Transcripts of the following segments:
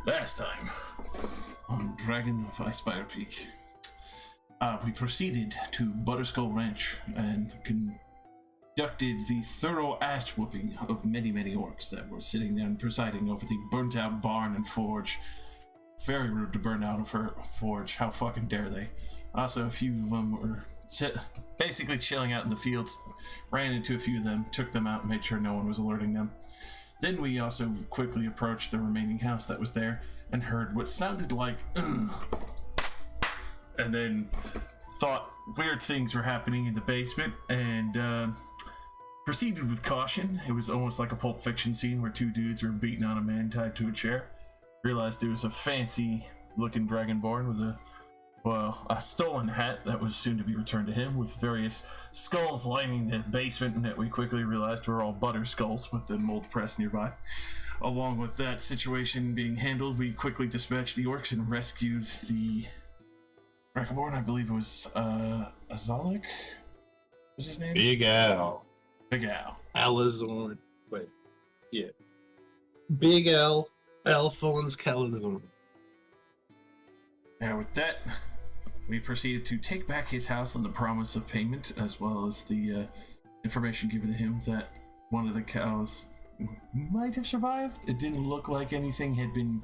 Last time on Dragon of Icespire Peak, we proceeded to Butterskull Ranch and conducted the thorough ass whooping of many orcs that were sitting there and presiding over the burnt out barn and forge. Very rude to burn out a forge. How fucking dare they? Also, a few of them were basically chilling out in the fields. Ran into a few of them, took them out, and made sure no one was alerting them. Then we also quickly approached the remaining house that was there and heard what sounded like and then thought weird things were happening in the basement and proceeded with caution. It was almost like a Pulp Fiction scene where two dudes were beating on a man tied to a chair. Realized it was a fancy looking dragonborn with a stolen hat that was soon to be returned to him, with various skulls lining the basement, and that we quickly realized were all butter skulls with the mold press nearby. Along with that situation being handled, we quickly dispatched the orcs and rescued the dragonborn. I believe it was Azalik was his name? Big Al. Big Al. Alazorn. Wait. Yeah. Big Al. Alphonse Calazorn. Now with that, we proceeded to take back his house on the promise of payment, as well as the information given to him that one of the cows might have survived. It didn't look like anything had been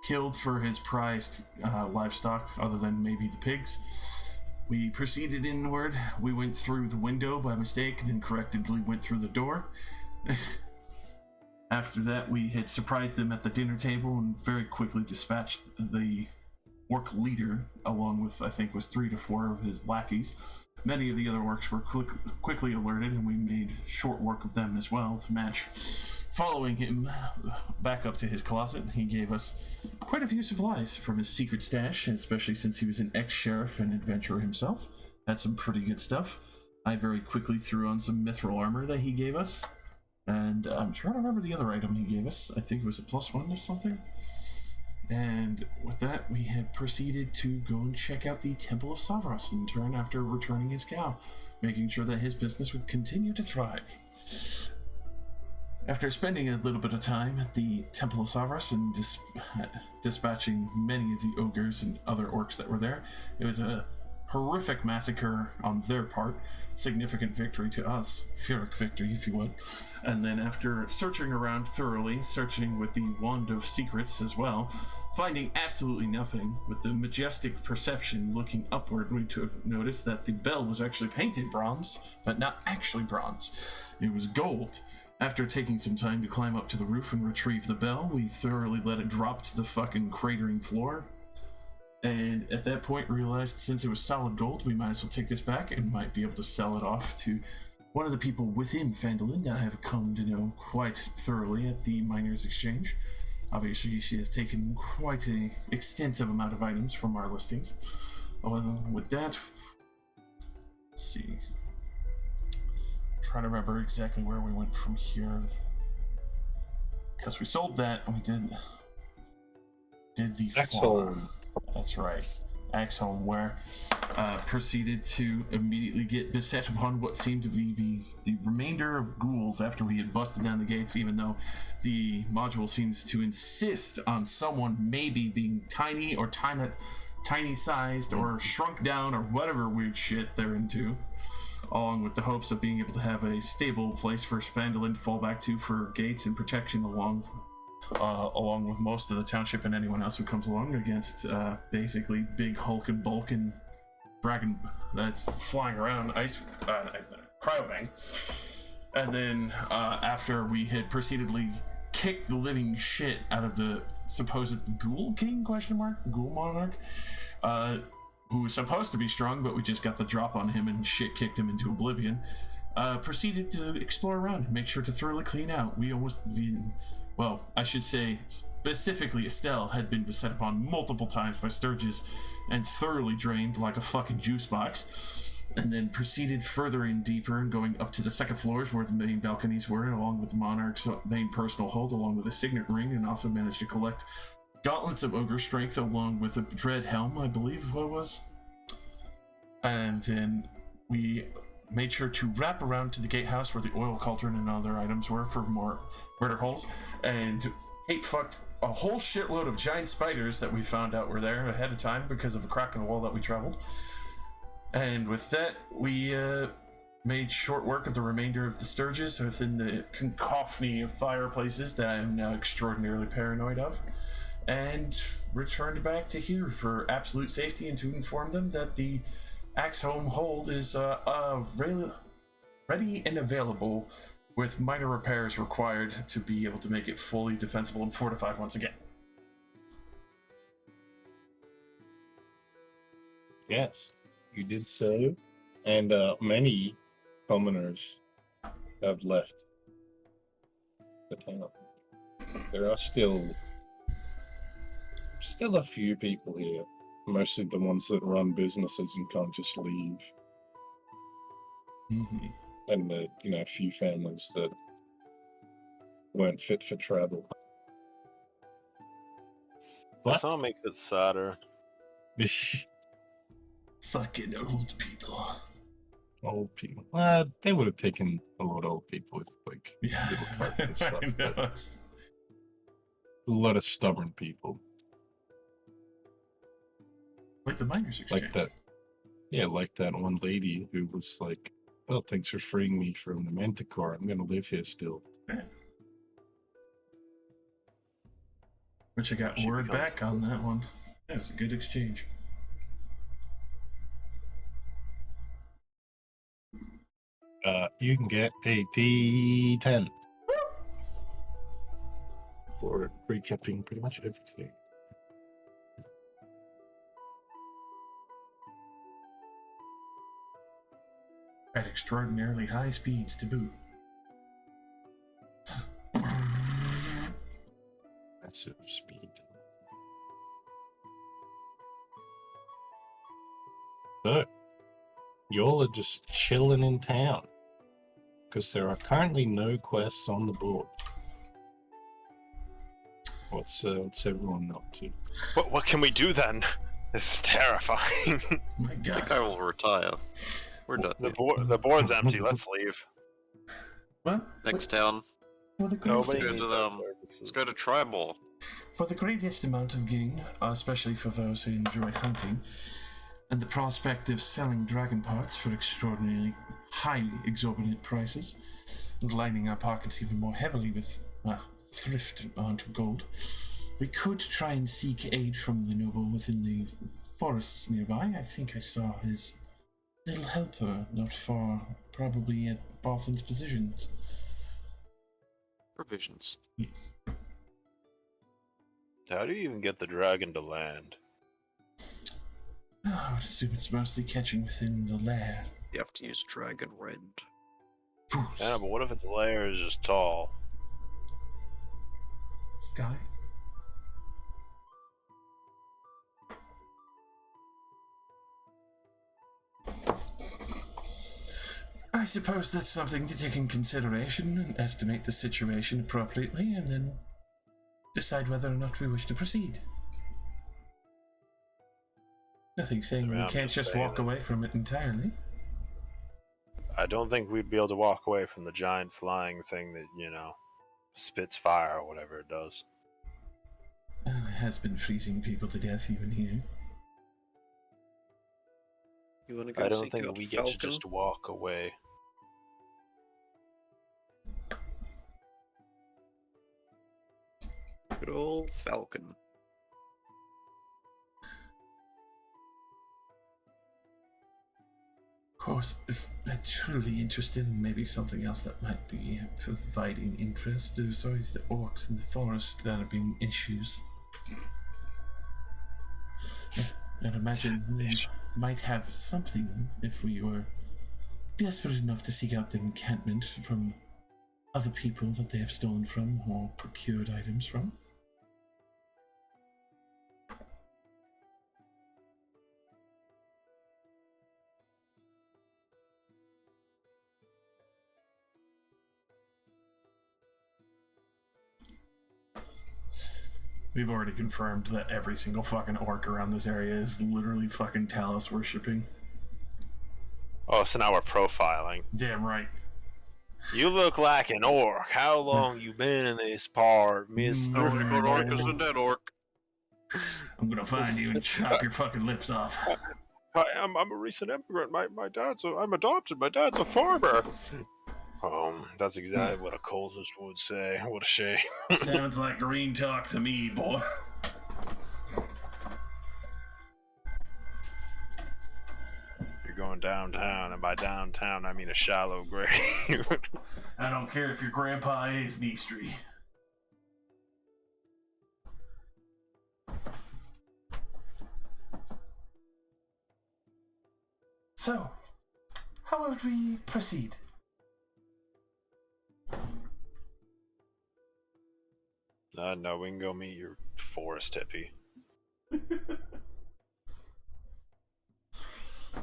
killed for his prized livestock, other than maybe the pigs. We proceeded inward. We went through the window by mistake, then correctly went through the door. After that, we had surprised them at the dinner table and very quickly dispatched the orc leader, along with, I think, was 3 to 4 of his lackeys. Many of the other orcs were quickly alerted, and we made short work of them as well to match. Following him back up to his closet, he gave us quite a few supplies from his secret stash, especially since he was an ex-sheriff and adventurer himself. Had some pretty good stuff. I very quickly threw on some mithril armor that he gave us, and I'm trying to remember the other item he gave us. I think it was a +1 or something. And with that, we had proceeded to go and check out the Temple of Savras in turn after returning his cow, making sure that his business would continue to thrive. After spending a little bit of time at the Temple of Savras and dispatching many of the ogres and other orcs that were there, it was a horrific massacre on their part, significant victory to us, Pyrrhic victory if you would. And then after searching around thoroughly, searching with the Wand of Secrets as well, finding absolutely nothing, with the majestic perception looking upward, we took notice that the bell was actually painted bronze, but not actually bronze. It was gold. After taking some time to climb up to the roof and retrieve the bell, we thoroughly let it drop to the fucking cratering floor. And at that point realized since it was solid gold, we might as well take this back and might be able to sell it off to one of the people within Phandalin that I have come to know quite thoroughly at the Miners Exchange. Obviously, she has taken quite an extensive amount of items from our listings. With that, let's see. Trying to remember exactly where we went from here. Because we sold that and we did the farm. That's right. Axholm, where proceeded to immediately get beset upon what seemed to be the remainder of ghouls after we had busted down the gates, even though the module seems to insist on someone maybe being tiny or tiny sized or shrunk down or whatever weird shit they're into, along with the hopes of being able to have a stable place for Phandalin to fall back to for gates and protection along with most of the township and anyone else who comes along against basically big hulk and bulk and dragon that's flying around Cryovang. And then after we had proceededly kicked the living shit out of the supposed Ghoul King, Ghoul Monarch, who was supposed to be strong, but we just got the drop on him and shit kicked him into oblivion, proceeded to explore around and make sure to thoroughly clean out. Well, I should say, specifically Estelle had been beset upon multiple times by Sturges and thoroughly drained like a fucking juice box, and then proceeded further in deeper and going up to the second floors where the main balconies were, along with the Monarch's main personal hold, along with a signet ring, and also managed to collect gauntlets of ogre strength along with a dread helm, I believe what it was. And then we made sure to wrap around to the gatehouse where the oil cauldron and other items were for more murder holes, and hate fucked a whole shitload of giant spiders that we found out were there ahead of time because of a crack in the wall that we traveled. And with that, we made short work of the remainder of the Sturges within the cacophony of fireplaces that I am now extraordinarily paranoid of, and returned back to here for absolute safety and to inform them that the Axholm hold is ready and available, with minor repairs required to be able to make it fully defensible and fortified once again. Yes, you did so, and many commoners have left the town. There are still a few people here, mostly the ones that run businesses and can't just leave. Mm-hmm. And a few families that weren't fit for travel. That sound makes it sadder. Fucking old people. Old people. They would have taken a lot of old people with little carts and stuff. But a lot of stubborn people. Like the miners exchange. Like that. Yeah, like that one lady who was like, "Well, thanks for freeing me from the Manticore. I'm going to live here still." Yeah. Which I got word back on that one. That was a good exchange. You can get a D10 for recapping pretty much everything. At extraordinarily high speeds to boot. Massive speed. So, y'all are just chilling in town because there are currently no quests on the board. What's everyone up to? What can we do then? This is terrifying. My I God. think I will retire. We're done. The board's empty. Let's leave. Well, Next town. for the Nobody greatest, go to needs our them. services. Let's go to Tribal. for the greatest amount of gain, especially for those who enjoy hunting, and the prospect of selling dragon parts for extraordinarily high exorbitant prices, and lining our pockets even more heavily with thrift amount of gold, we could try and seek aid from the noble within the forests nearby. I think I saw his little helper not far, probably at Barthen's positions. Provisions. Yes. How do you even get the dragon to land? I would assume it's mostly catching within the lair. You have to use Dragon Rend. Yeah, but what if its lair is just tall? Sky? I suppose that's something to take in consideration and estimate the situation appropriately and then decide whether or not we wish to proceed. Nothing saying I mean, we I'm can't just saying walk that- away from it entirely. I don't think we'd be able to walk away from the giant flying thing that, spits fire or whatever it does. It has been freezing people to death even here. You want to go I don't seek think out we get Falcon? to just walk away. Good old Falcon. Of course, if they're truly interested in maybe something else that might be providing interest, there's always the orcs in the forest that have been issues. I'd imagine we might have something if we were desperate enough to seek out the encampment from other people that they have stolen from or procured items from. We've already confirmed that every single fucking orc around this area is literally fucking Talos worshipping. Oh, so now we're profiling. Damn right. You look like an orc. How long you been in this part, Mister? Oh my god, Orc is a dead Orc. I'm gonna find you and chop your fucking lips off. Hi, I'm a recent immigrant. I'm adopted. My dad's a farmer. That's exactly what a cultist would say. What a shame. Sounds like green talk to me, boy. You're going downtown, and by downtown I mean a shallow grave. I don't care if your grandpa is Neastry. So, how would we proceed? No, we can go meet your forest hippie.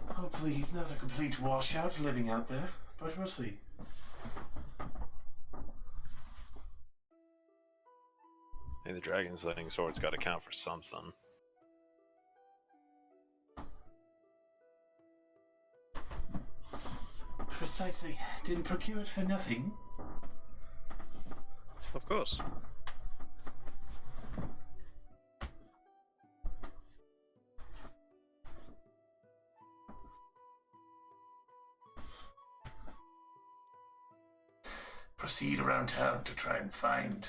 Hopefully he's not a complete washout living out there, but we'll see. Hey, the dragon slaying sword's got to count for something. Precisely. Didn't procure it for nothing. Of course. Proceed around town to try and find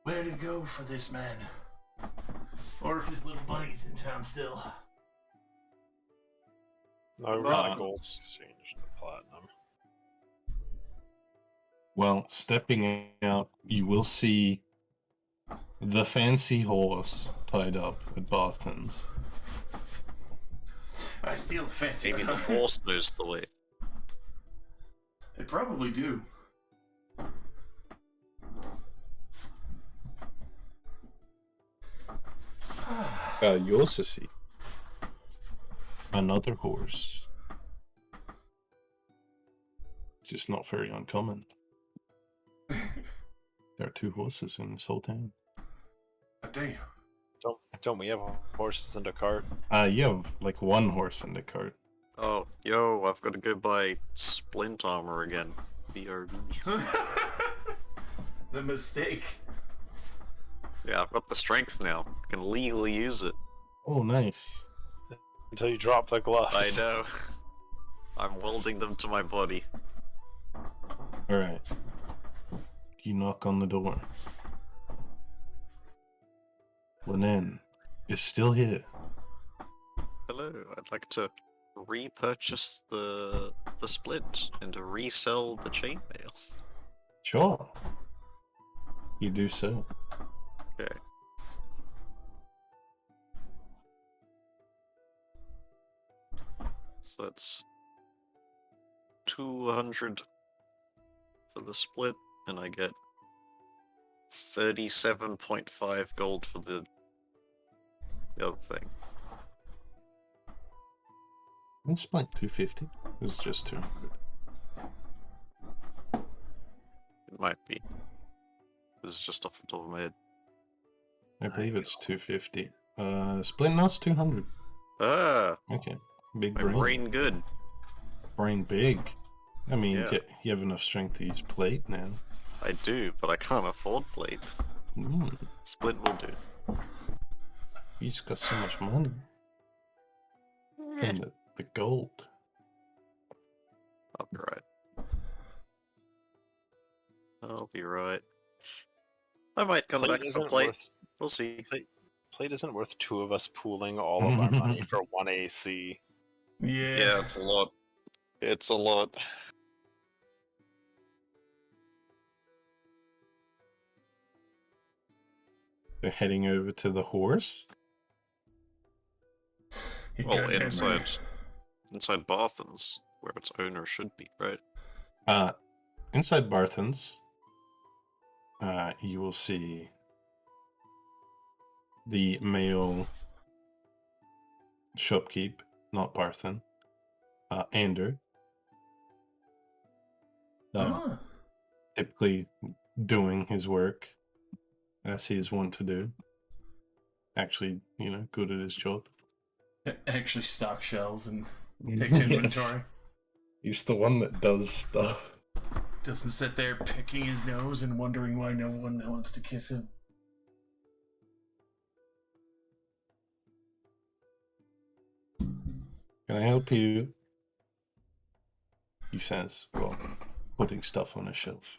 where to go for this man. Or if his little buddy's in town still. No, we're Well, not gold exchange to platinum. Well, stepping out, you will see the fancy horse tied up at Barthen's. I steal the fancy. Maybe the horse knows the way. They probably do. You also see another horse. Just not very uncommon. There are two horses in this whole town. Oh, damn. Don't we have horses in the cart? You have like one horse in the cart. Oh, yo, I've got to go buy splint armor again. BRB. The mistake. Yeah, I've got the strength now. I can legally use it. Oh, nice. Until you drop the gloves. I know. I'm welding them to my body. Alright. You knock on the door. Lenin is still here. Hello, I'd like to repurchase the splint and to resell the chainmail. Sure. You do so. Okay. So that's 200 for the split, and I get 37.5 gold for the other thing. It's like 250. It's just 200. It might be. This is just off the top of my head. I believe it's 250. Split nut's 200. Ah! Okay. Big My brain. brain good. Brain big. I mean, Yeah. you have enough strength to use plate now. I do, but I can't afford plate. Split will do. He's got so much money. From the gold. I'll be right. I'll be right. I might come back for plate. We'll see. Plate isn't worth two of us pooling all of our money for one AC. Yeah. Yeah, it's a lot. It's a lot. They're heading over to the horse. You Well, goddamn right. inside Barthen's, where its owner should be, right? Inside Barthen's, you will see the male shopkeep, not Barthen, Ander. Ah. Typically doing his work as he is wont to do. Actually, good at his job. Actually stock shelves and takes inventory. He's the one that does stuff. Doesn't sit there picking his nose and wondering why no one wants to kiss him. Can I help you? He says, well, putting stuff on a shelf.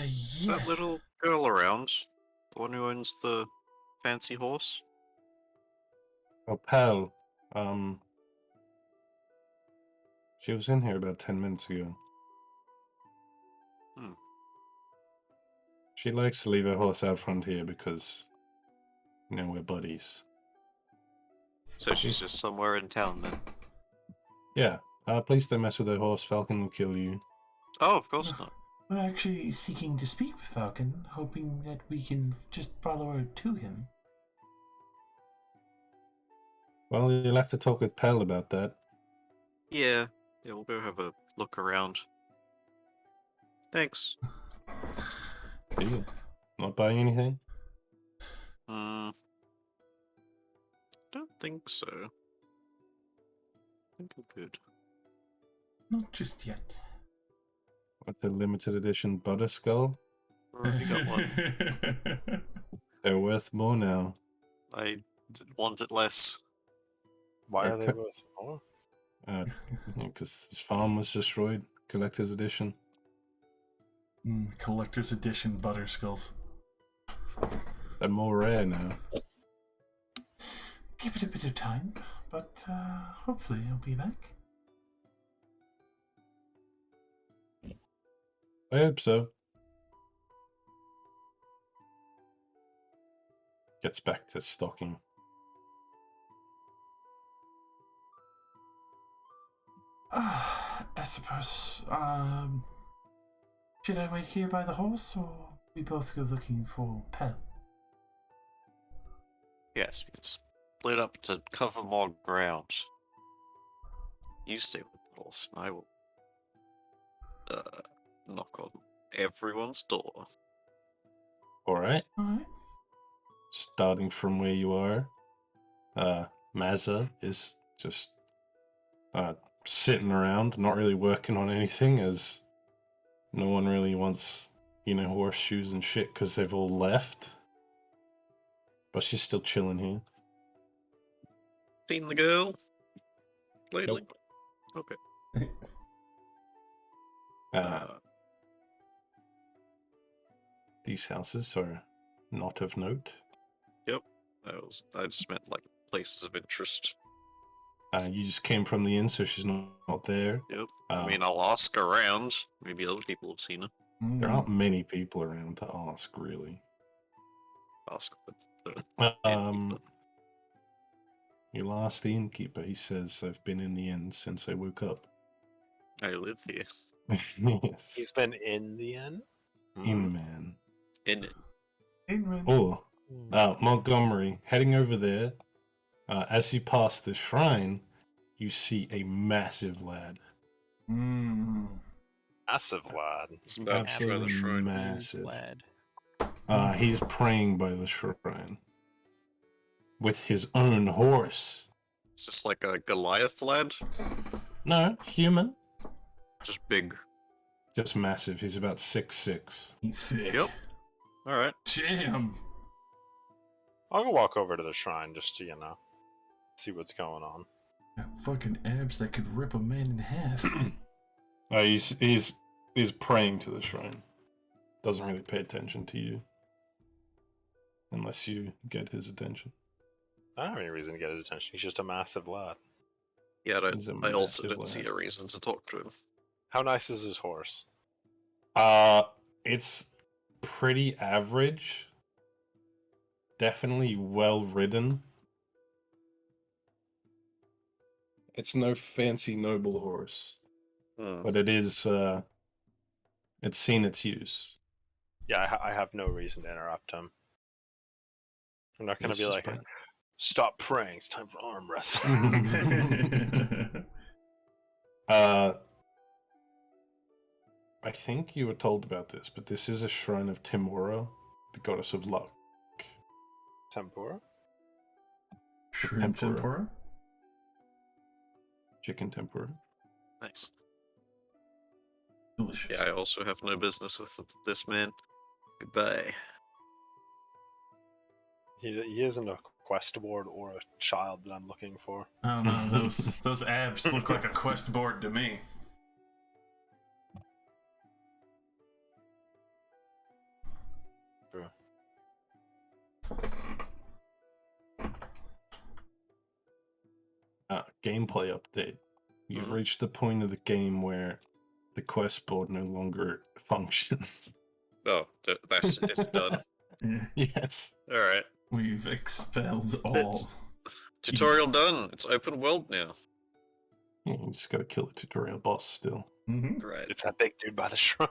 Is Yeah. that little girl around? The one who owns the fancy horse? Oh, pal. She was in here about 10 minutes ago. Hmm. She likes to leave her horse out front here because, you know, we're buddies. So she's just somewhere in town then? Yeah. Please don't mess with her horse. Falcon will kill you. Oh, of course not. We're actually seeking to speak with Falcon, hoping that we can just follow her to him. Well, you'll have to talk with Pell about that. Yeah, we'll go have a look around. Thanks. Deal. Not buying anything? Don't think so. I think I'm good. Not just yet. What, the limited edition Butter Skull? Already got one. They're worth more now. I want it less. Why They're are they co- worth more? Because his farm was destroyed. Collector's edition. Collector's edition butter skulls. They're more rare now. Give it a bit of time, but hopefully he'll be back. I hope so. Gets back to stocking. I suppose. Should I wait here by the horse, or we both go looking for Pell? Yes, we can split up to cover more ground. You stay with the horse, and I will knock on everyone's door. Alright. Alright. Starting from where you are. Mazza is just sitting around, not really working on anything, as no one really wants, you know, horseshoes and shit because they've all left. But she's still chilling here. Seen the girl lately? Nope. Okay. These houses are not of note. Yep. I just meant like places of interest. You just came from the inn, so she's not there. Yep. I mean, I'll ask around. Maybe other people have seen her. There aren't many people around to ask, really. Ask the innkeeper. You'll ask the innkeeper. He says, I've been in the inn since I woke up. I live here. Yes. He's been in the inn? Inn man. In it. Oh, Montgomery, heading over there. As you pass the shrine, you see a massive lad. Massive lad. It's about to try the Absolutely shrine. massive. Lad. He's praying by the shrine. With his own horse. Is this like a Goliath lad? No, human. Just big. Just massive. He's about 6'6". Thick. Yep. Alright. Damn. I'll go walk over to the shrine just to, see what's going on. Got fucking abs that could rip a man in half. He's praying to the shrine. Doesn't really pay attention to you. Unless you get his attention. I don't have any reason to get his attention. He's just a massive lad. Yeah, He's a I also massive didn't see lad. a reason to talk to him. How nice is his horse? It's pretty average. Definitely well ridden. It's no fancy noble horse, but it is. It's seen its use. Yeah, I have no reason to interrupt him. I'm not going to He's be just like, stop praying, it's time for arm wrestling. I think you were told about this, but this is a shrine of Timora, the goddess of luck. Tempura? Shrimp tempura? Chicken tempura. Nice. Delicious. Yeah, I also have no business with this man. Goodbye. He isn't a quest board or a child that I'm looking for. I don't know. Those abs look like a quest board to me. True. Gameplay update. You've Mhm. reached the point of the game where the quest board no longer functions. Oh, it's done. Yeah. Yes. All right. We've expelled all. It's- Tutorial done. It's open world now. Yeah, you just gotta kill the tutorial boss still. Mm-hmm. Right. It's that big dude by the shrine.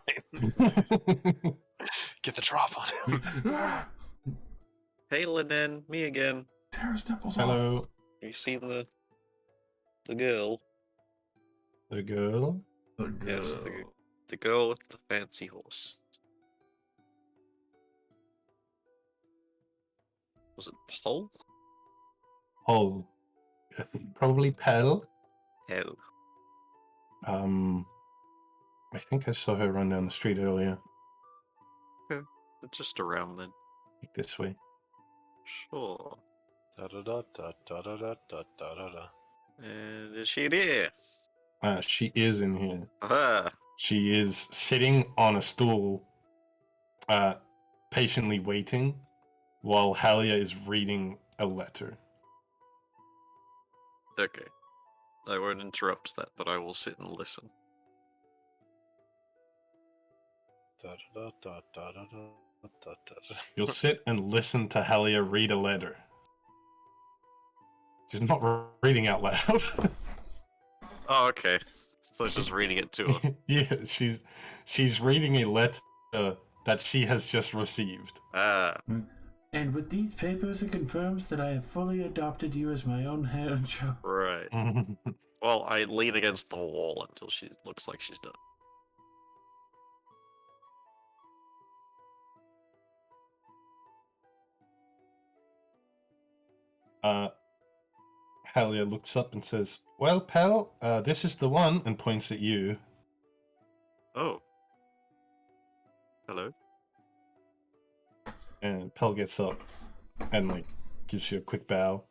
Get the drop on him. Hey, Linen, me again. Tear his nipples off. Hello, You seen the girl? the girl. The Yes, girl. the girl with the fancy horse. Was it Pole? Oh, I think probably Pell. Hell. I think I saw her run down the street earlier. Just around then. Like this way. Sure. Da da da da da da da da da da. And is she there? She is in here. Aha! She is sitting on a stool, patiently waiting, while Halia is reading a letter. Okay. I won't interrupt that, but I will sit and listen. Da da da da da da da da. You'll sit and listen to Halia read a letter. She's not reading out loud. Oh, okay. So I was just reading it to her. Yeah, she's reading a letter that she has just received. Ah, And with these papers, it confirms that I have fully adopted you as my own head and child. right. Well, I lean against the wall until she looks like she's done. Halia looks up and says, "Well, pal, this is the one," and points at you. Oh. Hello? And Pell gets up and like gives you a quick bow.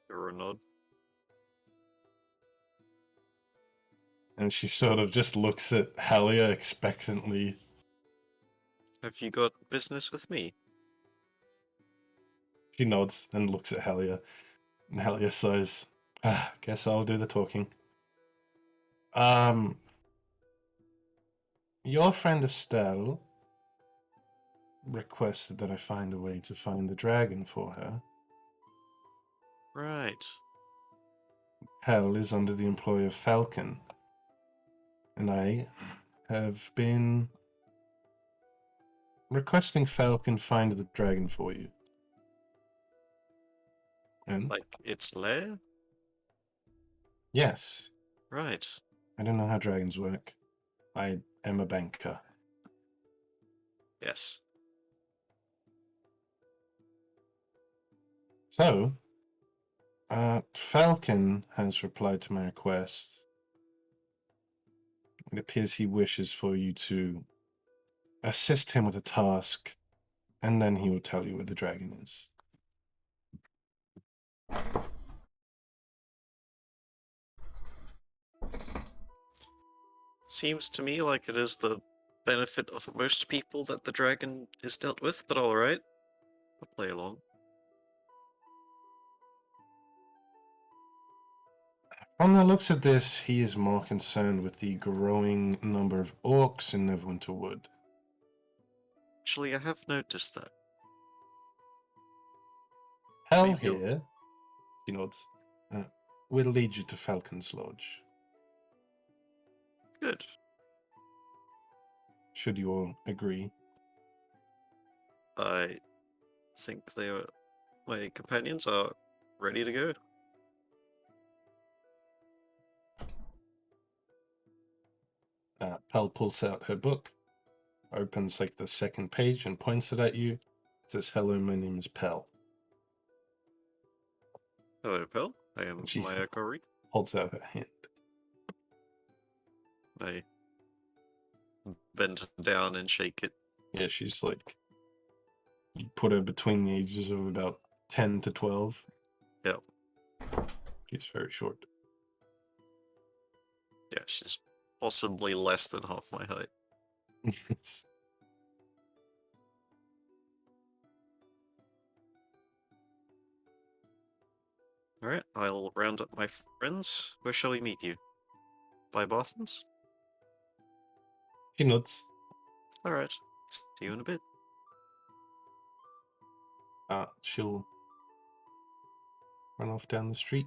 Give her a nod. And she sort of just looks at Halia expectantly. Have you got business with me? She nods and looks at Halia. And Halia says, guess I'll do the talking. Your friend Estelle requested that I find a way to find the dragon for her. Right. Hell is under the employ of Falcon. And I have been requesting Falcon find the dragon for you. And? Like, its lair? Yes. Right. I don't know how dragons work. I am a banker. Yes. So, Falcon has replied to my request. It appears he wishes for you to assist him with a task, and then he will tell you where the dragon is. Seems to me like it is the benefit of most people that the dragon is dealt with, but alright. I'll play along. From the looks of this, he is more concerned with the growing number of orcs in Neverwinter Wood. Actually, I have noticed that. Hell Maybe you'll- here, he nods, will lead you to Falcon's Lodge. Good. Should you all agree? I think my companions are ready to go. Pell pulls out her book, opens like the second page and points it at you. Says, "Hello, my name is Pell." Hello, Pell. I am She's- Maya Kori. Holds out her hand. I bend down and shake it. Yeah, she's like, you put her between the ages of about 10 to 12. Yep. She's very short. Yeah, she's possibly less than half my height. Alright, I'll round up my friends. Where shall we meet you? By Boston's? She nods. Alright, see you in a bit. She'll run off down the street.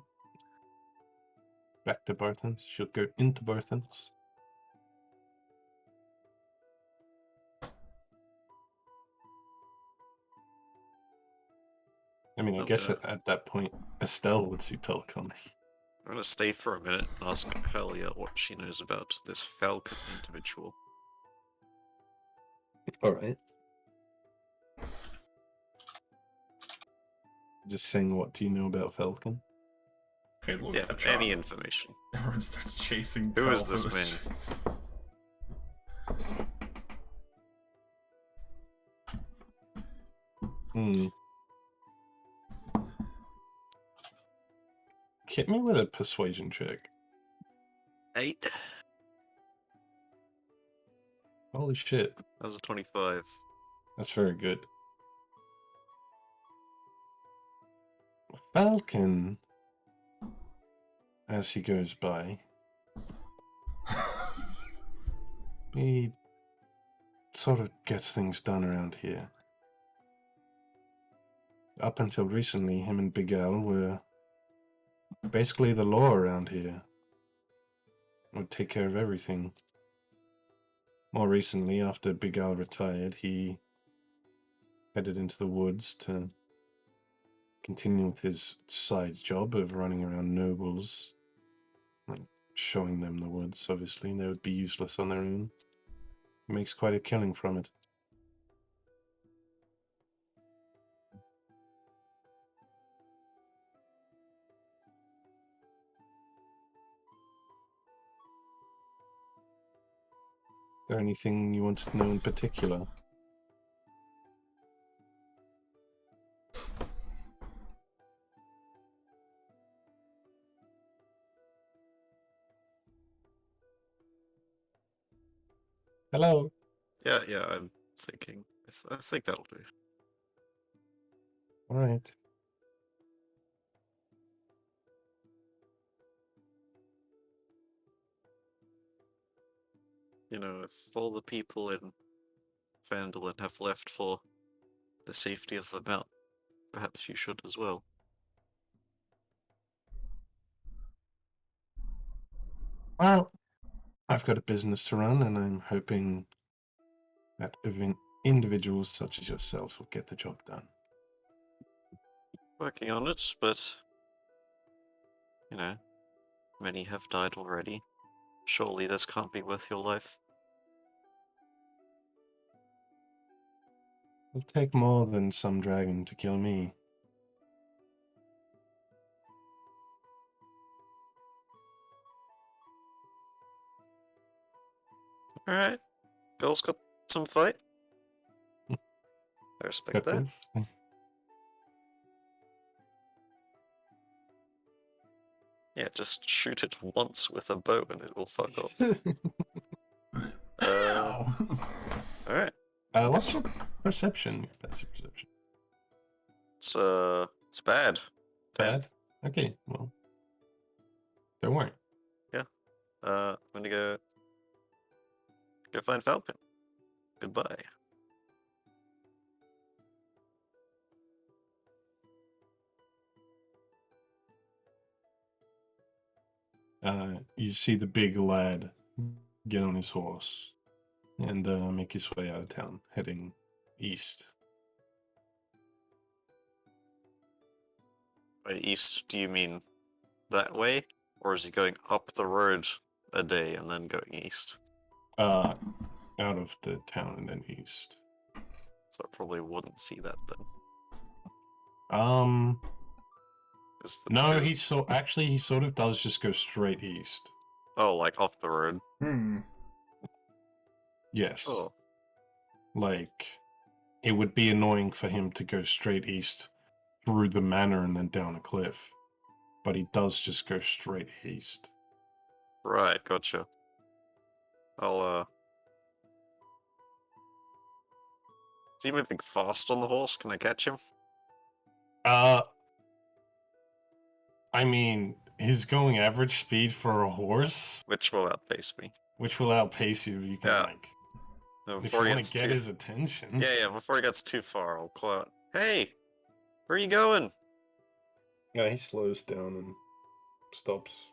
Back to Barton's. She'll go into Barton's. I mean, I guess at that point, Estelle would see Pell coming. I'm gonna stay for a minute and ask Helia what she knows about this Falcon individual. Alright. Just saying, what do you know about Falcon? Okay, look Yeah, at the truck. any information. Everyone starts chasing. Who Pearl is this through the man? streets. Hit me with a persuasion check. 8. Holy shit. That was a 25. That's very good. Falcon, as he goes by, he sort of gets things done around here. Up until recently, him and Big Al were basically the law around here. Would take care of everything. More recently, after Big Al retired, he headed into the woods to continue with his side job of running around nobles, like showing them the woods. Obviously, they would be useless on their own. He makes quite a killing from it. Is there anything you want to know in particular? Hello. Yeah, I'm thinking. I think that'll do. All right. You know, if all the people in Vandalin have left for the safety of the mountain, perhaps you should as well. Well, I've got a business to run, and I'm hoping that even individuals such as yourselves will get the job done. Working on it, but, you know, many have died already. Surely this can't be worth your life. It'll take more than some dragon to kill me. Alright. Girl's got some fight. I respect that. Peppers. Yeah, just shoot it once with a bow and it will fuck off. Ow. Alright. What's your perception? Your passive perception. It's bad. 10. Bad? Okay, well. Don't worry. I'm gonna go find Falcon. Goodbye. You see the big lad get on his horse and make his way out of town, heading east. By east, do you mean that way? Or is he going up the road a day and then going east? Out of the town and then east. So I probably wouldn't see that then. No, he sort of does just go straight east. Oh, like off the road. Yes. Oh, Like, it would be annoying for him to go straight east through the manor and then down a cliff. But he does just go straight east. right, gotcha. I'll, Is he moving fast on the horse? Can I catch him? I mean, his going average speed for a horse, Which will outpace me. which will outpace you if you can, Yeah. like, No, if before you he want gets to get too... his attention. Yeah, before he gets too far, I'll call out, "Hey! Where are you going?" Yeah, he slows down and stops.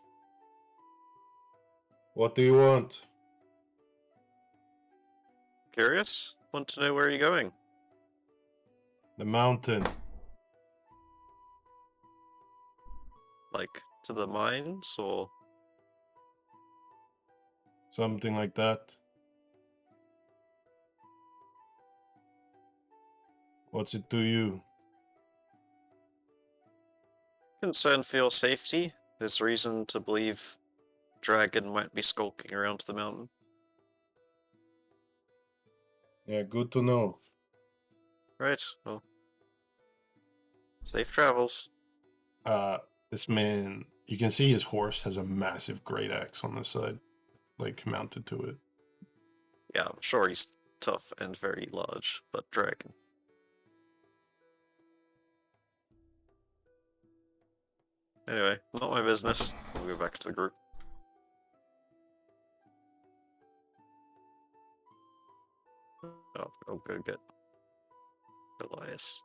What do you want? Curious? Want to know where you're going? The mountain. Like, to the mines, or... Something like that. What's it to you? Concerned for your safety? There's reason to believe dragon might be skulking around the mountain. Yeah, good to know. Right, well... Safe travels. This man, you can see his horse has a massive great axe on the side, like mounted to it. Yeah, I'm sure he's tough and very large, but dragon. Anyway, not my business. We'll go back to the group. Oh, I'll go get Elias.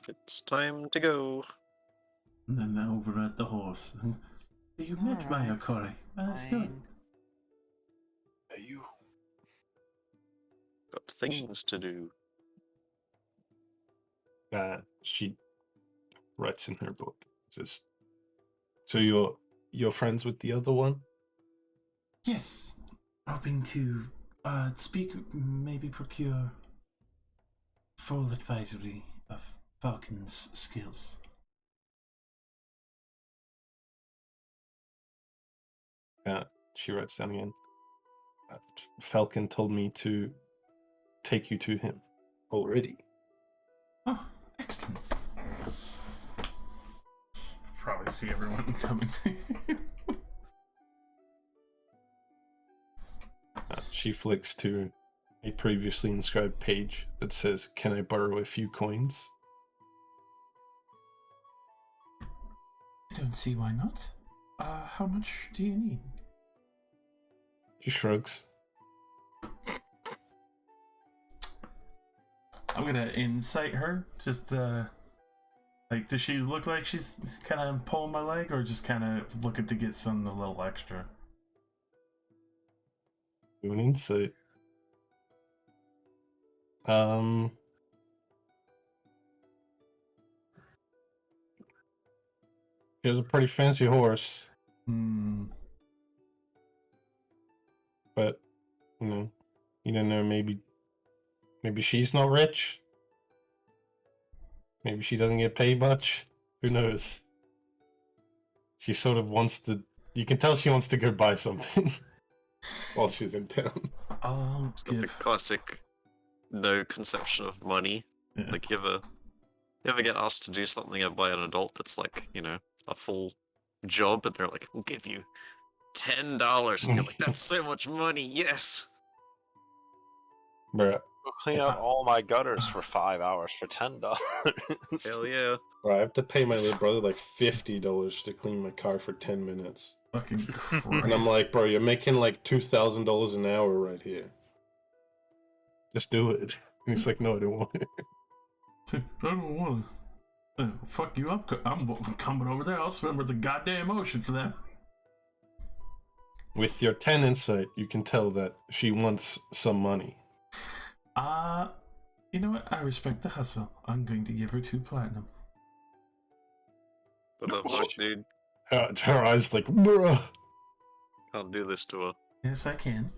It's time to go. And then over at the horse. You met my Alright, Okori. That's good. fine. Hey, you. Got things to do. She writes in her book. Says, so you're friends with the other one? Yes. Hoping to speak, maybe procure full advisory of Falcon's skills. She writes down again. Falcon told me to take you to him already. Oh, excellent. Probably see everyone coming. She flicks to a previously inscribed page that says, "Can I borrow a few coins?" I don't see why not. How much do you need? She shrugs. I'm gonna incite her. Just like, does she look like she's kind of pulling my leg, or just kind of looking to get some a little extra? Do an insight. She has a pretty fancy horse, but you don't know. Maybe she's not rich. Maybe she doesn't get paid much. Who knows? She sort of wants to. You can tell she wants to go buy something while she's in town. I'll Got the give. classic no conception of money. Yeah. Like, you ever get asked to do something by an adult that's like, a full job, and they're like, "We'll give you $10," and you're like, "That's so much money, yes!" Bruh, Go clean out all my gutters for 5 hours for $10. Hell yeah. I have to pay my little brother like $50 to clean my car for 10 minutes. Fucking Christ. And I'm like, bro, you're making like $2,000 an hour right here. Just do it. And he's like, no, I don't want it. I don't want to. Fuck you up. I'm coming over there. I'll swim with the goddamn ocean for that. With your 10 insight, you can tell that she wants some money. You know what? I respect the hustle. I'm going to give her 2 platinum. What the fuck, dude? Her eyes like, bruh. Can't do this to her. Yes, I can.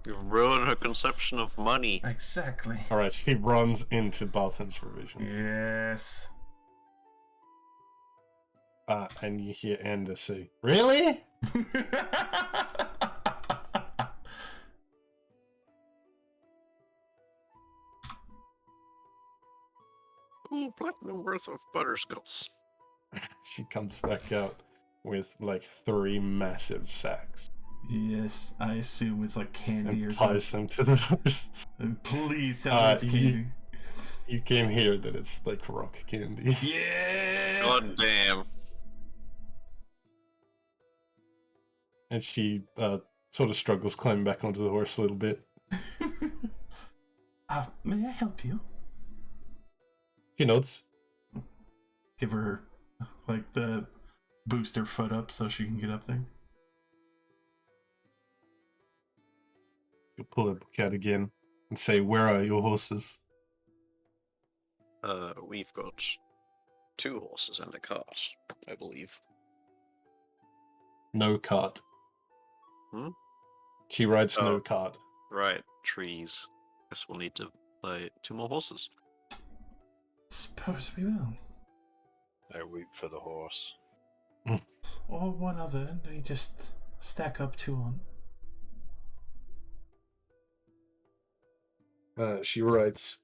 You ruin her conception of money. Exactly. Alright, she runs into Baltham's provisions. Yes. And you hear Ender say, "Really?" Ooh, platinum worth of butterscotch. She comes back out with like 3 massive sacks Yes, I assume it's like candy and or ties something. them to the horse. Please tell me it's candy. You can hear that it's like rock candy. Yeah! God damn. And she sort of struggles climbing back onto the horse a little bit. May I help you? She nods. Give her, like, the booster foot up so she can get up there. You'll pull her book out again and say, "Where are your horses?" We've got 2 horses and a cart, I believe. No cart. Hmm? She rides no Oh. cart. Right, trees. Guess we'll need to buy 2 more horses. Suppose we will. I weep for the horse. Or one other, and we just stack up 2 on. She writes,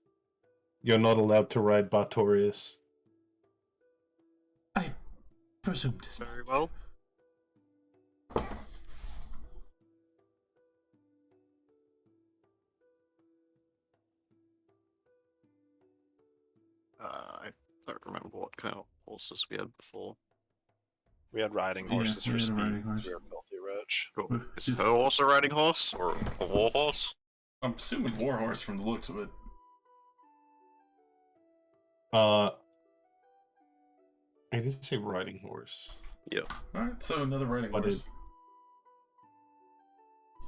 "You're not allowed to ride Bartorius." I presume to say. Very well. I don't remember what kind of horses we had before. We had riding Yeah, horses we for had a speed. riding 'Cause horse. We were filthy rich. Cool. Is Just- her horse a riding horse or a war horse? I'm assuming warhorse from the looks of it. It did say riding horse. Alright, so another riding But horse. Is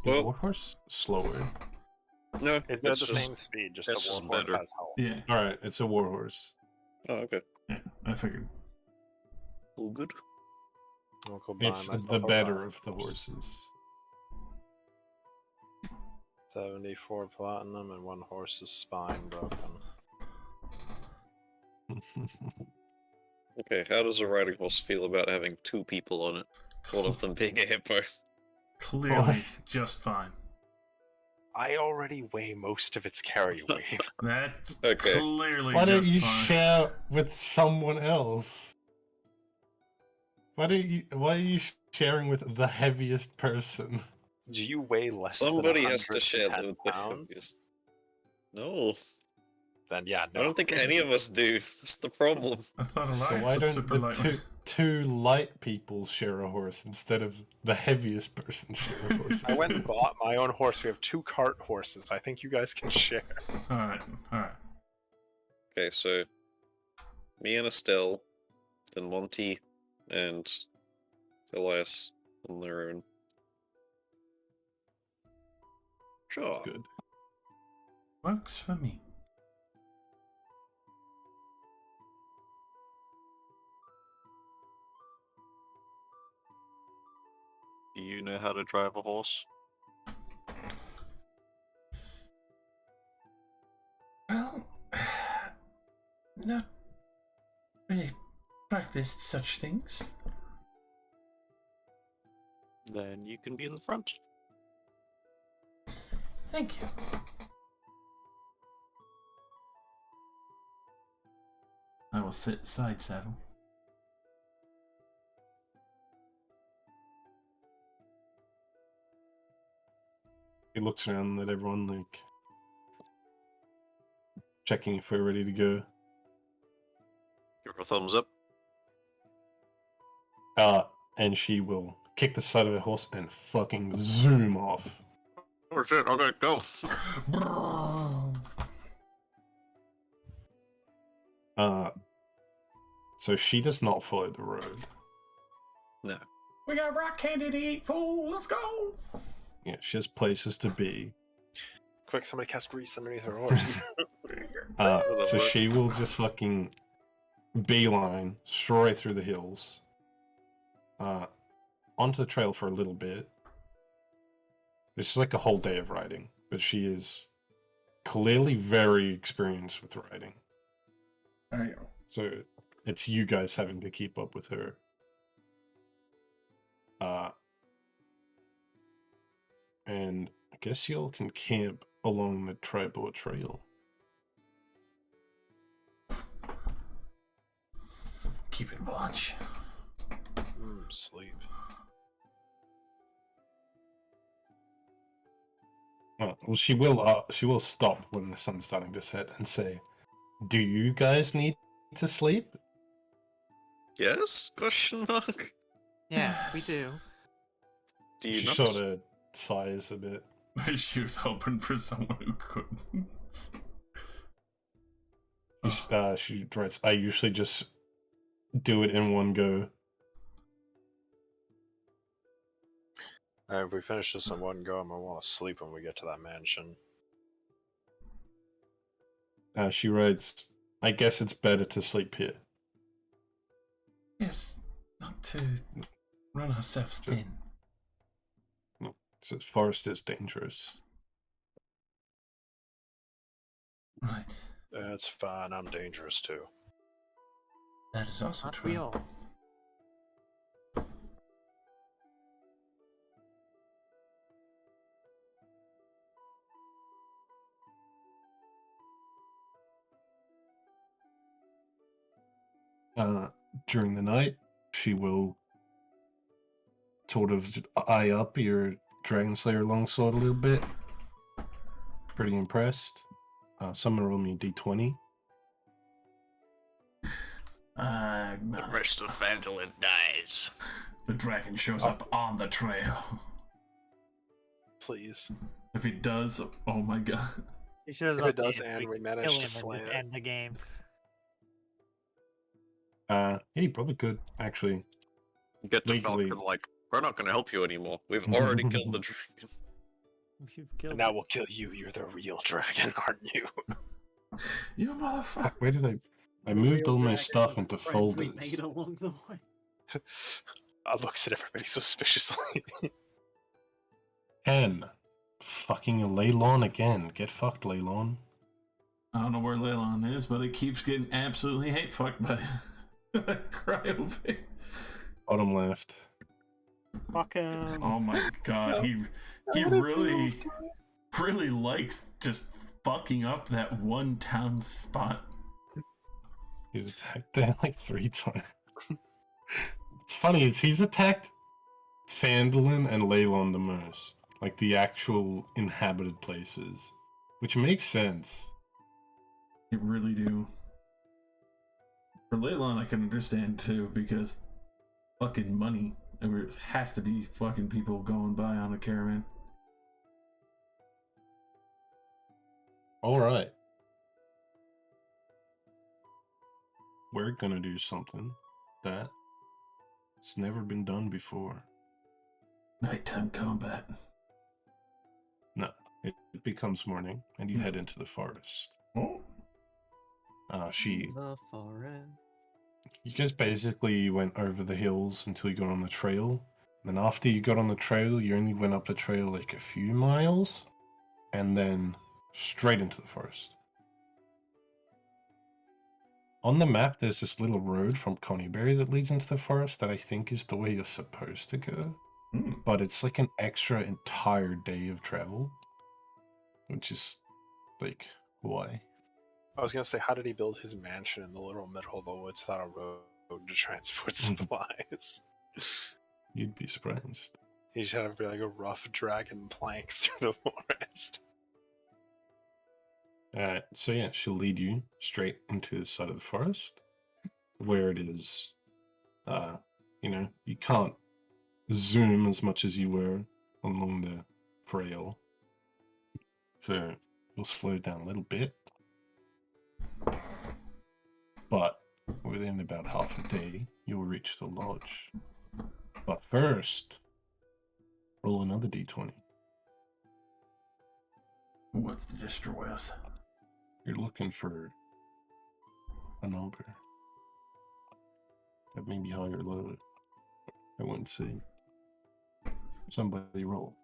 Well- warhorse slower? No, They're the it's just... same speed, just it's the just warhorse better. has health. Yeah, Alright, it's a warhorse. Oh, okay. yeah, I figured. All good. I'll go buy It's myself the a better riding of the horse. horses. 74 platinum and 1 horse's spine broken. Okay, how does a riding horse feel about having 2 people on it? One of them being a hippo. Clearly just fine. I already weigh most of its carry weight. That's Okay. clearly Why don't just you fine. share with someone else? Why are you sharing with the heaviest person? Do you weigh less Somebody than has to share 110 the pounds? heaviest. No, Then yeah, no. I don't think any of us do. That's the problem. I thought So Elias why was don't super the lightweight. two light people share a horse instead of the heaviest person share a horse? I went and bought my own horse. We have 2 cart horses. I think you guys can share. Alright, alright. Okay, so me and Estelle, then Monty and Elias on their own. Sure. That's good. Works for me. Do you know how to drive a horse? Well, not really practiced such things. Then you can be in the front. Thank you. I will sit side saddle. He looks around at everyone, like checking if we're ready to go. Give her a thumbs up. And she will kick the side of her horse and fucking zoom off. Oh shit, okay, go. So she does not follow the road. No. We got rock candy to eat, fool! Let's go! Yeah, she has places to be. Quick, somebody cast grease underneath her horse. So she will just fucking beeline straight through the hills, onto the trail for a little bit. This is like a whole day of riding, but she is clearly very experienced with riding. Alright. So it's you guys having to keep up with her. And I guess y'all can camp along the Tribor Trail. Keeping watch. Sleep. Well, she will stop when the sun's starting to set and say, "Do you guys need to sleep?" Yes? Question mark. Yes, we do. Do you She not? sort of sighs a bit. She was hoping for someone who couldn't. She writes, "I usually just do it in one go." If we finish this in one go, I'm gonna want to sleep when we get to that mansion. She writes, "I guess it's better to sleep here." Yes, not to run ourselves thin. So the forest is dangerous. Right. That's fine. I'm dangerous too. That is also Not true. we all. During the night, she will sort of eye up your Dragon Slayer longsword a little bit. Pretty impressed. Someone roll me a d20. The rest of Phandalin dies. The dragon shows up on the trail. Please. If it does, oh my god. He shows If up it does, and and we kill manage to him slay and it. end the game. Yeah, you probably could, actually. Get to Legally. Falcon like, we're not going to help you anymore. We've already killed the dragon. You've killed And now we'll kill you. You're the real dragon, aren't you? You motherfucker. Where did I moved all my Real stuff dragons, into the friends we folders. made along the way. Looks at everybody suspiciously. N. Fucking Leylon again. Get fucked, Leylon. I don't know where Leylon is, but it keeps getting absolutely hate fucked by Cryovic. Bottom left. Fuck him. Oh my god, he really likes just fucking up that one town spot. He's attacked there like 3 times. What's funny is he's attacked Phandalin and Leylon the most. Like the actual inhabited places. Which makes sense. It really do. For Leylon, I can understand too, because fucking money. There has to be fucking people going by on a caravan. Alright. We're gonna do something that it's never been done before. Nighttime combat. No, it becomes morning, and you head into the forest. Oh. The forest. You guys basically went over the hills until you got on the trail. Then after you got on the trail, you only went up the trail like a few miles, and then straight into the forest. On the map, there's this little road from Coneyberry that leads into the forest that I think is the way you're supposed to go. But it's like an extra entire day of travel. Which is, like, why? I was gonna say, how did he build his mansion in the literal middle of the woods without a road to transport supplies? You'd be surprised. He just had to be like a rough dragon plank through the forest. So yeah, she'll lead you straight into the side of the forest, where it is, you can't zoom as much as you were along the trail. So you'll slow down a little bit. But within about half a day, you'll reach the lodge. But first, roll another d20. Who wants to destroy us? You're looking for an ogre. That may be higher or lower. I wouldn't say. Somebody roll.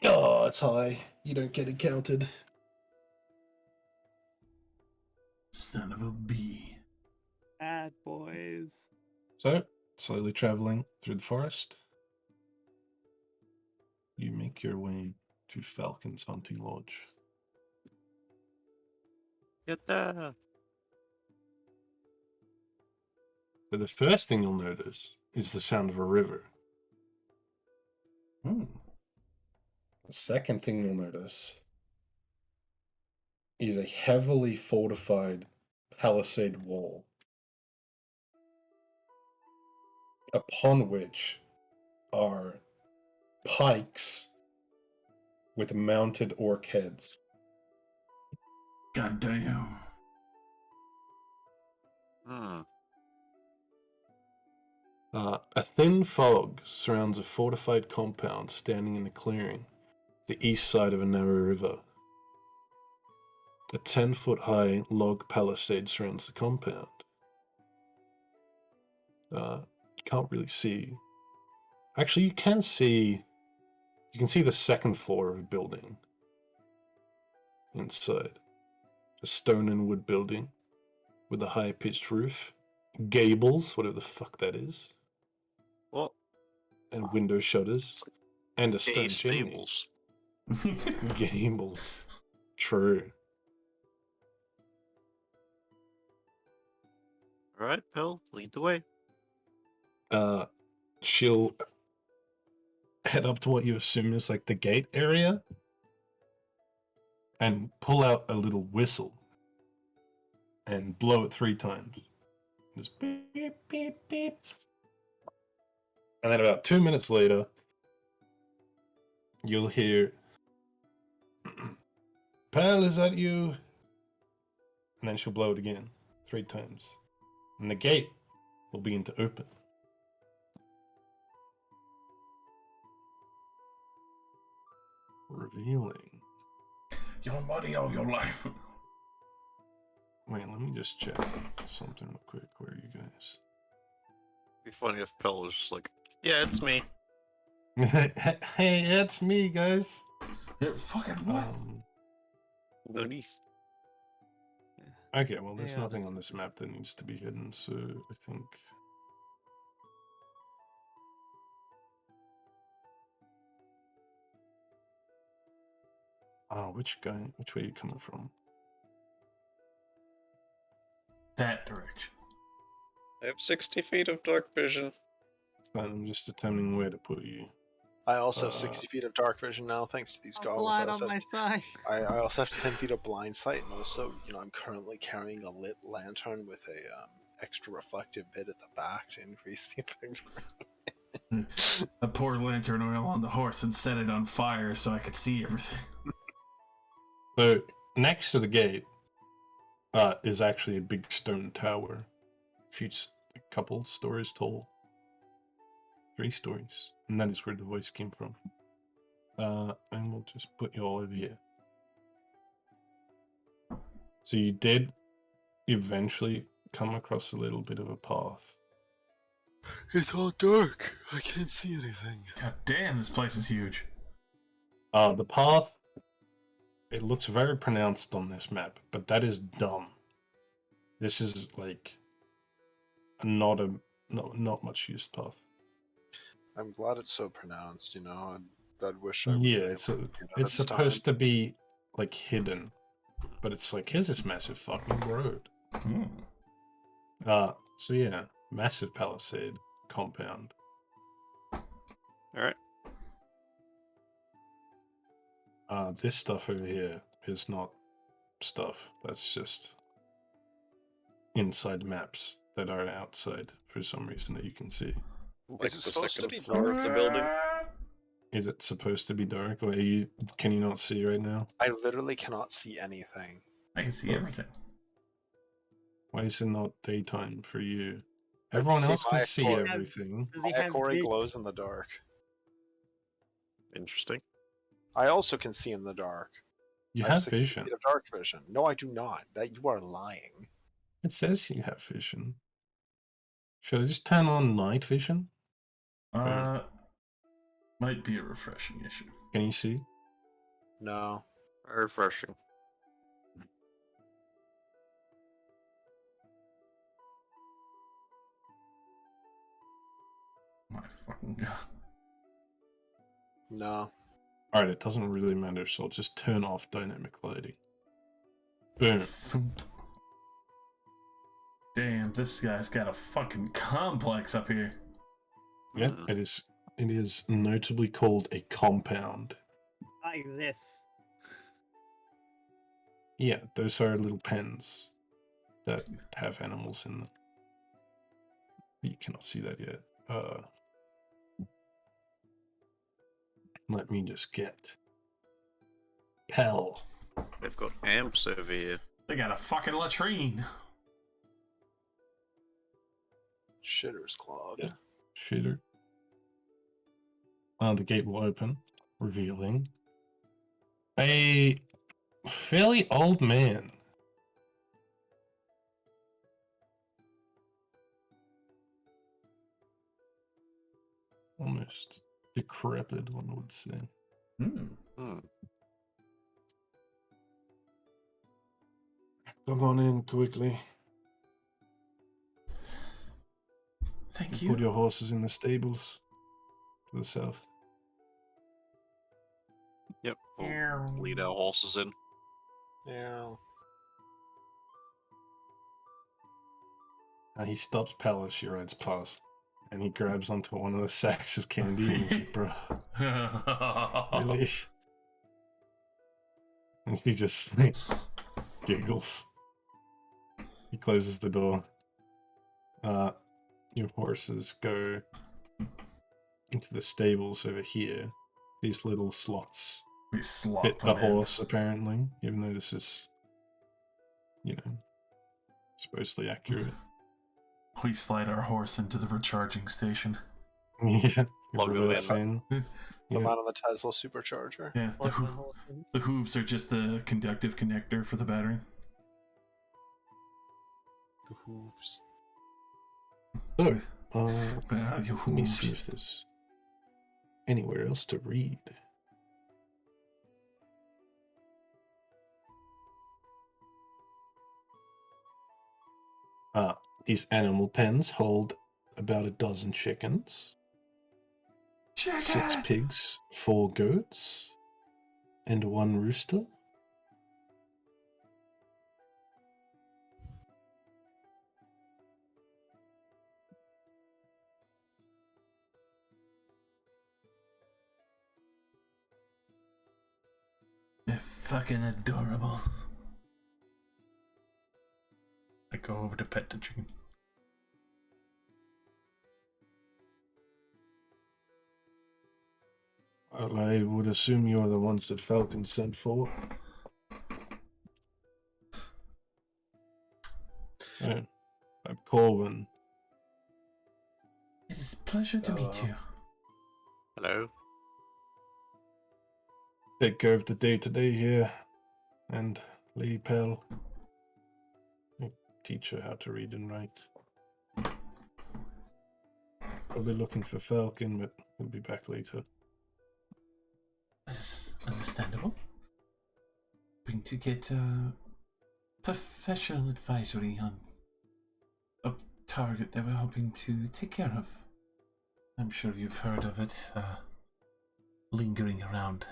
Oh, it's high. You don't get it counted. Son of a bee. Bad boys. So, Slowly traveling through the forest, you make your way to Falcon's Hunting Lodge. Get that. But the first thing you'll notice is the sound of a river. Hmm. The second thing you'll notice is a heavily fortified palisade wall, upon which are pikes with mounted orc heads. God damn. Hmm. A thin fog surrounds a fortified compound standing in a clearing, the east side of a narrow river. A 10-foot-high log palisade surrounds the compound. You can't really see. Actually, you can see the second floor of a building inside. A stone and wood building with a high-pitched roof. Gables, whatever the fuck that is. What? And window shutters. And a Gay stone chimney. stables. Gables. True. Alright, Pill, lead the way. She'll head up to what you assume is like the gate area and pull out a little whistle and blow it 3 times. Just beep, beep, beep. And then about 2 minutes later, you'll hear, "Pal, is that you?" And then she'll blow it again 3 times. And the gate will begin to open. Revealing. Your money or your life. Wait, let me just check something real quick. Where are you guys? It'd be funny if Pill was just like, yeah, it's me. Hey, it's me, guys. Yeah, fucking what? No need. Okay, well, there's Yeah, nothing that's- on this map that needs to be hidden, so I think... which way are you coming from? That direction. I have 60 feet of dark vision. I'm just determining where to put you. I also have 60 feet of dark vision now, thanks to these I'll goggles. slide on my side. I also have 10 feet of blind sight, and also, I'm currently carrying a lit lantern with a extra reflective bit at the back to increase the effect. I poured lantern oil on the horse and set it on fire so I could see everything. So, next to the gate is actually a big stone tower. A couple stories tall. 3 stories. And that is where the voice came from. And we'll just put you all over here. So you did eventually come across a little bit of a path. It's all dark. I can't see anything. God damn, this place is huge. The path, it looks very pronounced on this map, but that is dumb. This is like not much used path. I'm glad it's so pronounced, I'd wish I was. Yeah, it's supposed to be like hidden, but it's like, here's this massive fucking road. Hmm. So yeah, massive palisade compound. Alright. This stuff over here is not stuff. That's just inside maps that are outside for some reason that you can see. Like Is it the supposed to second be floor of the building. Is it supposed to be dark, or can you not see right now? I literally cannot see anything. I can see everything. Why is it not daytime for you? I Everyone can see else can my see core. everything. Does he My have Corey big... glows in the dark. Interesting. I also can see in the dark. You I have 60 vision. feet of dark vision. No, I do not. That you are lying. It says you have vision. Should I just turn on night vision? Might be a refreshing issue. Can you see? No. Refreshing. my fucking god. No. Alright, it doesn't really matter, so I'll just turn off dynamic lighting. Boom. Thump. Damn, this guy's got a fucking complex up here. Yeah, it is notably called a compound. Like this. Yeah, those are little pens that have animals in them. You cannot see that yet. Let me just get Pell. They've got amps over here. They got a fucking latrine. Shitter's Claude. Yeah. Shitter. The gate will open, revealing a fairly old man. Almost decrepit, one would say. Hmm. Hmm. Come on in quickly. Thank Put you. your horses in the stables to the south. Yep. We'll lead our horses in. Yeah. He stops Pell as she rides past, and he grabs onto one of the sacks of candy and he's like, bro, really? And he just like giggles. He closes the door. Your horses go into the stables over here. These little slots We slot fit them a in. horse, apparently, even though this is, you know, supposedly accurate. We slide our horse into the recharging station. Yeah, Plug 'em reverse in. in. The Yeah. man on the Tesla supercharger. Yeah, Plug my horse in. the hooves are just the conductive connector for the battery. The hooves. So, Where are your let me see hooves? if there's anywhere else to read. These animal pens hold about a dozen chickens, 6 Chicken! pigs, 4 goats, and 1 rooster. They're fucking adorable. I go over to pet the chicken. Well, I would assume you're the ones that Falcon sent for. I'm Corwin. It is a pleasure to meet Hello. you. Hello. Take care of the day-to-day here, and Lady Pell. I teach her how to read and write. Probably looking for Falcon, but he'll be back later. This is understandable. Going to get professional advisory on a target that we're hoping to take care of. I'm sure you've heard of it, lingering around.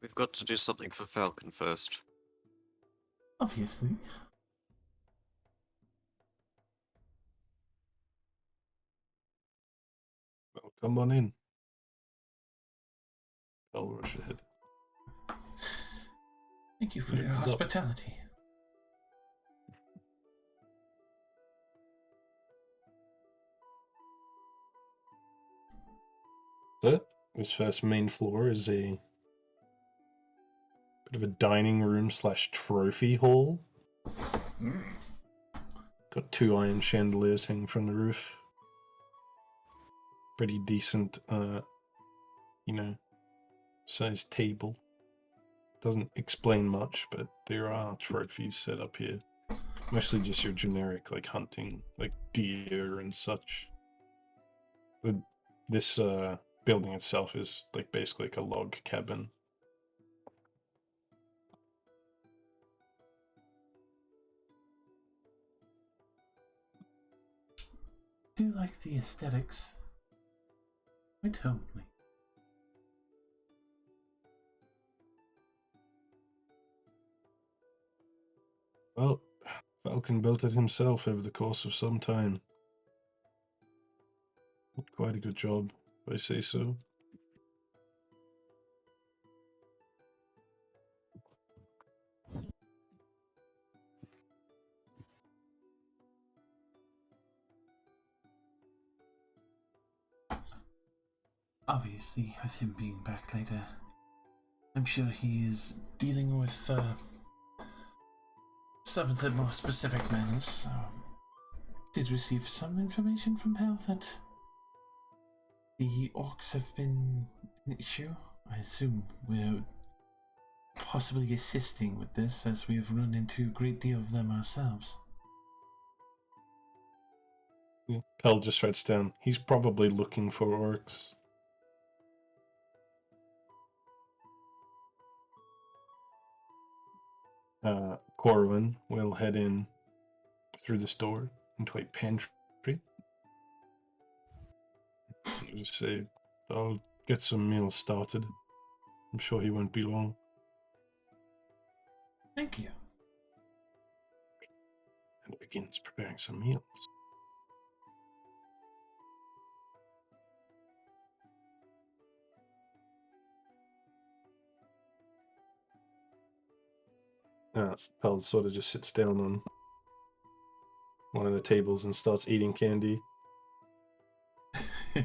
We've got to do something for Falcon first. Obviously. Well, come on in. I'll rush ahead. Thank you for your What's up? hospitality. So, this first main floor is a bit of a dining room slash trophy hall. Got 2 iron chandeliers hanging from the roof. Pretty decent, sized table. Doesn't explain much, but there are trophies set up here. Mostly just your generic, like, hunting, like deer and such. This building itself is, like, basically like a log cabin. do like the aesthetics. Quite homely. Well, Falcon built it himself over the course of some time. Quite a good job, if I say so. Obviously, with him being back later, I'm sure he is dealing with some of the more specific matters. Did receive some information from Pal that the orcs have been an issue. I assume we're possibly assisting with this, as we have run into a great deal of them ourselves. Pell just writes down, he's probably looking for orcs. Corwin will head in through this door into a pantry. Just say, I'll get some meals started. I'm sure he won't be long. Thank you. And begins preparing some meals. Pell sort of just sits down on one of the tables and starts eating candy. I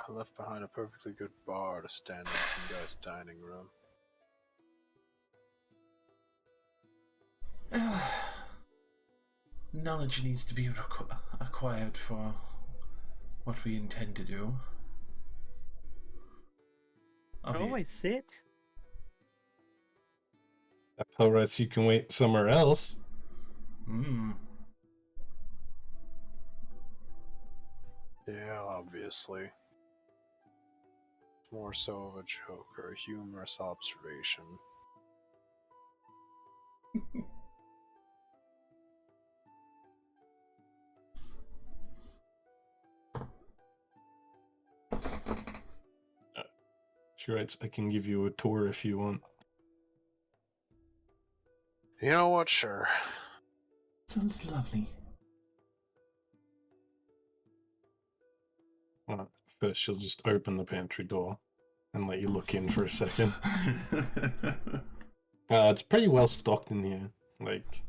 left behind a perfectly good bar to stand in some guy's dining room. Knowledge needs to be acquired for what we intend to do. Always sit. Pell writes, you can wait somewhere else. Yeah, obviously. More so of a joke or a humorous observation. She writes, I can give you a tour if you want. You know what? Sure. Sounds lovely. First, she'll just open the pantry door and let you look in for a second. It's pretty well stocked in here. Like,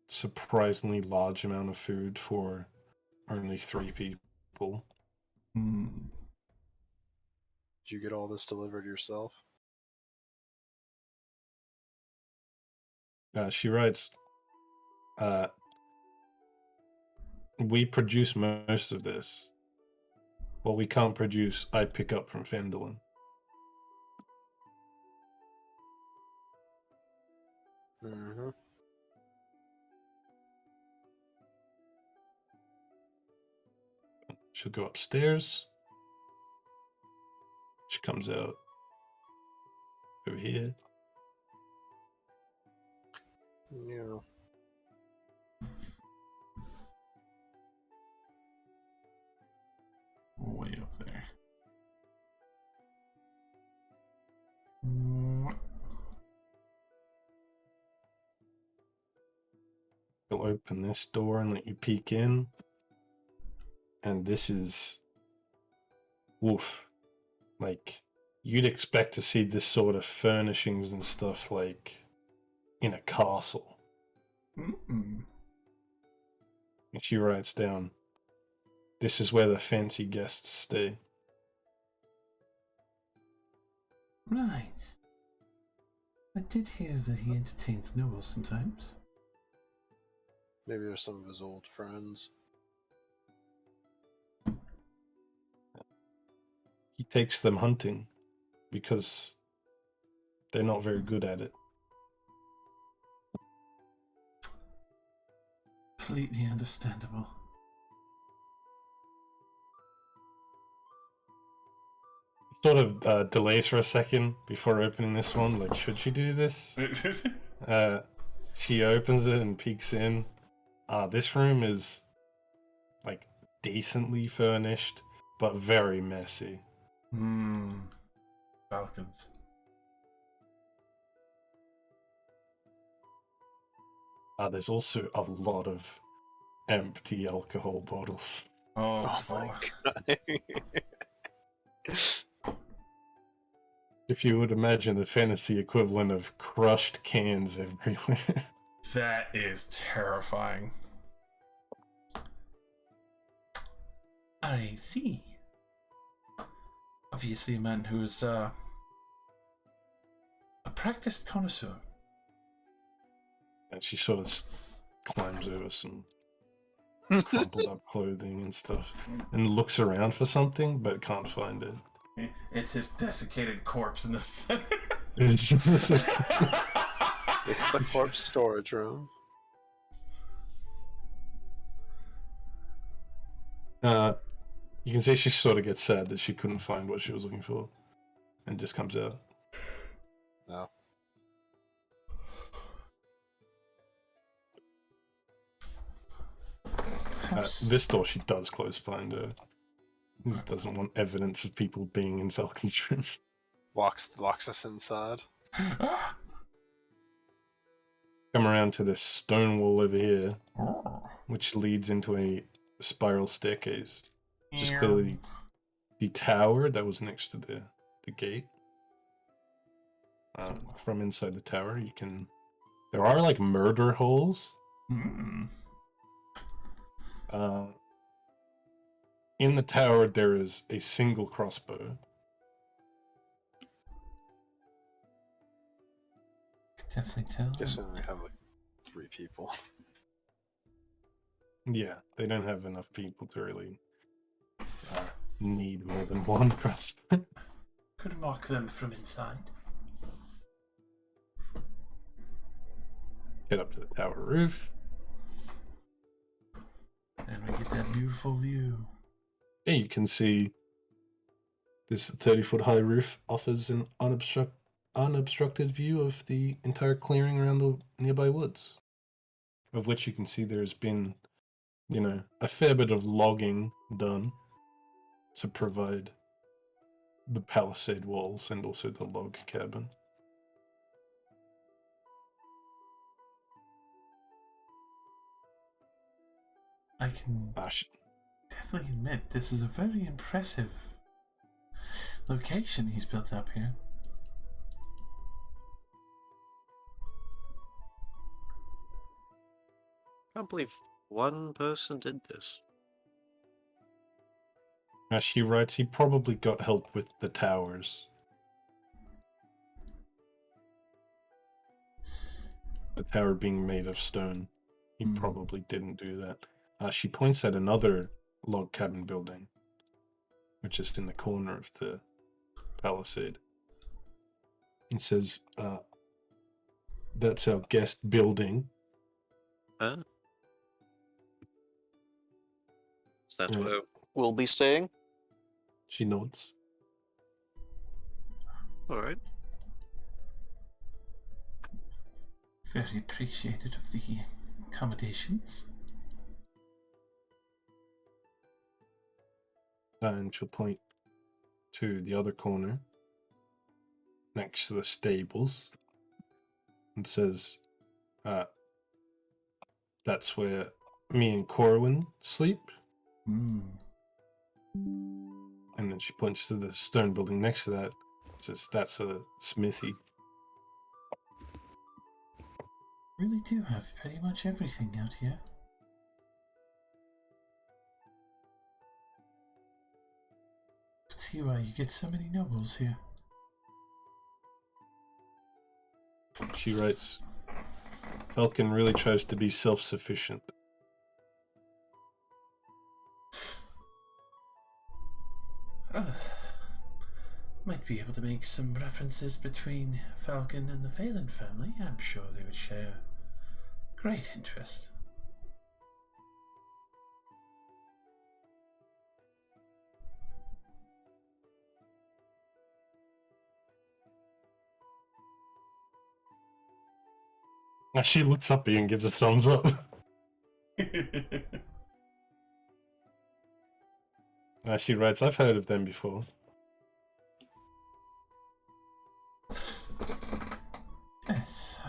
surprisingly large amount of food for only 3 people. Did you get all this delivered yourself? She writes, we produce most of this. What we can't produce, I pick up from Fandolin. Mm-hmm. She'll go upstairs. She comes out over here. Yeah. Way up there. She'll open this door and let you peek in. And this is... woof. Like, you'd expect to see this sort of furnishings and stuff, like, in a castle. And she writes down, this is where the fancy guests stay. Right. I did hear that he entertains nobles sometimes. Maybe they're some of his old friends. He takes them hunting because they're not very good at it. Completely understandable. sort of delays for a second before opening this one. Like, should she do this? She opens it and peeks in. This room is like decently furnished, but very messy. Falcons. There's also a lot of empty alcohol bottles. Oh my boy. God. If you would imagine the fantasy equivalent of crushed cans everywhere. That is terrifying. I see. Obviously a man who is a practiced connoisseur. And she sort of climbs over some crumpled up clothing and stuff and looks around for something but can't find it. It's his desiccated corpse in the center. It's just It's the corpse storage room. You can see she sort of gets sad that she couldn't find what she was looking for and just comes out. No. This door she does close behind her. She just doesn't want evidence of people being in Falcon's room. Locks us inside. Come around to this stone wall over here, which leads into a spiral staircase. Which is clearly the tower that was next to the gate. From inside the tower, you can... There are, like, murder holes. In the tower, there is a single crossbow. Could definitely tell. Guess we only have like 3 people. Yeah, they don't have enough people to really need more than one crossbow. Could mark them from inside. Get up to the tower roof. And we get that beautiful view. Yeah, you can see this 30-foot high roof offers an unobstructed view of the entire clearing around the nearby woods, of which you can see there's been, you know, a fair bit of logging done to provide the palisade walls and also the log cabin. I can definitely admit this is a very impressive location he's built up here. I can't believe one person did this. As she writes, he probably got help with the towers. The tower being made of stone. He probably didn't do that. She points at another log cabin building, which is in the corner of the palisade. It says, that's our guest building. Huh? Is that where we'll be staying? She nods. Alright. Very appreciated of the accommodations. And she'll point to the other corner, next to the stables, and says, that's where me and Corwin sleep. And then she points to the stone building next to that, says, that's a smithy. Really do have pretty much everything out here. See why you get so many nobles here. She writes, Falcon really tries to be self-sufficient. Might be able to make some references between Falcon and the Phelan family. I'm sure they would share great interest. She looks up at you and gives a thumbs up. She writes, I've heard of them before. Yes,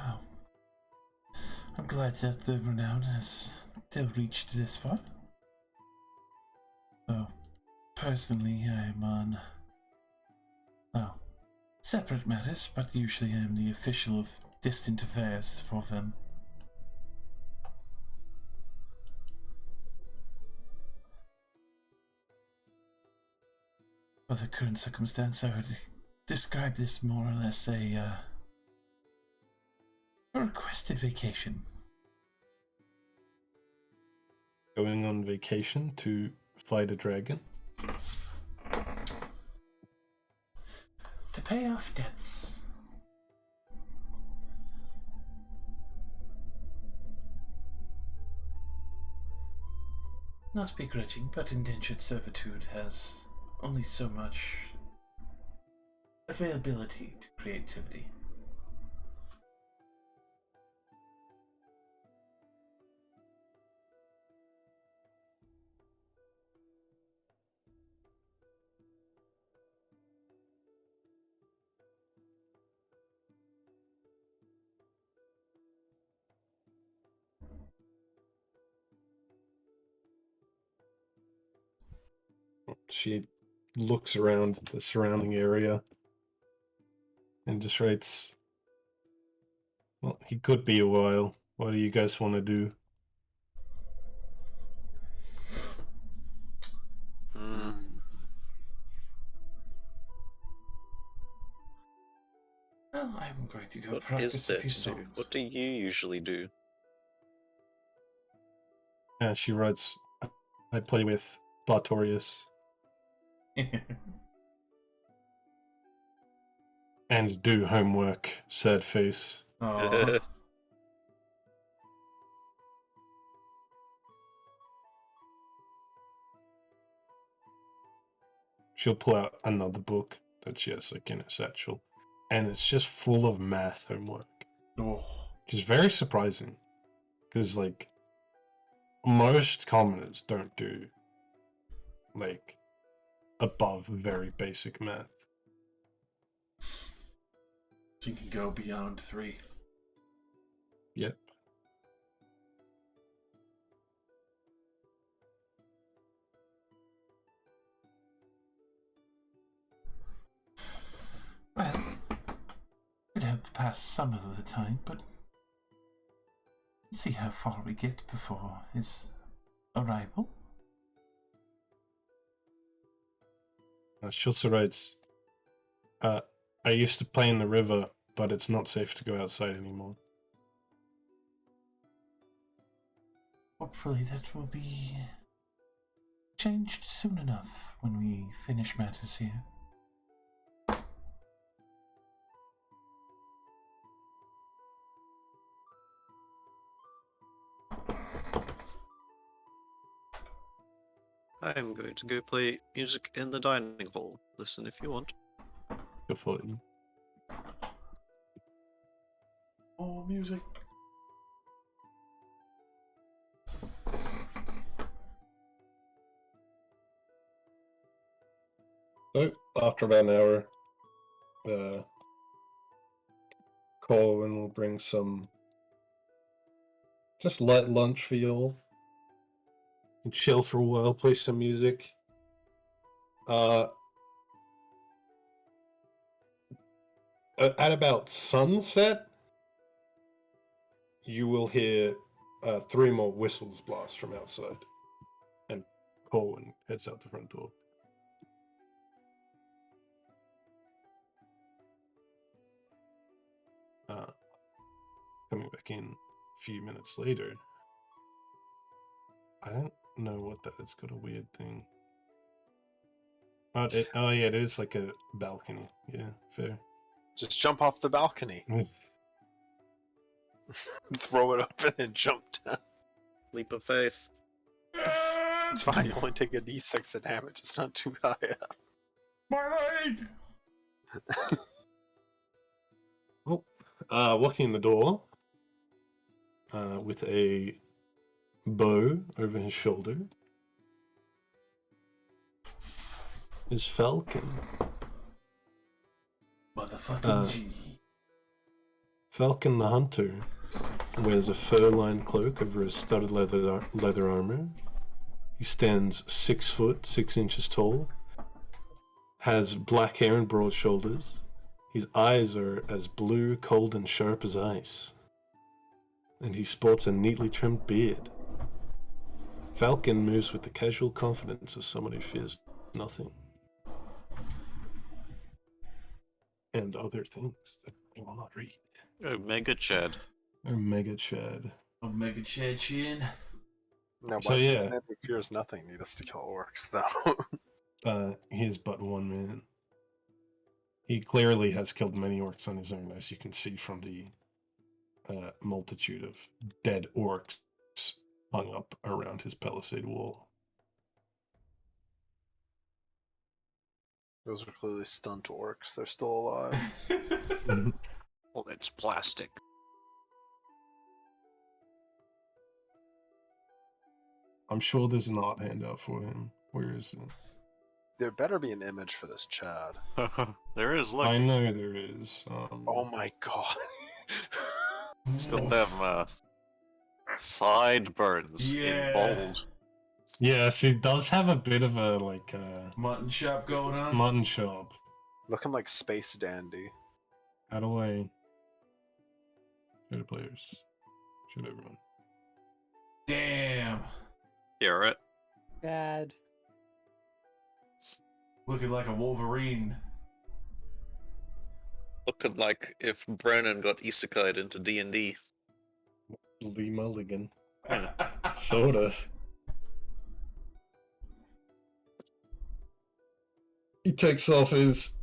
I'm glad that the renown has still reached this far. Though, personally, I'm on, separate matters, but usually I'm the official of distant affairs for them. For the current circumstance, I would describe this more or less a requested vacation. Going on vacation to fight a dragon. To pay off debts. Not begrudging, but indentured servitude has only so much availability to creativity. She looks around the surrounding area and just writes, well, he could be a while. What do you guys want to do? Well, I'm going to go What practice is a there few to do? songs. What do you usually do? She writes, I play with Bartorius and do homework, sad face. Aww. She'll pull out another book that she has like in a satchel, and it's just full of math homework, Oh. which is very surprising because like most commoners don't do like above very basic math. She can go beyond 3. Yep. Well, it helped pass some of the time, but let's see how far we get before his arrival. She also writes, I used to play in the river, but it's not safe to go outside anymore. Hopefully that will be changed soon enough when we finish matters here. I'm going to go play music in the dining hall. Listen if you want. Go for you. Oh, music. So, after about an hour, Corwin will bring some just light lunch for you all. And chill for a while, play some music. At about sunset, you will hear 3 more whistles blast from outside. And Corwin heads out the front door. Coming back in a few minutes later. I don't know what that. It's got a weird thing. Oh yeah, it is like a balcony. Yeah, fair. Just jump off the balcony. Throw it open and jump down. Leap of faith. It's fine, you only take a d6 of damage. It's not too high up. My leg! Walking in the door, with a bow over his shoulder is Falcon. Motherfucking G. Falcon the Hunter wears a fur-lined cloak over his studded leather armor. He stands 6 foot 6 inches tall, has black hair and broad shoulders. His eyes are as blue, cold, and sharp as ice, and he sports a neatly trimmed beard. Falcon moves with the casual confidence of someone who fears nothing. And other things that we will not read. Omega Chad. Omega Chad. Omega Chad Chin. Now, So, why yeah. does this man who fears nothing need us to kill orcs, though? He is but one man. He clearly has killed many orcs on his own, as you can see from the multitude of dead orcs hung up around his palisade wall. Those are clearly stunt orcs. They're still alive. Well, it's plastic. I'm sure there's an art handout for him. Where is it? There better be an image for this Chad. There is, look. I know there is. Oh my god. He's got them sideburns in bold. Yes, he does have a bit of a, Mutton chop going on. mutton chop. Looking like Space Dandy. How do I... Show the players. Show everyone. Damn. Yeah, right? Bad. Looking like a Wolverine. Looking like if Brennan got isekai'd into D&D. Lee Mulligan. Sorta. He takes off his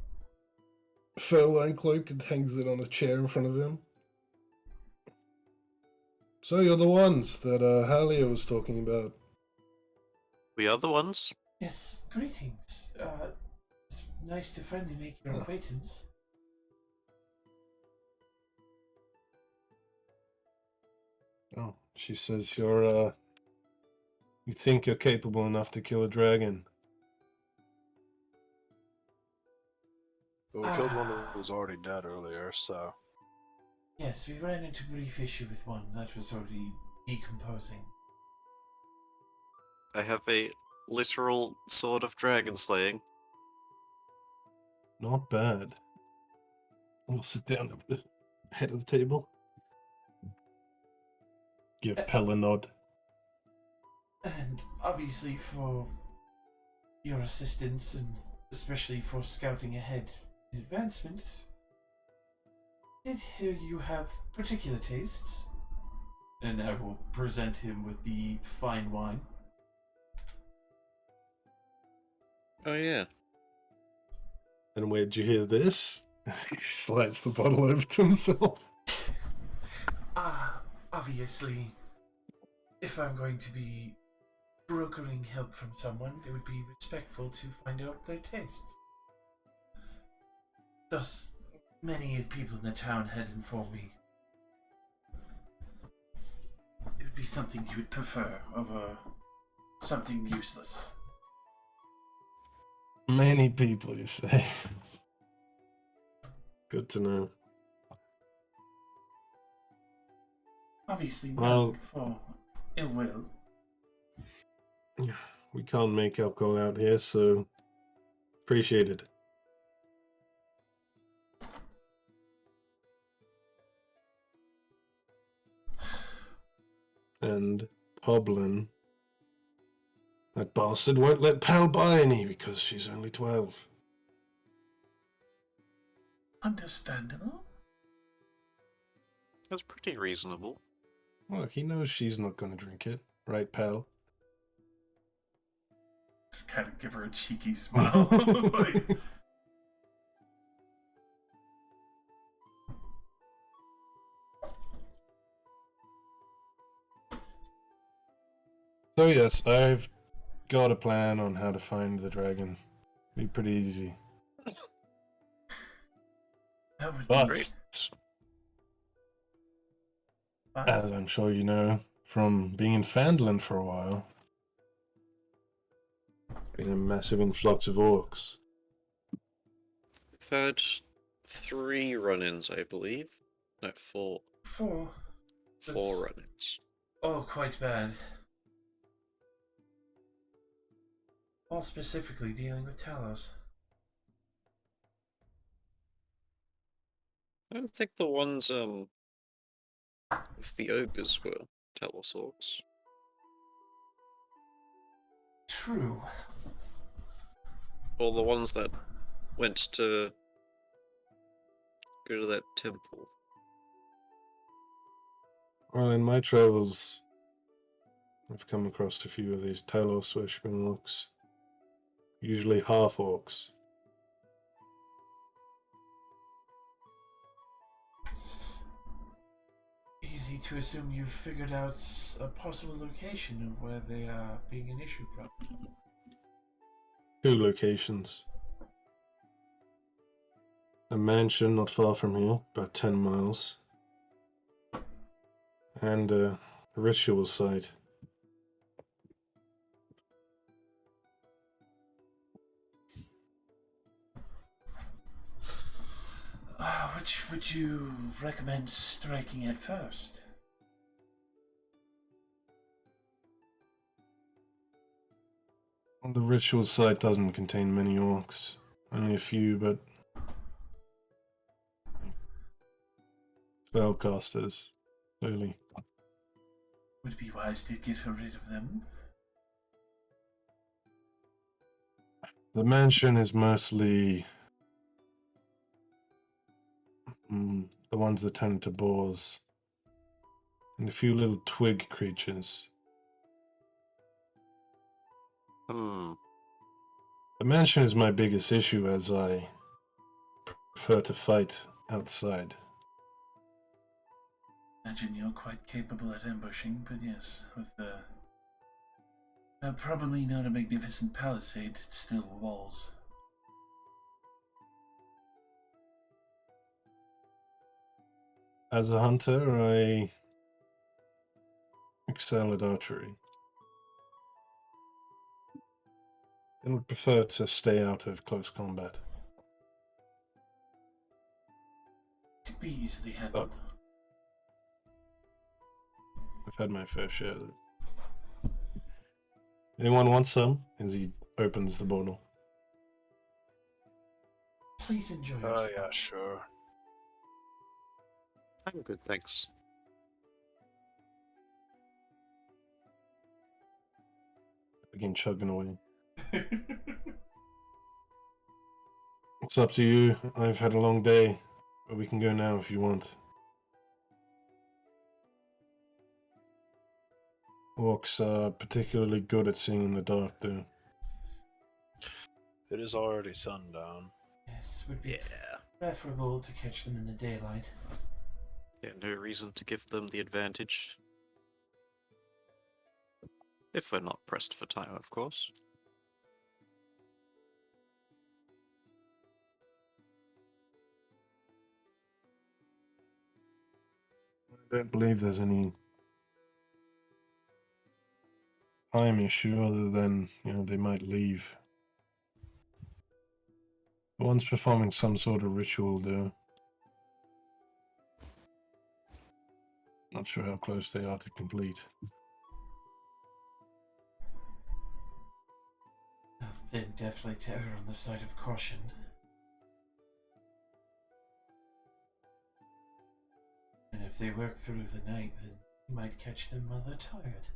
fur-lined cloak and hangs it on a chair in front of him. So you're the ones that Halia was talking about. We are the ones. Yes, greetings. It's nice to finally make your acquaintance. Oh, she says you're, you think you're capable enough to kill a dragon. But we killed one that was already dead earlier, so... Yes, we ran into a brief issue with one that was already decomposing. I have a literal sword of dragon slaying. Not bad. We'll sit down at the head of the table. Give Pell a nod. And obviously for your assistance, and especially for scouting ahead in advancement, I did hear you have particular tastes. And I will present him with the fine wine. Oh yeah. And where'd you hear this? He slides the bottle over to himself. Obviously, if I'm going to be brokering help from someone, it would be respectful to find out their tastes. Thus, many people in the town had informed me it would be something you would prefer over something useless. Many people, you say. Good to know. Obviously, Well- not for ill will. We can't make alcohol out here, so appreciate it. And Hoblin, that bastard won't let Pal buy any because she's only 12. Understandable. That's pretty reasonable. Look, he knows she's not going to drink it, right, Pal? Just kind of give her a cheeky smile. Like, So yes, I've got a plan on how to find the dragon. Be pretty easy. that would But be Great. But As I'm sure you know from being in Fandland for a while. Been a massive influx of orcs. We've had 3 run-ins, I believe. No, 4. 4. 4 run-ins. Oh, quite bad. All specifically dealing with Talos. I don't think the ones with the ogres were Telos orcs. True. Or the ones that went to go to that temple. Well, in my travels, I've come across a few of these Talos worshipping orcs. Usually half orcs. Easy to assume you've figured out a possible location of where they are being an issue from. 2 locations. A mansion not far from here, about 10 miles. And a ritual site. Which would you recommend striking at first? Well, the ritual site doesn't contain many orcs. Only a few, but spellcasters, clearly. Would it be wise to get rid of them? The mansion is mostly the ones that turn into boars. And a few little twig creatures. Hmm. The mansion is my biggest issue, as I prefer to fight outside. Imagine you're quite capable at ambushing, but yes, with probably not a magnificent palisade, it's still walls. As a hunter, I excel at archery. And would prefer to stay out of close combat. Could be easily handled. I've had my fair share of it. Anyone want some? As he opens the bottle. Please enjoy Oh, yourself. yeah, sure. I'm good, thanks. Begin chugging away. It's up to you. I've had a long day, but we can go now if you want. Orcs are particularly good at seeing in the dark, though. It is already sundown. Yes, would be Yeah. preferable to catch them in the daylight. Yeah, no reason to give them the advantage. If we're not pressed for time, of course. I don't believe there's any time issue other than, they might leave. The one's performing some sort of ritual, though. Not sure how close they are to complete. Then definitely to err on the side of caution. And if they work through the night, then you might catch them while they're tired.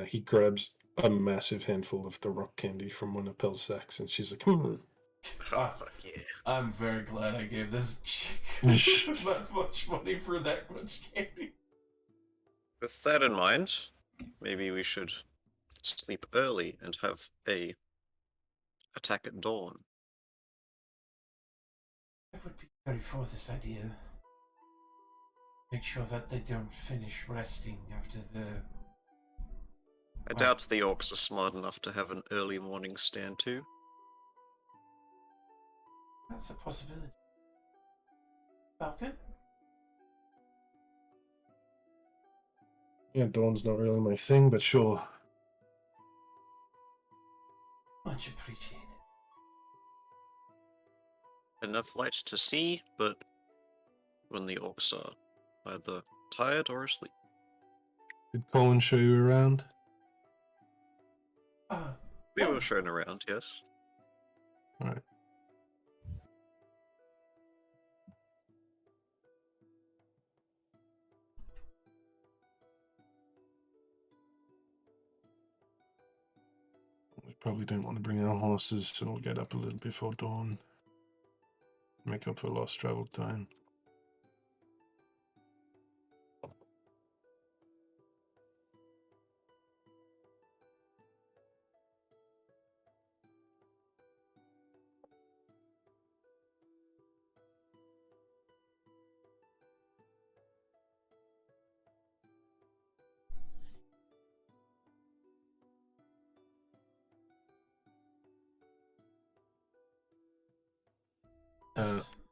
He grabs a massive handful of the rock candy from one of Pel's sacks, and she's like, Oh, fuck yeah. I'm very glad I gave this chick that much money for that much candy. With that in mind, maybe we should sleep early and have a attack at dawn. That would be very for this idea. Make sure that they don't finish resting after the I doubt the orcs are smart enough to have an early morning stand too. That's a possibility. Falcon? Yeah, dawn's not really my thing, but sure. Much appreciated. Enough light to see, but when the orcs are either tired or asleep. Did Colin show you around? We were shown around, yes. Alright. We probably don't want to bring our horses, so we'll get up a little before dawn. Make up for lost travel time.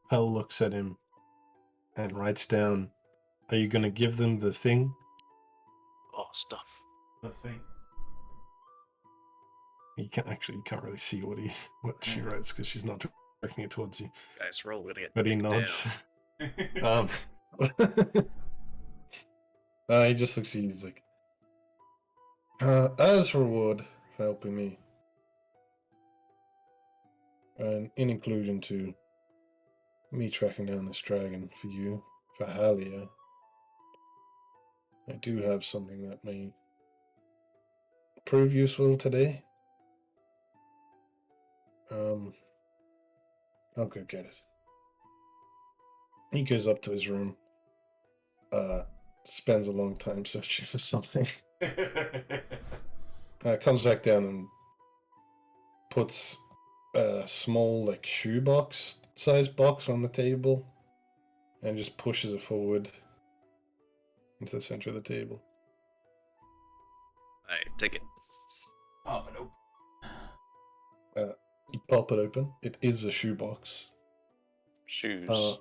Pell looks at him and writes down, "Are you going to give them the thing?" Oh, stuff. The thing. You can't really see what she writes because she's not directing it towards you. Guys, we're all gonna get But he dicked nods. down. He just looks at you, he's like, as reward for helping me, and in inclusion to me tracking down this dragon for you, for Halia, I do have something that may prove useful today. I'll go get it. He goes up to his room, spends a long time searching for something, comes back down and puts a small, like, shoebox sized box on the table and just pushes it forward into the center of the table. Alright, take it. Pop it open. You pop it open. It is a shoebox. Shoes.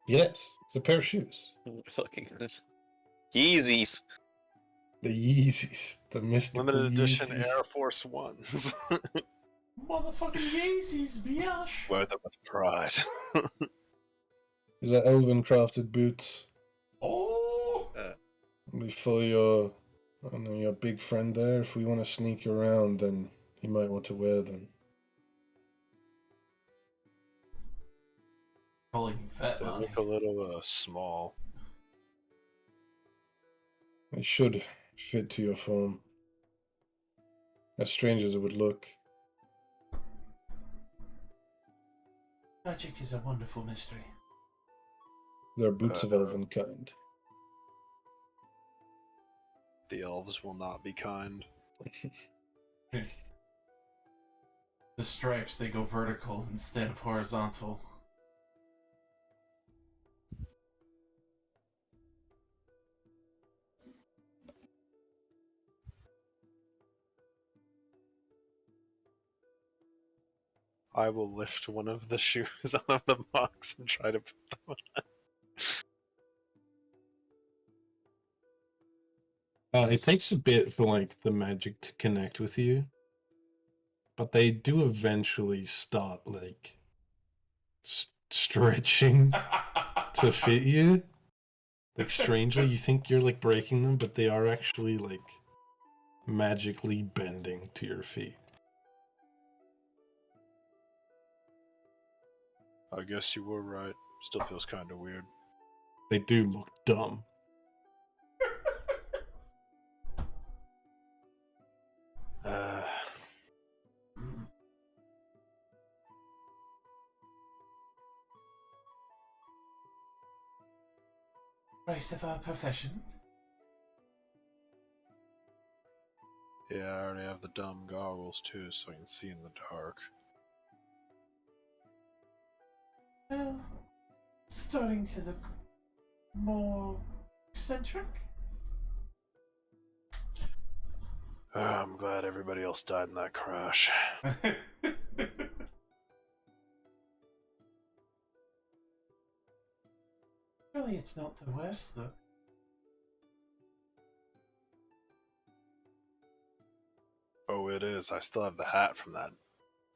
Yes, it's a pair of shoes. Fucking good. Yeezys. The Yeezys. The mystical Limited edition Yeezys. Air Force Ones. Motherfucking Yeezys, biatch. Wear them with pride. These are elven crafted boots. Oh. Before your big friend there, if we want to sneak around, then you might want to wear them. Calling you fat, They man. look a little small. They should fit to your form. As strange as it would look. Magic is a wonderful mystery. They're boots of elven kind. The elves will not be kind. The stripes, they go vertical instead of horizontal. I will lift one of the shoes out of the box and try to put them on. It takes a bit for, like, the magic to connect with you. But they do eventually start, like, stretching to fit you. Like, strangely, you think you're, like, breaking them, but they are actually, like, magically bending to your feet. I guess you were right. Still feels kind of weird. They do look dumb. Price of our profession. Yeah, I already have the dumb goggles too, so I can see in the dark. Well, starting to look more eccentric. Oh, I'm glad everybody else died in that crash. Really, it's not the worst, though. Oh, it is. I still have the hat from that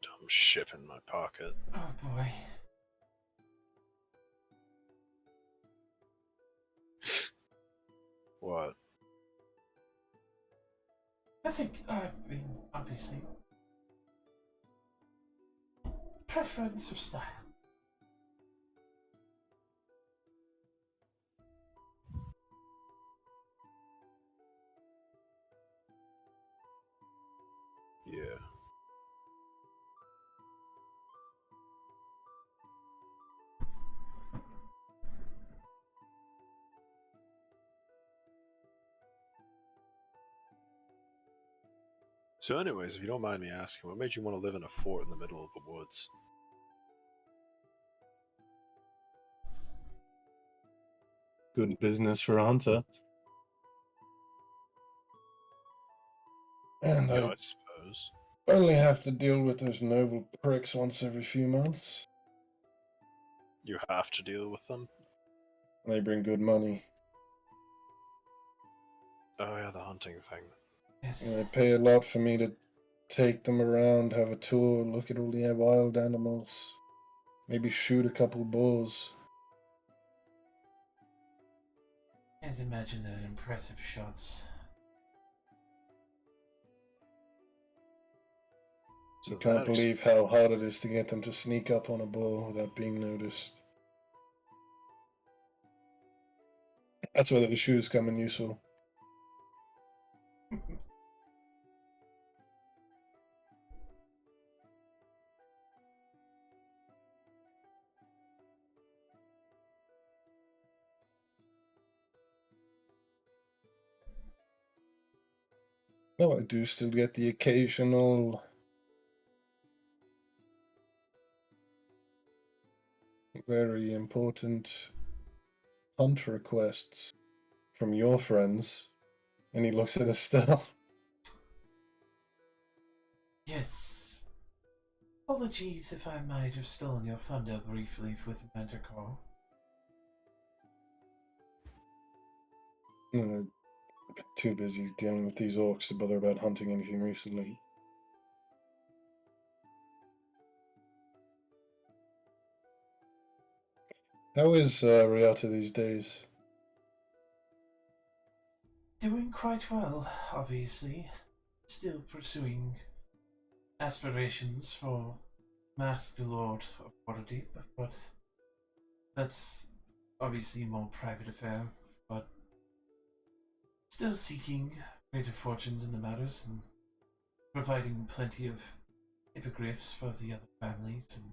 dumb ship in my pocket. Oh boy. What? I think, I mean, obviously, preference of style. Yeah. So anyways, if you don't mind me asking, what made you want to live in a fort in the middle of the woods? Good business for a hunter. And Yeah, I I suppose. only have to deal with those noble pricks once every few months. You have to deal with them? They bring good money. Oh yeah, the hunting thing. Yes. And they pay a lot for me to take them around, have a tour, look at all the wild animals. Maybe shoot a couple boars. Can't imagine the impressive shots. So You can't that ex- believe how hard it is to get them to sneak up on a boar without being noticed. That's where those shoes come in useful. Oh, I do still get the occasional very important hunt requests from your friends. And he looks at Estelle. Yes. Apologies if I might have stolen your thunder briefly with Manticore. No, I've been too busy dealing with these orcs to bother about hunting anything recently. How is Riata these days? Doing quite well, obviously. Still pursuing aspirations for Masked Lord of Waterdeep, but that's obviously a more private affair, but still seeking greater fortunes in the matters and providing plenty of hippogriffs for the other families and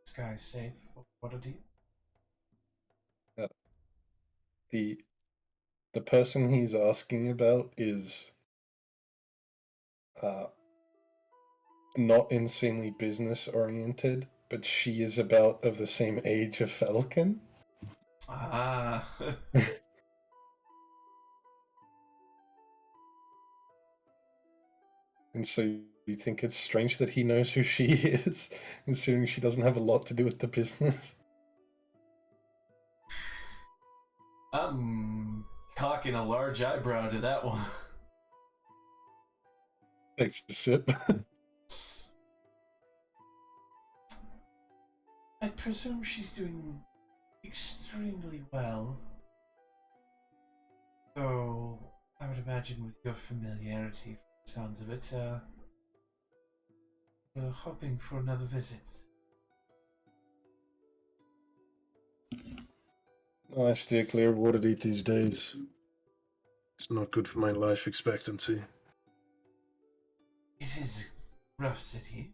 skies safe for Waterdeep. The person he's asking about is not insanely business oriented, but she is about of the same age of Falcon. Ah. And so you think it's strange that he knows who she is, considering she doesn't have a lot to do with the business. I'm cocking a large eyebrow to that one. Takes a sip. I presume she's doing extremely well. Though, I would imagine with your familiarity, from the sounds of it, we're hoping for another visit. I steer clear of Waterdeep these days. It's not good for my life expectancy. It is a rough city.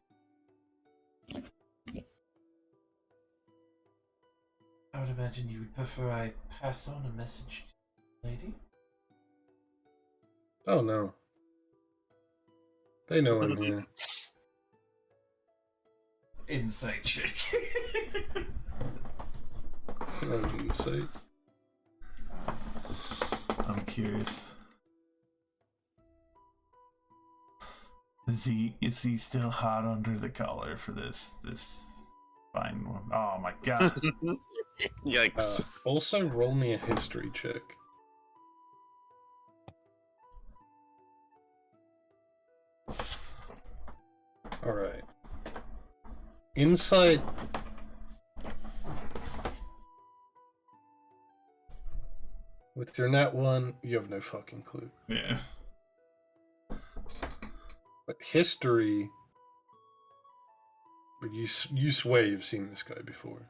I would imagine you would prefer I pass on a message to the lady? Oh no. They know I'm here. Insight check. Insight. I'm curious. Is he still hot under the collar for this fine one? Oh my god. Yikes. Also, roll me a history check. Alright. Inside. With your nat 1, you have no fucking clue. Yeah. But history. But you swear you've seen this guy before.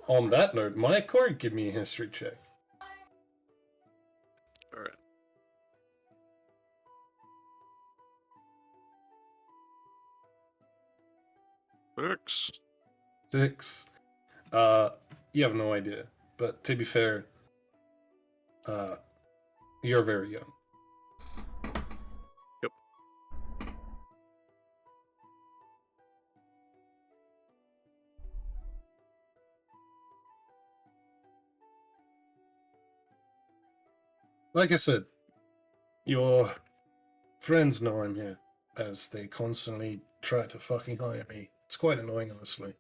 On that note, Mike, or give me a history check. Alright. Works. 6. You have no idea. But to be fair, you're very young. Yep. Like I said, your friends know I'm here, as they constantly try to fucking hire me. It's quite annoying, honestly.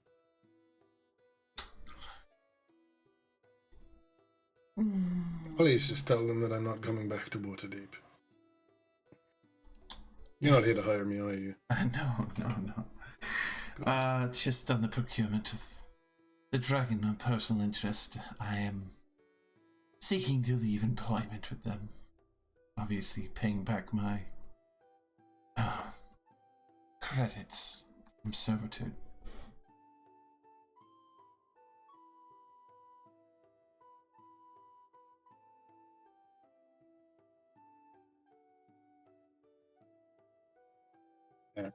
Please just tell them that I'm not coming back to Waterdeep. You're not here to hire me, are you? No. Just on the procurement of the dragon on personal interest. I am seeking to leave employment with them. Obviously paying back my credits from servitude.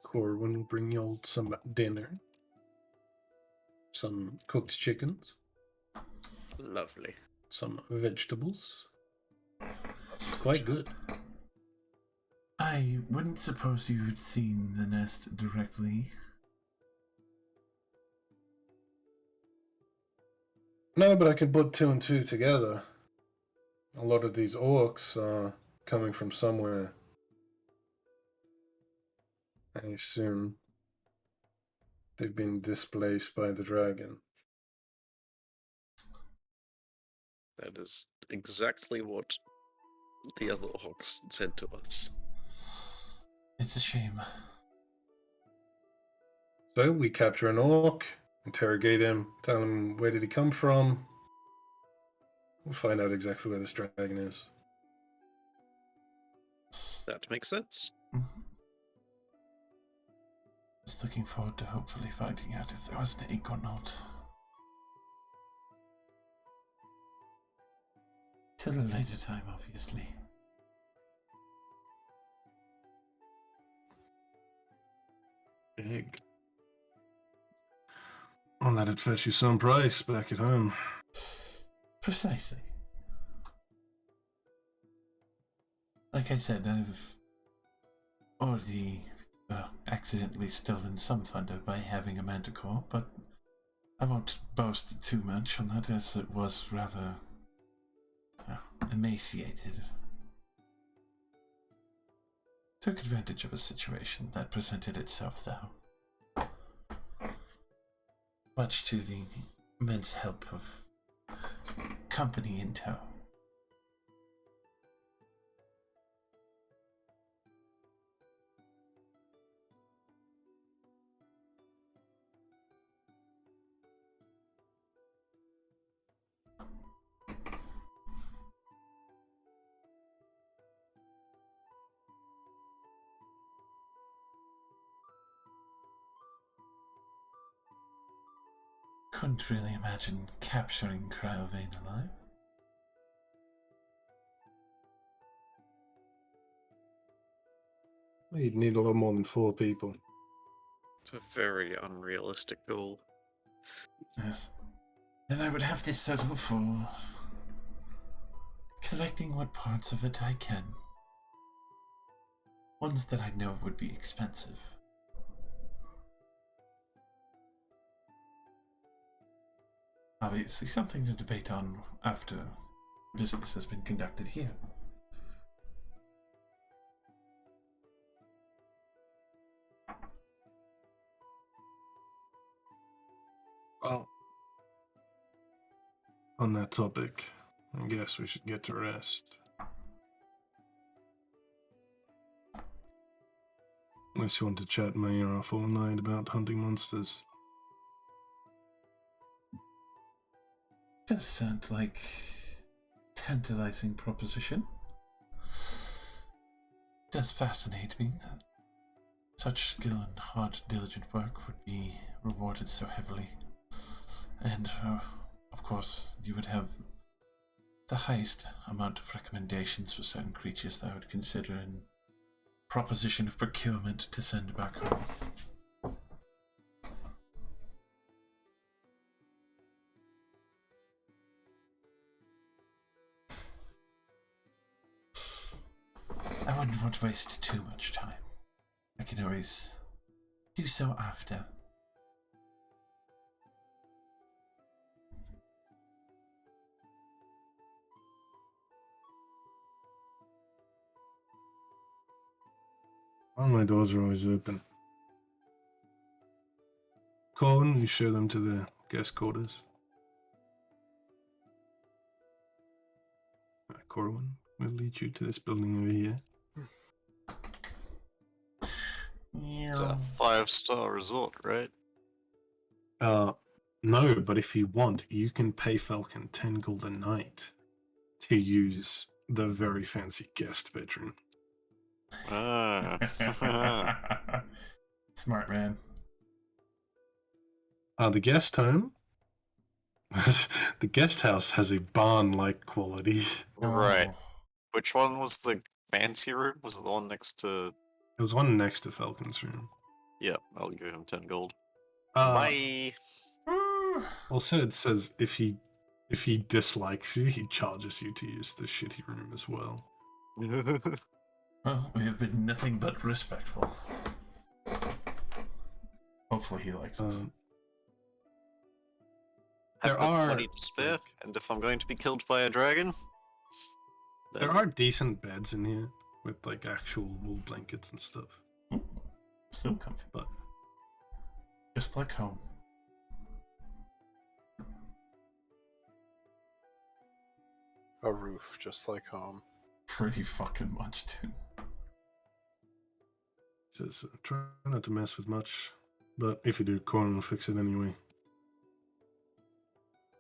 Corwin will bring you all some dinner. Some cooked chickens. Lovely. Some vegetables. It's quite good. I wouldn't suppose you'd seen the nest directly. No, but I can put 2 and 2 together. A lot of these orcs are coming from somewhere. I assume they've been displaced by the dragon. That is exactly what the other orcs said to us. It's a shame. So we capture an orc, interrogate him, tell him where did he come from. We'll find out exactly where this dragon is. That makes sense. Mm-hmm. Just looking forward to hopefully finding out if there was an egg or not. Till a later time, obviously. Egg. I'll let it fetch you some price back at home. Precisely. Like I said, I've already accidentally stolen some thunder by having a manticore, but I won't boast too much on that, as it was rather emaciated. Took advantage of a situation that presented itself, though. Much to the immense help of company in tow. Couldn't really imagine capturing Cryovane alive. You'd need a lot more than 4 people. It's a very unrealistic goal. Yes. Then I would have to settle for collecting what parts of it I can. Ones that I know would be expensive. Obviously, something to debate on after business has been conducted here. Well, on that topic, I guess we should get to rest. Unless you want to chat my ear off all night about hunting monsters. Does sound like tantalizing proposition. Does fascinate me that such skill and hard, diligent work would be rewarded so heavily. And, of course, you would have the highest amount of recommendations for certain creatures that I would consider in proposition of procurement to send back home. I wouldn't want to waste too much time. I can always do so after. All my doors are always open. Corwin, you show them to the guest quarters. Corwin will lead you to this building over here. It's a 5-star resort, right? No, but if you want, you can pay Falcon 10 gold a night to use the very fancy guest bedroom. Ah. Smart man. The guest home, the guest house has a barn-like quality. Right. Oh. Which one was the fancy room? Was it the one next to... There was one next to Falcon's room. Yep, I'll give him 10 gold. Uh, Bye! Also, it says if he dislikes you, he charges you to use the shitty room as well. Well, we have been nothing but respectful. Hopefully he likes us. I've There got are money to spare, and if I'm going to be killed by a dragon... then- There are decent beds in here with like actual wool blankets and stuff. Ooh, still comfy. But just like home. A roof, just like home. Pretty fucking much, too. says try not to mess with much, but if you do, Corn will fix it anyway.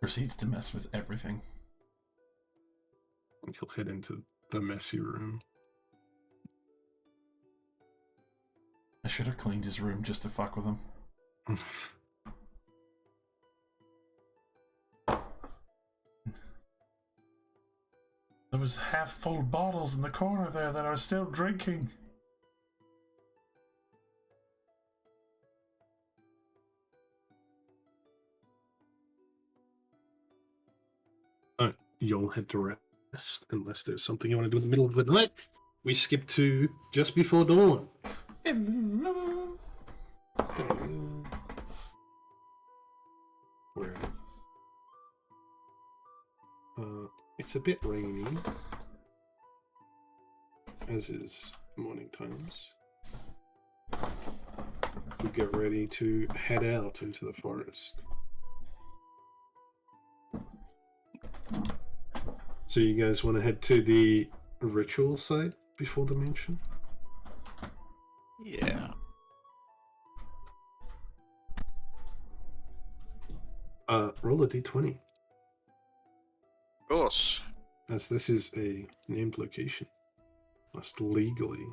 Proceeds to mess with everything. And he'll head into the messy room. I should have cleaned his room just to fuck with him. There was half-full bottles in the corner there that I was still drinking. You'll head to rest unless there's something you want to do in the middle of the night. We skip to just before dawn. Hello. Where? It's a bit rainy, as is morning times. We get ready to head out into the forest. So you guys want to head to the ritual site before the mansion? Yeah. Roll a d20, Of course. as this is a named location. Must legally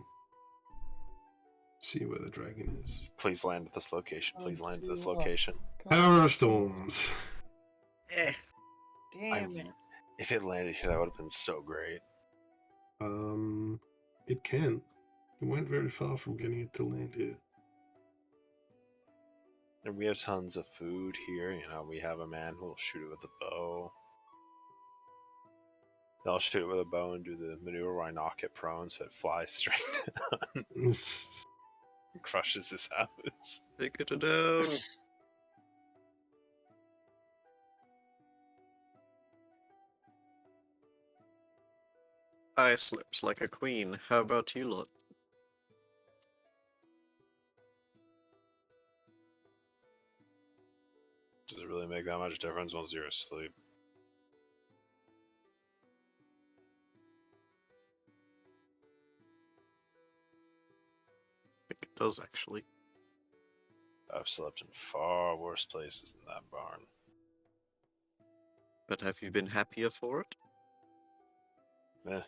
see where the dragon is. Please land at this location. Please land at this location. Power storms. Eh. I mean, if it landed here, that would have been so great. It can. You went very far from getting it to land here. And we have tons of food here. You know, we have a man who will shoot it with a bow. They'll shoot it with a bow and do the maneuver where I knock it prone so it flies straight down and crushes his house. Take it down. I slept like a queen. How about you lot? Does it really make that much difference once you're asleep? I think it does, actually. I've slept in far worse places than that barn. But have you been happier for it? Meh.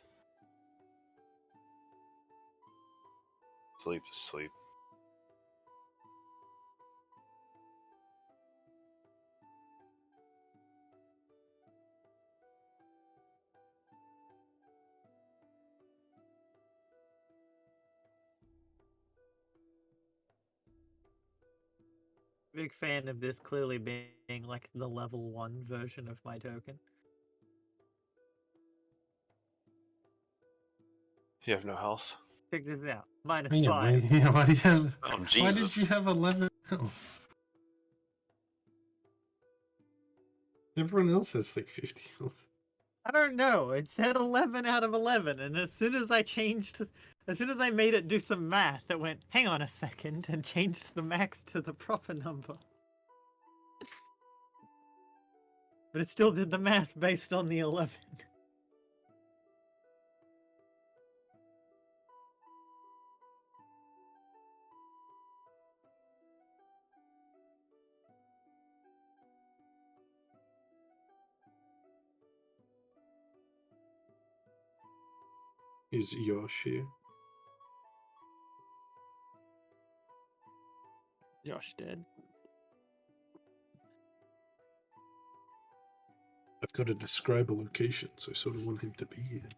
Sleep is sleep. Big fan of this clearly being like the level 1 version of my token. You have no health? Check this out. Minus Yeah, 5. why do you have? Oh, Why did Jesus. you have 11 health? Everyone else has like 50 health. I don't know. It said 11 out of 11, and as soon as I made it do some math, it went, hang on a second, and changed the max to the proper number. But it still did the math based on the 11. Is Yosh here? Josh did. I've got to describe a location, so I sort of want him to be here.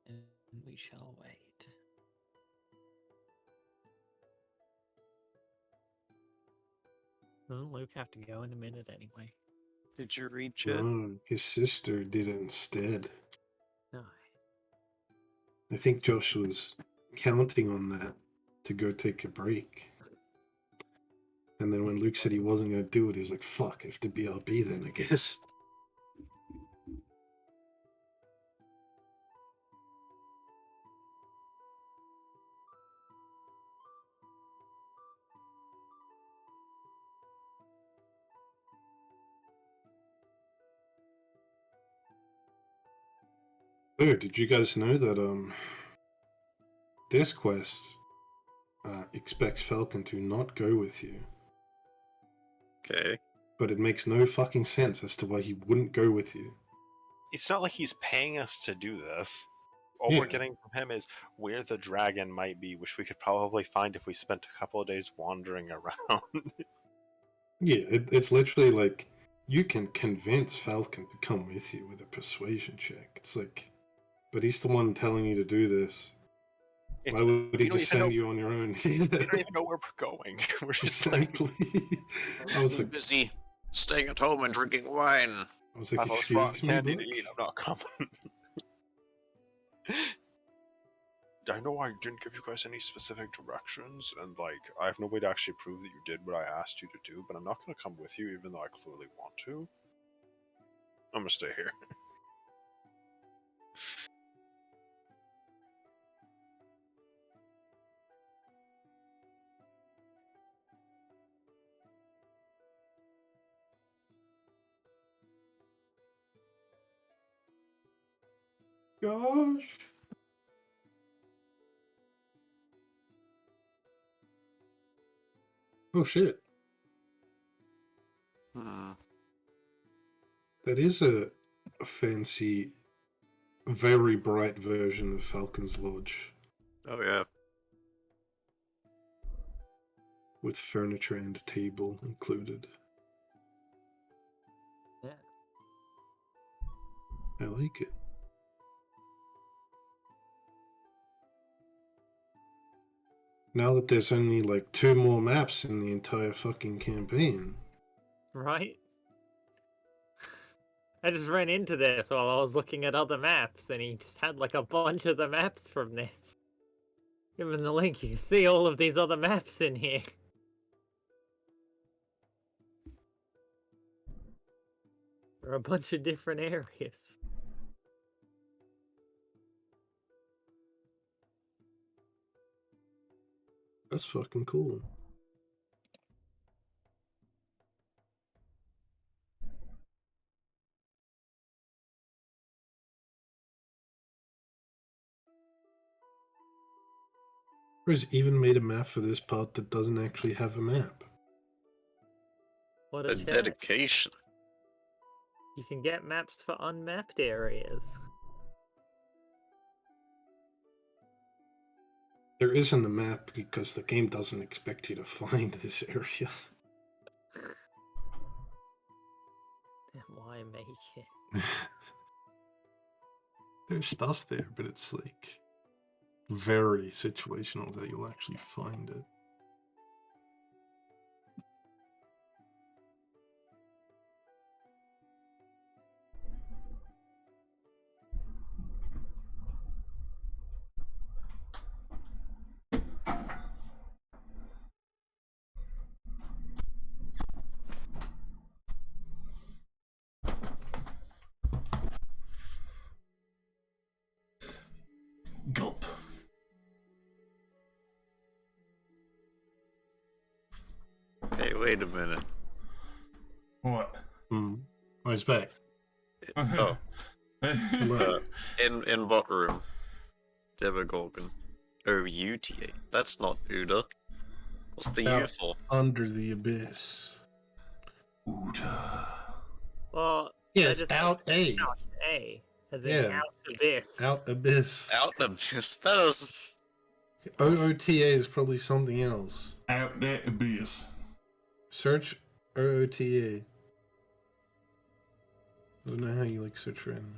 And we shall wait. Doesn't Luke have to go in a minute anyway? Did you read chat? No, his sister did it instead. No. I think Josh was counting on that to go take a break. And then when Luke said he wasn't going to do it, he was like, fuck, I have to BRB then, I guess. Oh, did you guys know that this quest expects Falcon to not go with you? Okay. But it makes no fucking sense as to why he wouldn't go with you. It's not like he's paying us to do this. All Yeah. we're getting from him is where the dragon might be, which we could probably find if we spent a couple of days wandering around. Yeah, it's literally like, you can convince Falcon to come with you with a persuasion check. It's like, but he's the one telling you to do this. Why would he we don't just even send know- you on your own? We don't even know where we're going. We're just like, Exactly. I was Too like, busy staying at home and drinking wine. if I was excuse me, candy Buck? to eat, I'm not coming. I know I didn't give you guys any specific directions, and like I have no way to actually prove that you did what I asked you to do, but I'm not going to come with you even though I clearly want to. I'm going to stay here. Gosh. Oh shit. Hmm. That is a fancy, very bright version of Falcon's Lodge. Oh, yeah. With furniture and table included. Yeah. I like it. Now that there's only like 2 more maps in the entire fucking campaign. Right? I just ran into this while I was looking at other maps, and he just had like a bunch of the maps from this. Given the link, you can see all of these other maps in here. There are a bunch of different areas. That's fucking cool. Chris even made a map for this part that doesn't actually have a map. What A a chat. dedication. You can get maps for unmapped areas. There isn't a map because the game doesn't expect you to find this area. Then why make it? There's stuff there, but it's like very situational that you'll actually find it. Gulp. Hey, wait a minute. What? Oh, he's back. Oh, in bot room. Demogorgon. O-U-T-A. That's not Uda. What's the U Out. for? Under the Abyss. Uda. Well, Yeah, I it's just out A. out A, as in Yeah. out abyss. Out Abyss. Out of this. That is. OOTA is probably something else. Out there abyss. Search OOTA. I don't know how you like search for anime.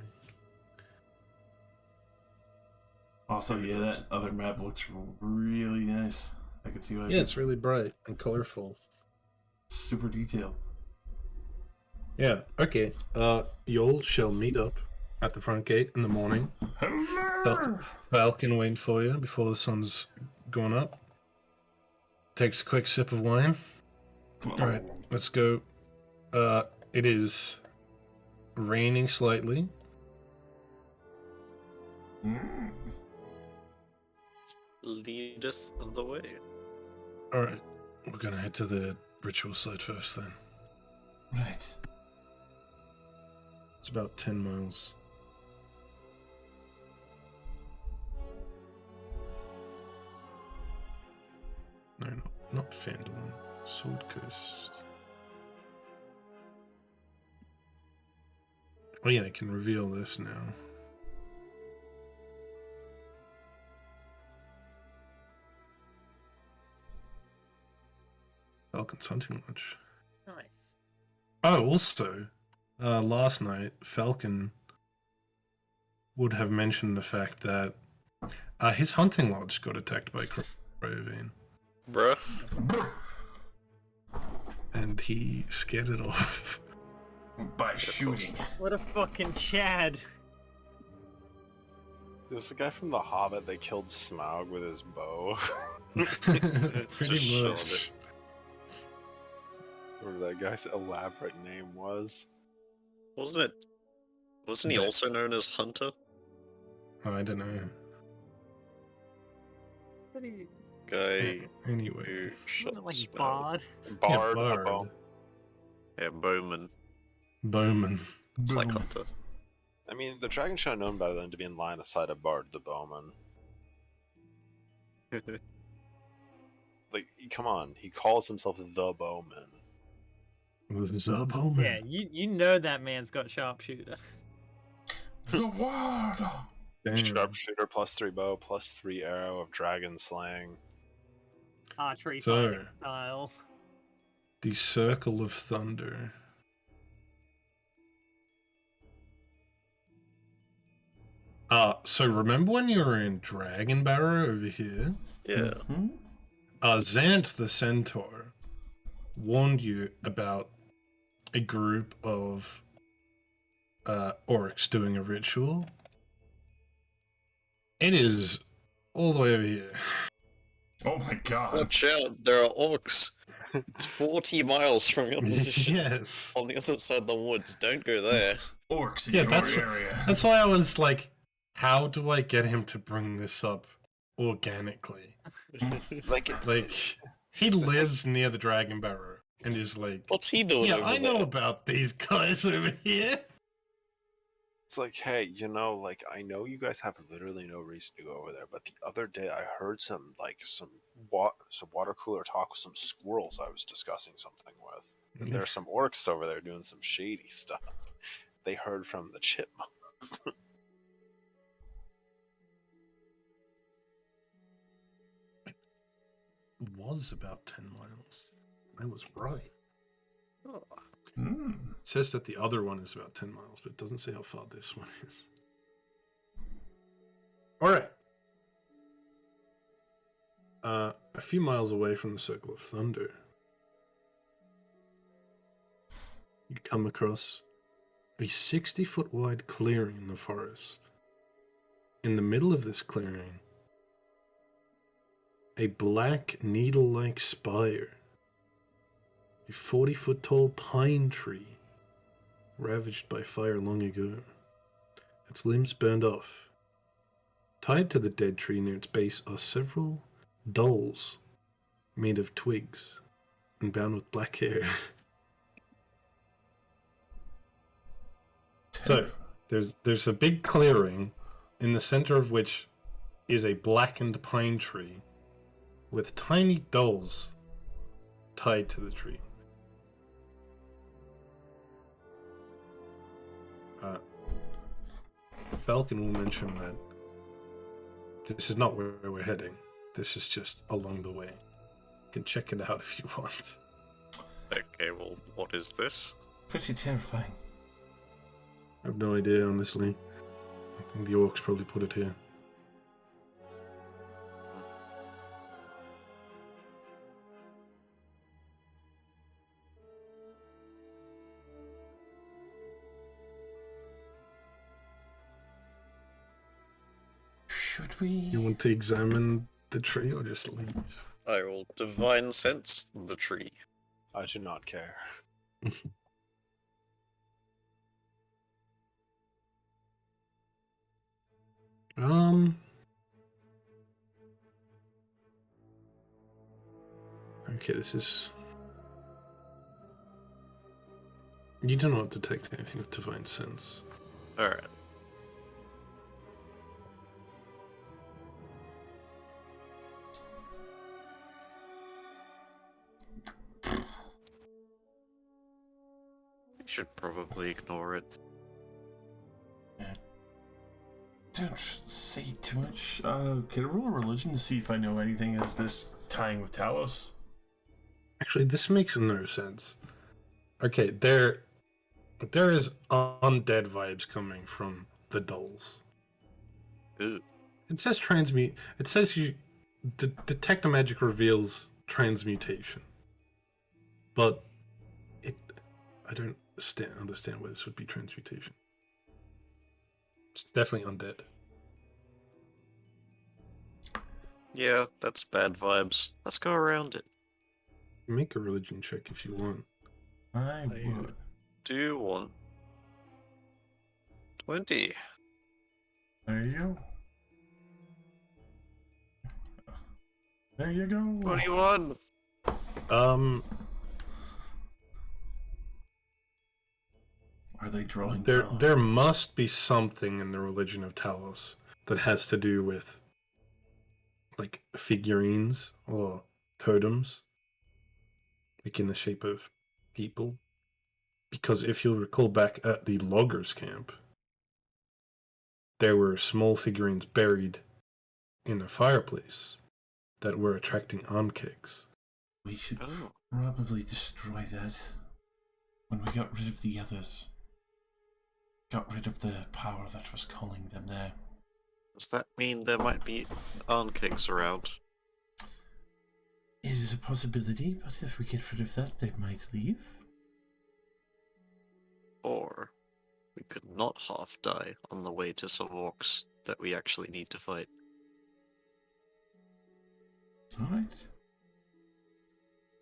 Also, yeah, that other map looks really nice. I can see why. Yeah, it's really bright and colorful. Super detailed. Yeah, okay. Y'all shall meet up at the front gate in the morning. Hello. Falcon waiting for you before the sun's going up. Takes a quick sip of wine. Alright, let's go. It is raining slightly. Leadeth the way. Alright, we're gonna head to the ritual site first then. Right. It's about 10 miles. No, not Phandalin. Sword Coast. Oh yeah, I can reveal this now. Falcon's Hunting Lodge. Nice. Oh, also, last night, Falcon would have mentioned the fact that his hunting lodge got attacked by Cryovane. Bruh. And he scared it off. By shooting. What a fucking Chad. Is the guy from The Hobbit that killed Smaug with his bow? Pretty Just much. showed it. Whatever that guy's elaborate name was. Wasn't he also known as Hunter? Oh, I don't know. What are you... Guy Anyway. who shot Like Smaug. Bard? Bard, yeah, a bow. Yeah, Bowman. Bowman. It's like Boom. Hunter. I mean, the dragon should have known better than to be in line of sight of Bard the Bowman. Like, come on, he calls himself the Bowman. The Bowman. Yeah, you know that man's got sharpshooter. Zawada. Damn. Sharpshooter +3 bow, +3 arrow of dragon slaying. Archery So- fighting style. The Circle of Thunder. So remember when you were in Dragon Barrow over here? Yeah. Zant the Centaur warned you about a group of orcs doing a ritual. It is all the way over here. Oh my god. Watch out, there are orcs. It's 40 miles from your position. Yes. On the other side of the woods. Don't go there. Orcs in Yeah, your area. that's why I was like, how do I get him to bring this up organically? Like, He lives near the Dragon Barrow and is like, What's he doing yeah, over I there? know about these guys over here. it's like, hey, you know, like, I know you guys have literally no reason to go over there, but the other day I heard some water cooler talk with some squirrels I was discussing something with. And there are some orcs over there doing some shady stuff. They heard from the chipmunks. It was about 10 miles. I was right. Hmm. It says that the other one is about 10 miles, but it doesn't say how far this one is. Alright. A few miles away from the Circle of Thunder, you come across a 60-foot wide clearing in the forest. In the middle of this clearing, a black needle-like spire, a 40-foot tall pine tree, ravaged by fire long ago. Its limbs burned off. Tied to the dead tree near its base are several dolls made of twigs and bound with black hair. So, there's a big clearing in the center of which is a blackened pine tree with tiny dolls tied to the tree. Falcon will mention that this is not where we're heading. This is just along the way. You can check it out if you want. Okay, well, what is this? Pretty terrifying. I have no idea, honestly. I think the orcs probably put it here. Should we? You want to examine the tree or just leave? I will divine sense the tree. I do not care. Okay, this is... You do not detect anything of divine sense. Alright. You should probably ignore it. Don't say too much. Can I roll a religion to see if I know anything as this tying with Talos? Actually, this makes no sense. Okay, there is undead vibes coming from the dolls. Ew. It says transmute. It says you detect a magic reveals transmutation, but I don't understand why this would be transmutation. It's definitely undead. Yeah, that's bad vibes. Let's go around it. Make a religion check if you want. I would. Do one. 20. There you go. There you go. 21. Are they drawing? There must be something in the religion of Talos that has to do with like figurines or totems, like in the shape of people. Because if you'll recall back at the loggers camp, there were small figurines buried in a fireplace that were attracting armcakes. We should probably destroy that when we got rid of the others. Got rid of the power that was calling them there. Does that mean there might be arm cakes around? It is a possibility, but if we get rid of that, they might leave. Or we could not half die on the way to some orcs that we actually need to fight. Alright.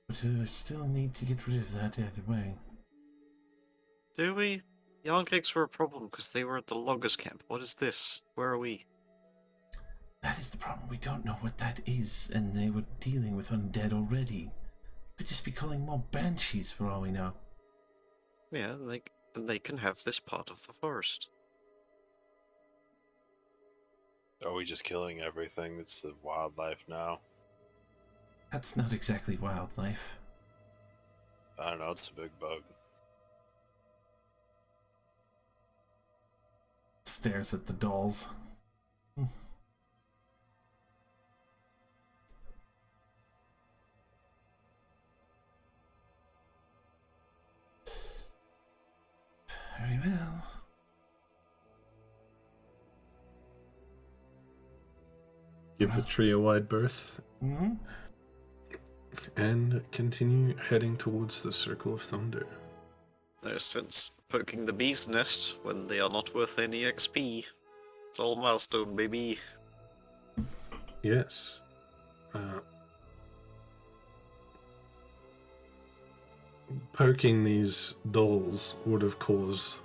But I still need to get rid of that either way. Do we? The Yarncakes were a problem because they were at the loggers camp. What is this? Where are we? That is the problem. We don't know what that is, and they were dealing with undead already. Could just be calling more banshees for all we know. Yeah, they can have this part of the forest. Are we just killing everything that's the wildlife now? That's not exactly wildlife. I don't know, it's a big bug. Stares at the dolls. Very well. Give the tree a wide berth Mm-hmm. and continue heading towards the Circle of Thunder. No sense poking the bee's nest when they are not worth any XP. It's all milestone, baby. Yes. Poking these dolls would have caused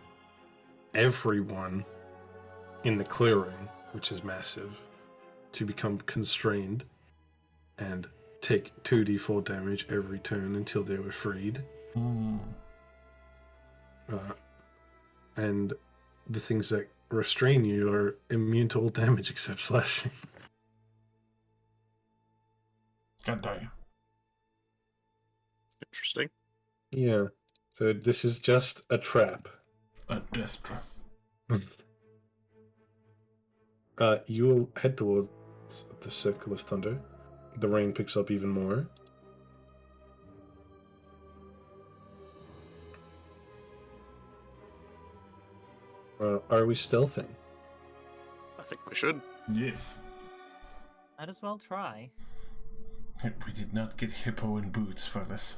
everyone in the clearing, which is massive, to become constrained and take 2d4 damage every turn until they were freed. And the things that restrain you are immune to all damage except slashing. God damn. Interesting. Yeah. So this is just a trap. A death trap. You will head towards the Circle of Thunder. The rain picks up even more. Are we stealthing? I think we should. Yes. Might as well try. We did not get hippo and boots for this.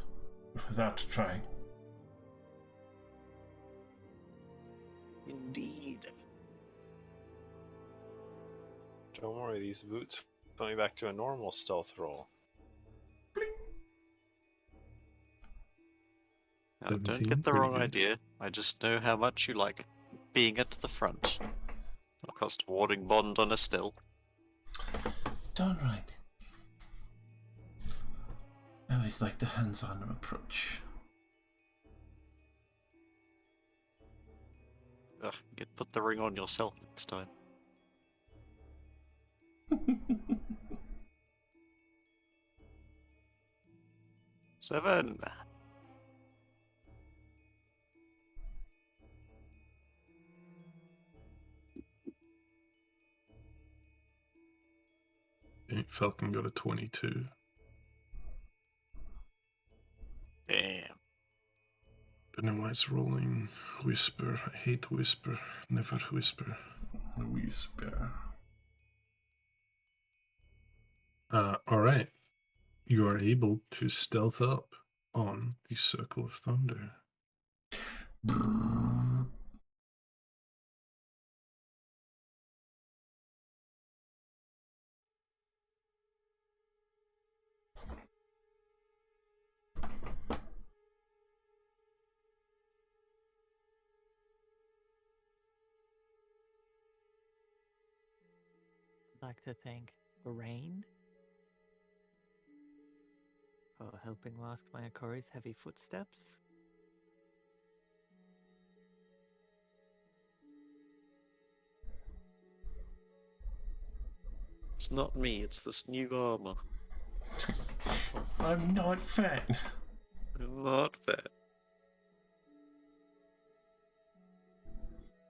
Without trying. Indeed. Don't worry, these boots put me back to a normal stealth roll. Now, don't 17, get the pretty wrong good. idea. I just know how much you like being at the front. I'll cast Warding Bond on Estelle. Darn right. I always like the hands-on approach. Ugh, put the ring on yourself next time. Seven. Okay, Falcon got a 22. Damn. Don't know why it's rolling Whisper. I hate Whisper. Never Whisper. Whisper. Alright. You are able to stealth up on the Circle of Thunder. I'd like to thank the rain for helping mask my Akori's heavy footsteps. It's not me, it's this new armor. I'm not fat. I'm not fat.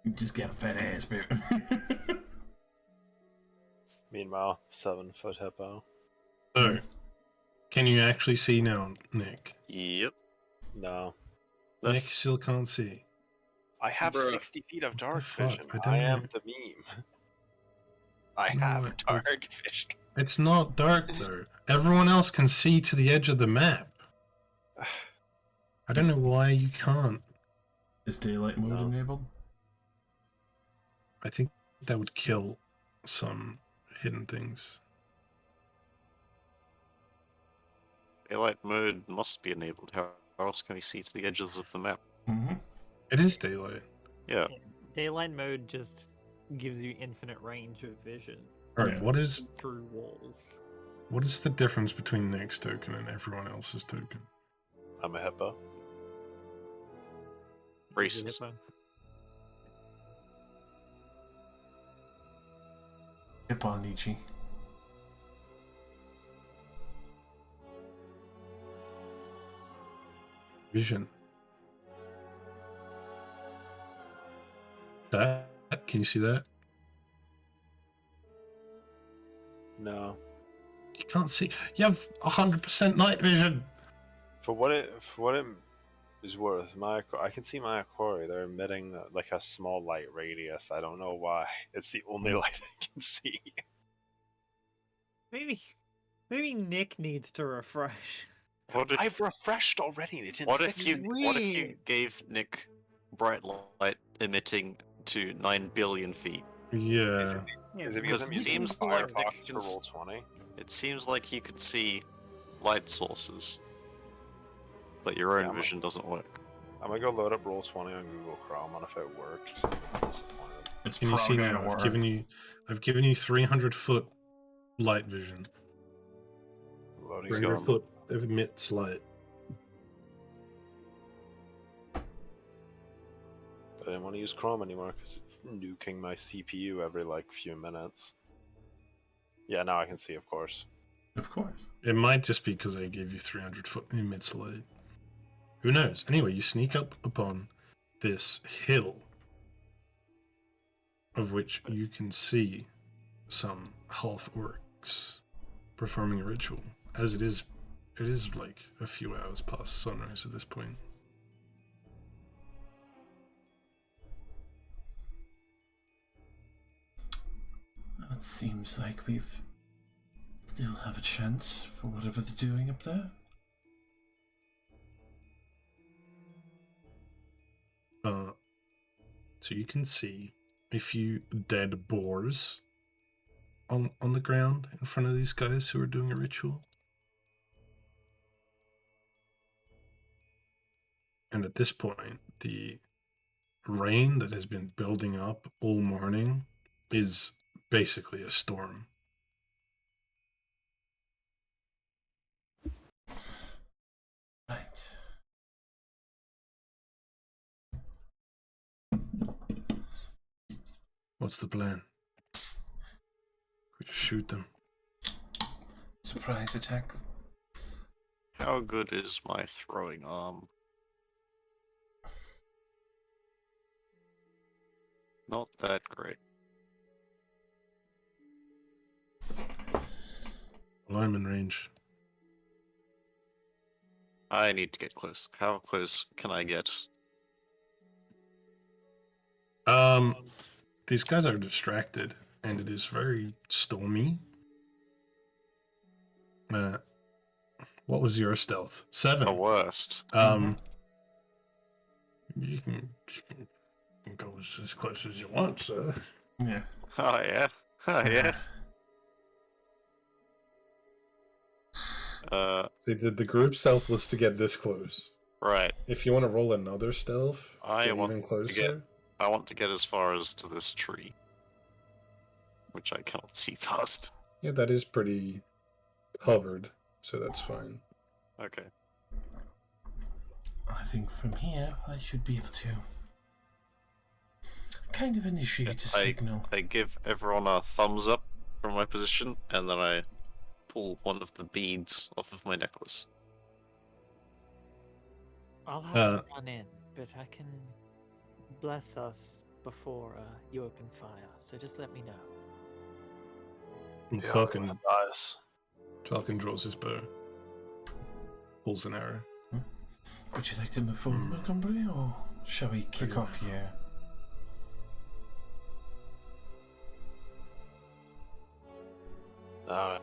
You just got a fat ass, baby. Meanwhile, 7-foot hippo. So, can you actually see now, Nick? Yep. No. Nick still can't see. I have Bruh. 60 feet of dark fuck? vision. I don't I am know. the meme. I You know have what? dark vision. It's not dark though. Everyone else can see to the edge of the map. I don't know why you can't. Is daylight mode No. enabled? I think that would kill some hidden things. Daylight mode must be enabled. How else can we see to the edges of the map? Mm-hmm. It is daylight. Yeah. Daylight mode just gives you infinite range of vision Alright, Yeah. through walls. what is the difference between Nick's token and everyone else's token? I'm a hippo. Racist. Hippon Nietzsche. Vision. That? Can you see that? No. You can't see. You have 100% night vision. For what it is worth, I can see my quarry. They're emitting like a small light radius. I don't know why. It's the only light I can see. Maybe Nick needs to refresh. What if I've refreshed already. They didn't what fix if you it. what if you Weird. gave Nick bright light emitting to 9 billion feet? Yeah. Is it Yeah, because it I'm using seems like Firefox Nick for can roll 20? It seems like you could see light sources, but your own Yeah, I'm- vision doesn't work. I'm gonna go load up roll 20 on Google Chrome, and if it works, I'm disappointed. It's Can you see probably now? gonna work. I've given you 300-foot light vision. Loading. Let's 300 go. foot emits light. I didn't want to use Chrome anymore because it's nuking my CPU every like few minutes. Yeah, now I can see, of course. Of course. It might just be because I gave you 300-foot emits light. Who knows? Anyway, you sneak up upon this hill, of which you can see some half orcs performing a ritual. As it is like a few hours past sunrise at this point. It seems like we've still have a chance for whatever they're doing up there. So you can see a few dead boars on the ground in front of these guys who are doing a ritual. And at this point, the rain that has been building up all morning is basically a storm. Right. What's the plan? We just shoot them. Surprise attack. How good is my throwing arm? Not that great. Well, I'm in range. I need to get close. How close can I get? These guys are distracted, and it is very stormy. What was your stealth? 7. The worst. You can go as close as you want, sir. Yeah. Oh yeah. Oh yeah. See, the group stealth was to get this close. Right. If you want to roll another stealth, I get want even to closer. I want to get as far as to this tree, which I cannot see past. Yeah, that is pretty covered, so that's fine. Okay. I think from here I should be able to kind of initiate a signal. I give everyone a thumbs up from my position, and then I pull one of the beads off of my necklace. I'll have to run in, but I can bless us before you open fire. So just let me know. And Yeah, Falcon, with dice. Falcon draws his bow. Pulls an arrow. Would you like to move forward, Montgomery, or shall we kick off here? Alright.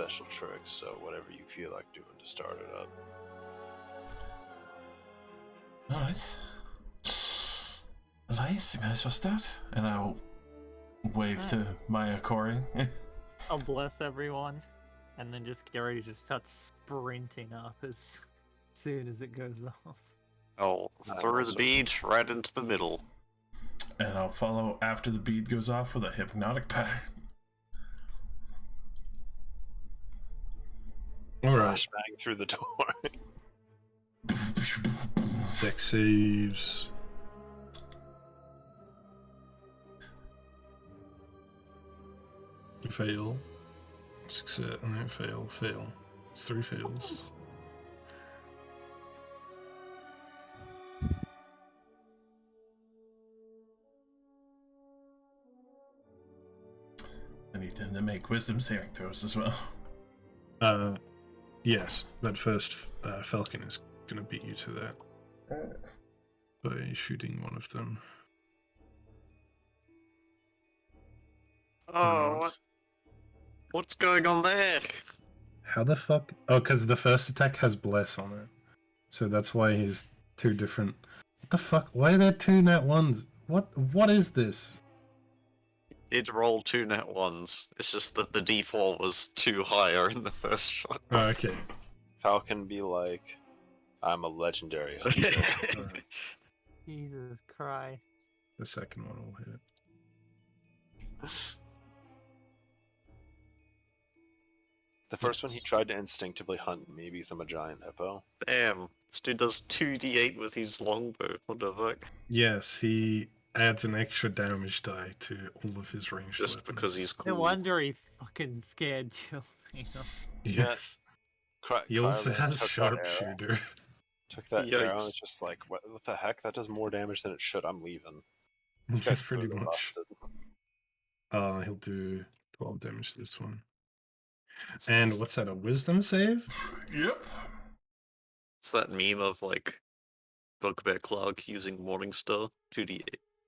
special tricks, so whatever you feel like doing to start it up. Alright. Elias, you might as well start. And I'll wave to Maya Corey. I'll bless everyone, and then just get ready to start sprinting up as soon as it goes off. I'll throw the bead right into the middle. And I'll follow after the bead goes off with a hypnotic pattern. Alright. Flashbang through the door. Deck saves. Fail. Success. No, fail. Fail. It's 3 fails. I need them to make wisdom saving throws as well. Yes, but first, Falcon is gonna beat you to that by shooting one of them. Oh, what's going on there? How the fuck? Oh, because the first attack has bless on it, so that's why he's 2 different. What the fuck? Why are there 2 nat ones? What is this? It rolled 2 nat 1s. It's just that the d4 was too higher in the first shot. Oh, okay. Falcon be like, I'm a legendary hunter. Alright. Jesus Christ. The second one will hit. The first one he tried to instinctively hunt maybe some a giant hippo. Damn, this dude does 2d8 with his longbow. What the fuck? Yes, he adds an extra damage die to all of his ranged Just weapons. because he's No cool. wonder he fucking scared Chilino. Yes. He also has sharpshooter. Took that arrow and Yikes. it's just like, what the heck? That does more damage than it should. I'm leaving. This guy's Pretty clearly much. busted. He'll do 12 damage to this one. And what's that, a wisdom save? Yep. It's that meme of like Bugbear Clark using Morningstar 2d8.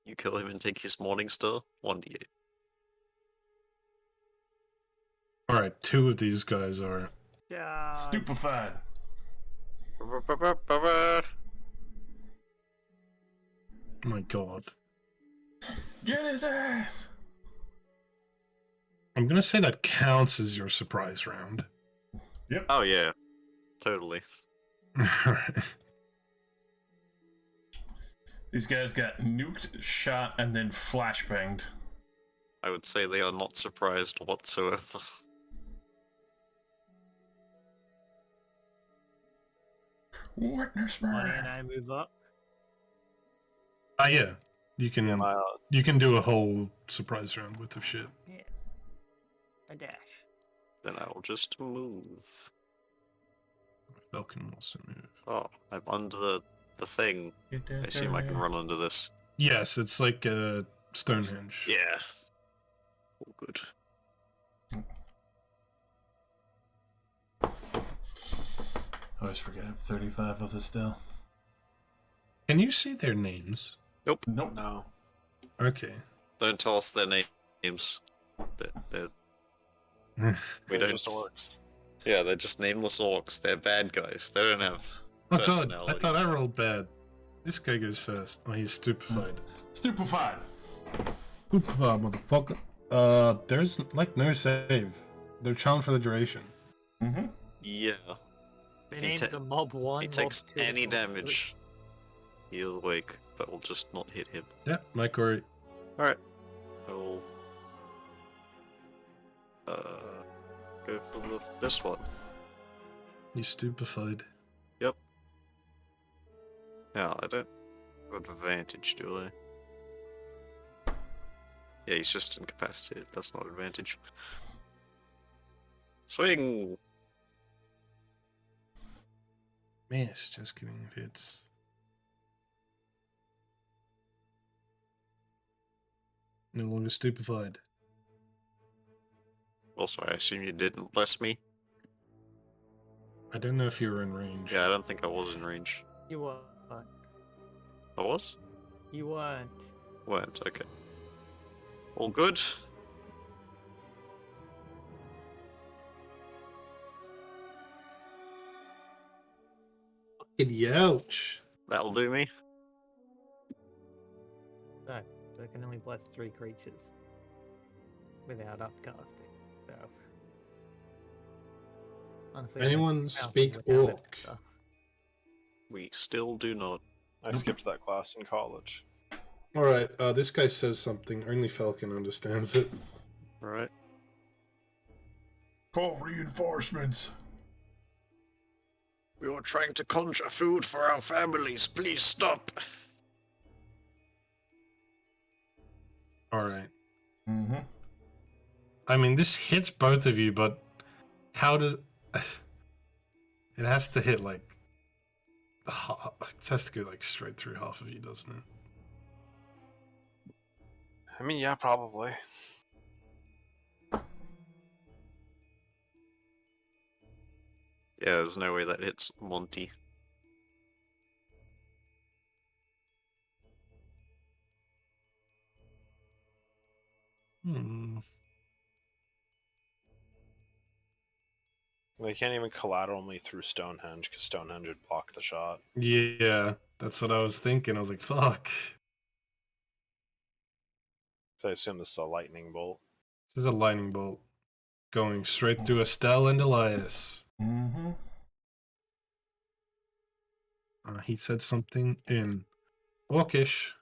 You kill him and take his Morningstar 1d8. Alright, 2 of these guys are... Yeah. Stupefied. My god. Get his ass! I'm gonna say that counts as your surprise round. Oh yeah, totally. Alright. These guys got nuked, shot, and then flashbanged. I would say they are not surprised whatsoever. Witness Money murder. and I move up. Yeah. You can Am I, you can do a whole surprise round with the shit. Yeah. A dash. Then I'll just move. Falcon wants to move. Oh, I'm under the thing. I assume I can run under this. Yes, it's like a Stonehenge. Yeah. All good. I always forget I have 35 of this still. Can you see their names? Nope. no. Okay. Don't tell us their names. They're, we They're don't. just orcs. Yeah, they're just nameless orcs. They're bad guys. They don't have Oh god, I personalities. thought I rolled bad. This guy goes first. Oh, he's stupefied. Stupefied. Stupefied, motherfucker. There's like no save. They're charmed for the duration. Mm-hmm. Yeah. The If he name's ta- a mob 1. he mob takes 2, any mob 3. damage, he'll wake, but will just not hit him. Yeah, my Corey. Alright. I'll go for this one. He's stupefied. Yep. Yeah, I don't have advantage, do I? Yeah, he's just incapacitated. That's not advantage. Swing! Miss, just kidding. If it's no longer stupefied. Also, I assume you didn't bless me? I don't know if you were in range. Yeah, I don't think I was in range. You weren't. I was? You weren't. Weren't, okay. All good? Ouch. That'll do me. So, I can only bless 3 creatures without upcasting. So, honestly, I think Anyone upcasting speak would have it orc? better. We still do not. I skipped that class in college. Alright, this guy says something. Only Falcon understands it. Right? Call reinforcements. We were trying to conjure food for our families. Please stop. Alright. Mm-hmm. I mean, this hits both of you, but how does... It has to hit, like... It has to go, like, straight through half of you, doesn't it? I mean, yeah, probably. Yeah, there's no way that hits Monty. Hmm. They can't even collateral me through Stonehenge because Stonehenge would block the shot. Yeah, that's what I was thinking. I was like, fuck. So I assume this is a lightning bolt. This is a lightning bolt. Going straight through Estelle and Elias. Mm-hmm. He said something in Orcish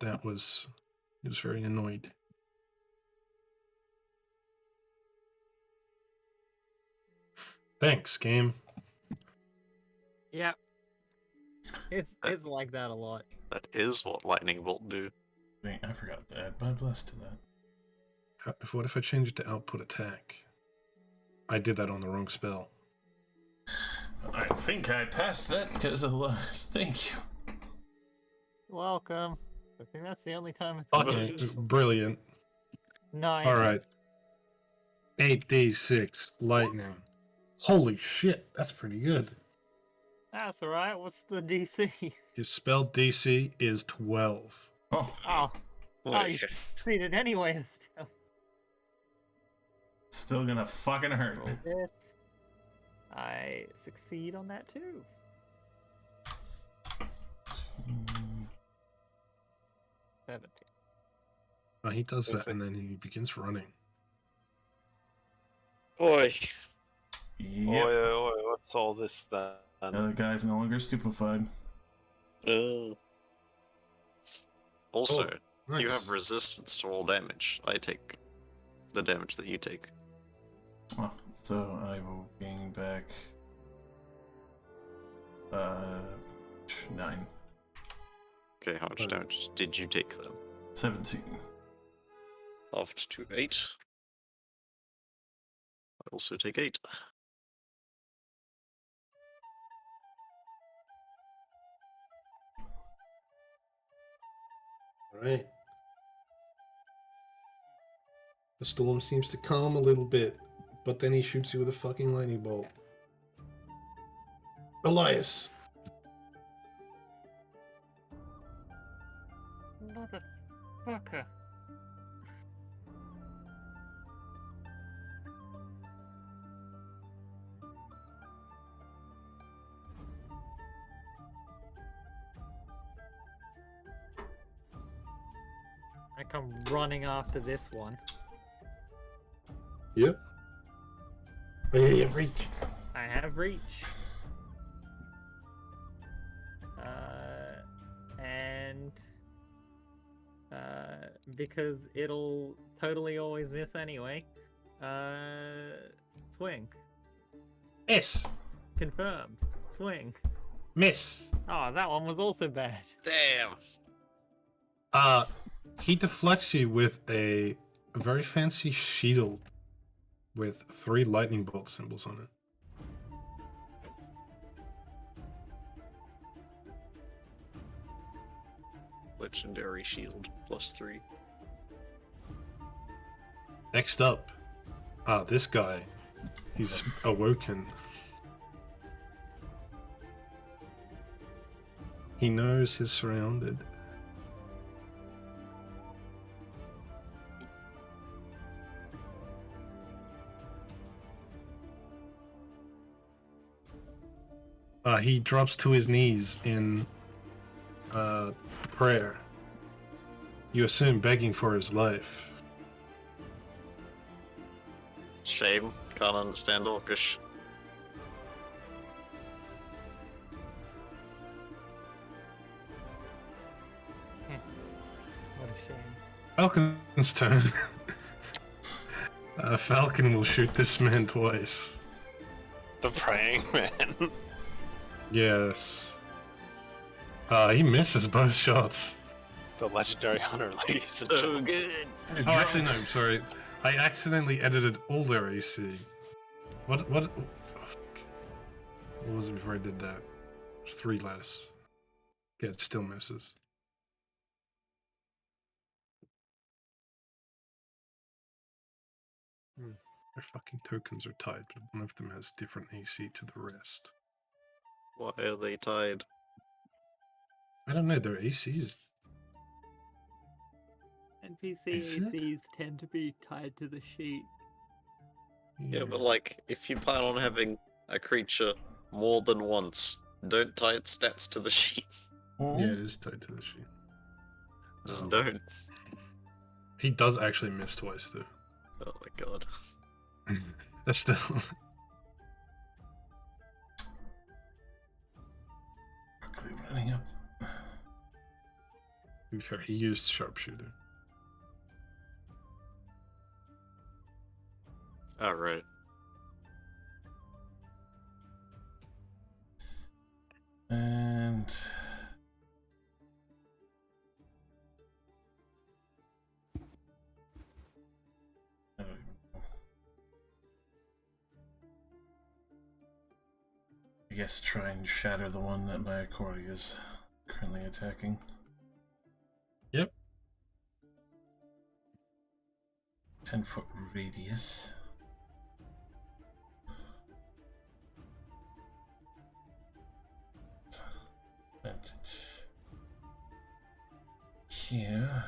that was... He was very annoyed. Thanks, game. Yeah. It's like that a lot. That is what lightning bolt do. Dang, I forgot to add my bless to that. What if I change it to output attack? I did that on the wrong spell. I think I passed that because of last. Thank you. Welcome. I think that's the only time it's Fucking brilliant. Nice. Alright. 8d6 lightning. Holy shit, that's pretty good. That's alright. What's the DC? His spell DC is 12. Oh, Oh, Holy you shit. succeeded anyway. Still. still gonna fucking hurt. Roll this. I succeed on that too. 17. He does Is that the- and then he begins running. Oi. Yep. Oi, what's all this then? The other guy's no longer stupefied. Also, Oh, you nice. have resistance to all damage. I take the damage that you take. Oh, so I will gain back 9. Okay, how much Okay. damage did you take then? 17. Halved to 8. I also take 8. Alright. The storm seems to calm a little bit, but then he shoots you with a fucking lightning bolt. Elias! Motherfucker. I come running after this one. Yep. Oh, yeah, yeah, reach. I have reach. And because it'll totally always miss anyway. Swing. Miss! Confirmed. Swing. Miss! Oh, that one was also bad. Damn! He deflects you with a very fancy shield with 3 lightning bolt symbols on it. Legendary shield +3. Next up, this guy. He's awoken. He knows he's surrounded. He drops to his knees in prayer. You assume begging for his life. Shame. Can't understand Orcish. What a shame. Falcon's turn. Falcon will shoot this man twice. The praying man. Yes. He misses both shots. The legendary hunter, ladies and So gentlemen. good. Oh, actually, no, sorry. I accidentally edited all their AC. What? Oh, fuck. What was it before I did that? It was 3 less. Yeah, it still misses. Their fucking tokens are tied, but one of them has different AC to the rest. Why are they tied? I don't know, their AC is... NPC Is it? ACs tend to be tied to the sheet. Yeah, but like, if you plan on having a creature more than once, don't tie its stats to the sheet. Yeah, it is tied to the sheet. Just Um, don't. He does actually miss twice, though. Oh my god. That's still... Quickly running up. To be fair, he used sharpshooter. Alright. And I don't even know. I guess try and shatter the one that my Accordi is currently attacking. Yep. 10-foot radius. That's it. Here.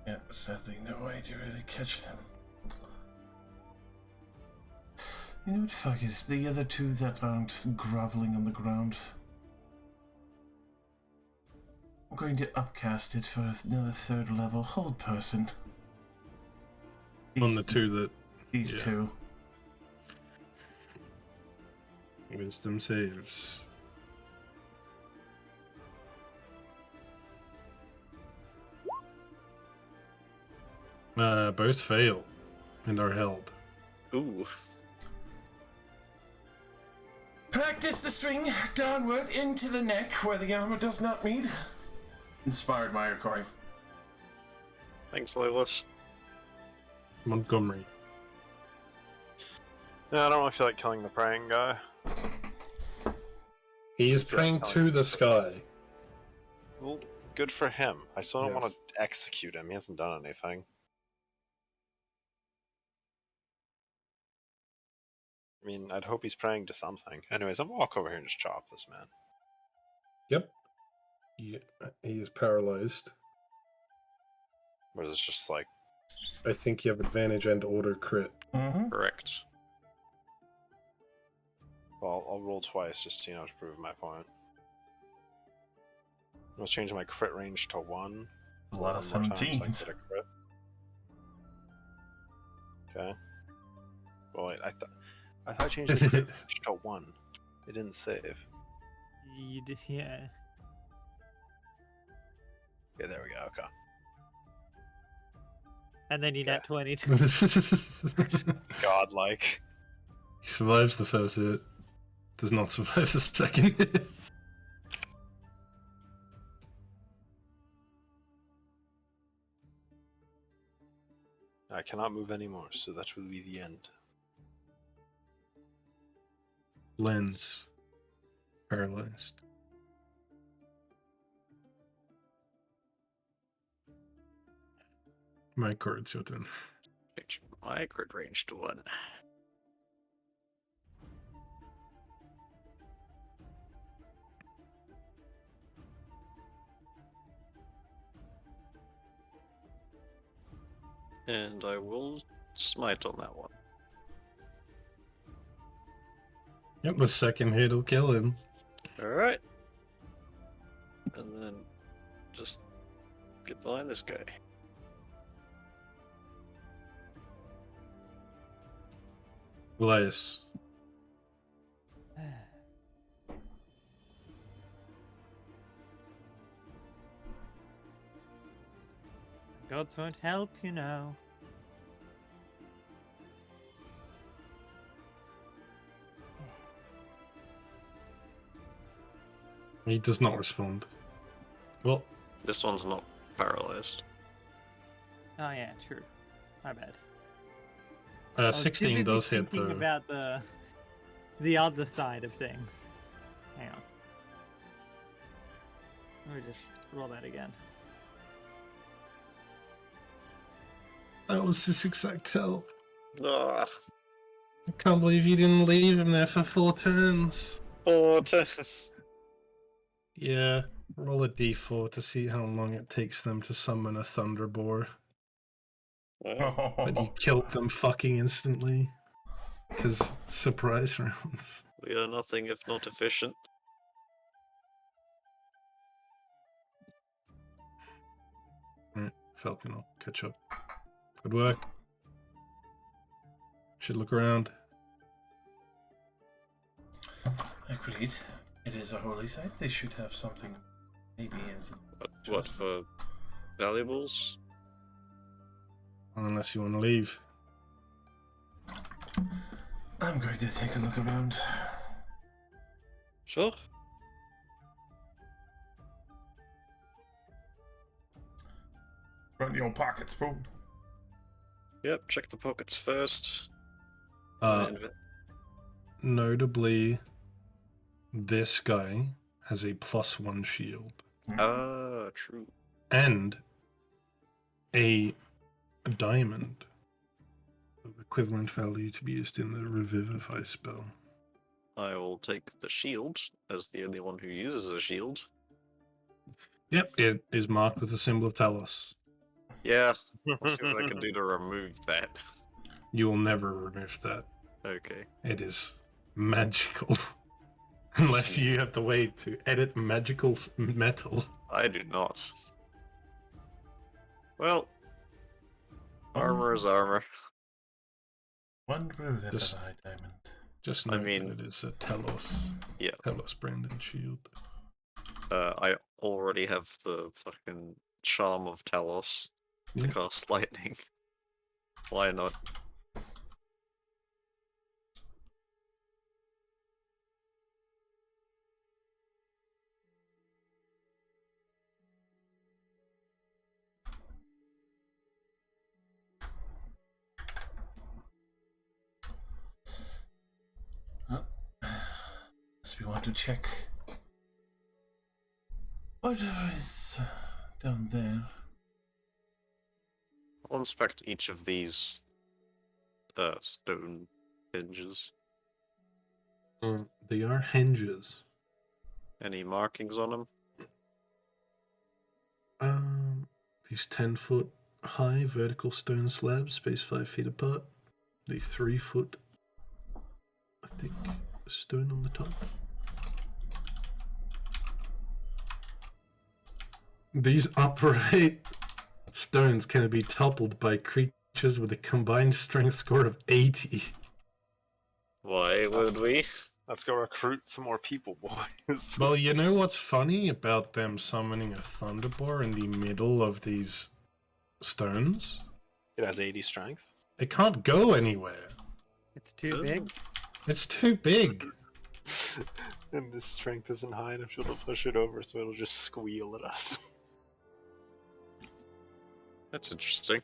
Yeah, sadly no way to really catch them. You know what, fuck it. The other two that aren't groveling on the ground. I'm going to upcast it for another 3rd level hold person. On the 2 that... These yeah. 2. Wisdom saves. Both fail and are held. Ooh. Practice the swing downward into the neck where the armor does not meet. Inspired my recording. Thanks, Loveless. Montgomery. Yeah, I don't really feel like killing the praying guy. He is Yeah, praying telling to you. the sky. Well, good for him. I still don't want Yes. to execute him. He hasn't done anything. I mean, I'd hope he's praying to something. Anyways, I'm gonna walk over here and just chop this man. Yep. Yeah, he is paralyzed. Or is it just like... I think you have advantage and order crit. Mm-hmm. Correct. Well, I'll roll twice just, to prove my point. Let's change my crit range to 1. A lot of One more time so I 17s. get a crit. Okay. Well, wait, I thought I changed the crit range to 1. It didn't save. Yeah. Okay, there we go. Okay. And then you Okay. net 20. Godlike. He survives the first hit. Does not survive the second hit. I cannot move anymore, so that will be the end. Lens. Paralyzed. My card's your turn. Change my crit range to 1. And I will smite on that one. Yep, the second hit will kill him. Alright. And then just get behind this guy. Elias. Gods won't help, you know. He does not respond. Well, This one's not paralyzed. Oh yeah, true. My bad. I was too 16 busy does hit thinking though. about the other side of things. Hang on. Let me just roll that again. That was his exact health. Ah, I can't believe you didn't leave him there for 4 turns. 4 turns. Yeah, roll a d4 to see how long it takes them to summon a Thunderboar. But you killed them fucking instantly. Because surprise rounds. We are nothing if not efficient. Alright, Falcon, I'll catch up. Good work. Should look around. Agreed. It is a holy site. They should have something. Maybe in What for valuables? Unless you want to leave. I'm going to take a look around. Sure. Run your pockets full. Yep, check the pockets first. Notably, this guy has a +1 shield. Ah, true. And a diamond of equivalent value to be used in the Revivify spell. I will take the shield as the only one who uses a shield. Yep, it is marked with the symbol of Talos. Yeah, I'll see what I can do to remove that. You will never remove that. Okay. It is magical. Unless you have the way to edit magical metal. I do not. Well, armor is armor. One roof at Just- a high diamond. Just I note mean- that it is a Talos. Yeah. Talos branded shield. I already have the fucking charm of Talos to Yeah. cast lightning. Why not? So we want to check what is down there. I'll inspect each of these stone hinges. They are hinges. Any markings on them? These 10-foot high vertical stone slabs, spaced 5 feet apart. The 3-foot, I think, stone on the top. These upright stones can be toppled by creatures with a combined strength score of 80. Why would we? Let's go recruit some more people, boys. Well, you know what's funny about them summoning a Thunderboar in the middle of these stones? It has 80 strength. It can't go anywhere. It's too big. It's too big. And this strength isn't high enough to push it over, so it'll just squeal at us. That's interesting.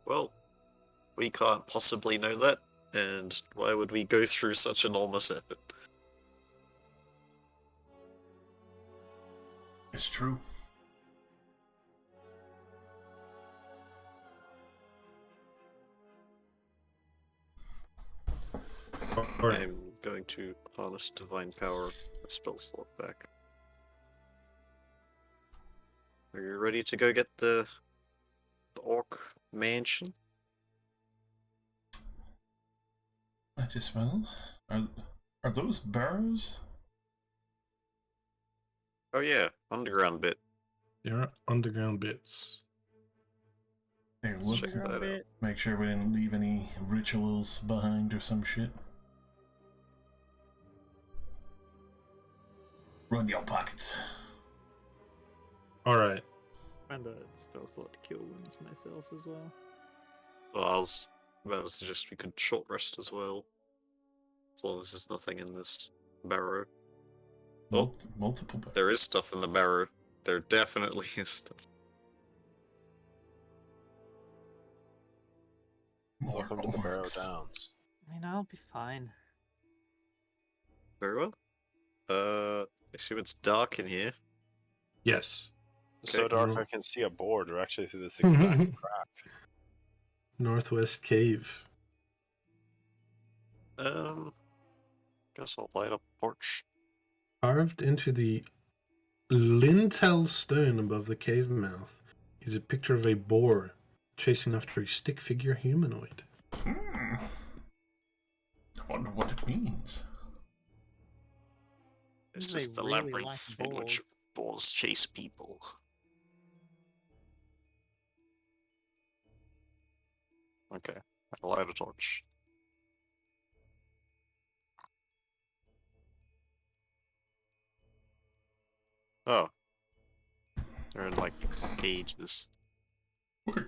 Well, we can't possibly know that, and why would we go through such enormous effort? It's true. Alright. I'm going to harness divine power, a spell slot back. Are you ready to go get the orc mansion? Might as well. Are those barrows? Oh yeah, underground bit. There are underground bits. Hey, Let's look. check that out. Bit. Make sure we didn't leave any rituals behind or some shit. Run your pockets. Alright. And a spell slot to cure wounds myself as well. Well, I was about to suggest we could short rest as well. As long as there's nothing in this barrow. Oh, Multiple barrows. there is stuff in the barrow. There definitely is stuff. More Welcome to the Barrow orcs. Downs. I mean, I'll be fine. Very well. I assume it's dark in here. Yes. So Okay. dark I can see a board directly through this exact crack. Northwest Cave. Guess I'll light up a torch. Carved into the lintel stone above the cave's mouth is a picture of a boar chasing after a stick figure humanoid. I wonder what it means. It's They just the really labyrinth like in which boars chase people. Okay, I'll light a torch. Oh. They're in, like, cages.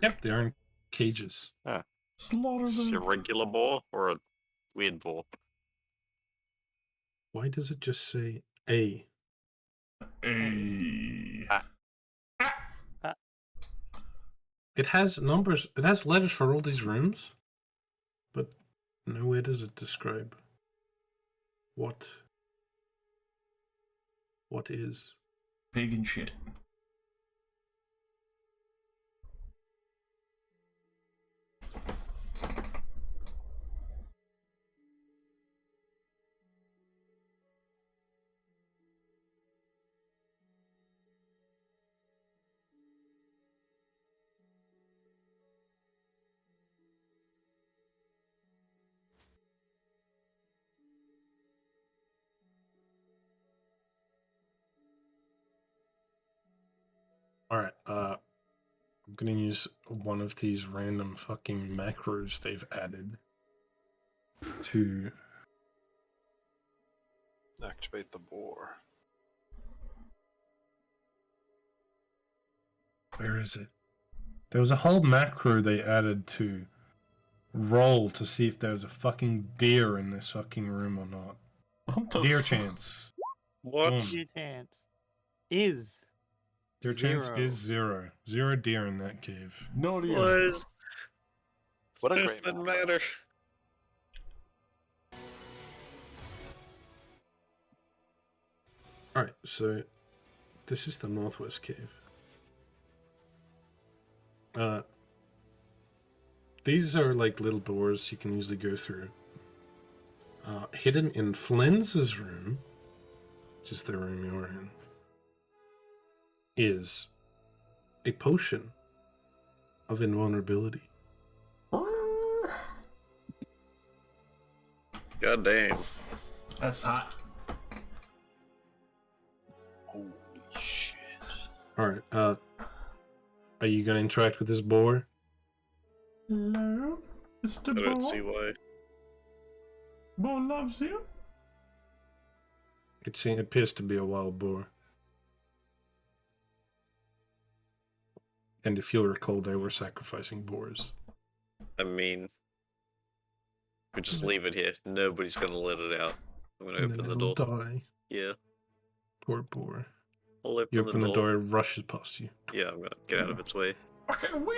Yep, they're in cages. Slaughter Is this a them. regular boar or a weird boar? Why does it just say A? Hey. It has numbers, it has letters for all these rooms, but nowhere does it describe what is. Pig and shit. Alright, I'm gonna use one of these random fucking macros they've added to Activate the boar. where is it? There was a whole macro they added to roll to see if there was a fucking deer in this fucking room or not. What the Deer fuck? chance. What? Boom. Your chance is Deer zero. chance is 0. 0 deer in that cave. No dear. What is... What a Does great that map. matter? Alright, so this is the Northwest Cave. These are like little doors you can easily go through. Hidden in Flens's room, which is the room you're in, is a potion of invulnerability. God damn. That's hot. Holy shit. Alright, are you gonna interact with this boar? Hello, Mr. I don't see Bo. why. Bo loves you. It appears to be a wild boar. And if you'll recall, they were sacrificing boars. I mean, if we just leave it here, nobody's gonna let it out. I'm gonna And then open the it'll door. die. Yeah, Poor boar. I'll You open open the the door, it rushes past you. Yeah, I'm gonna get out of its way. Fucking wee.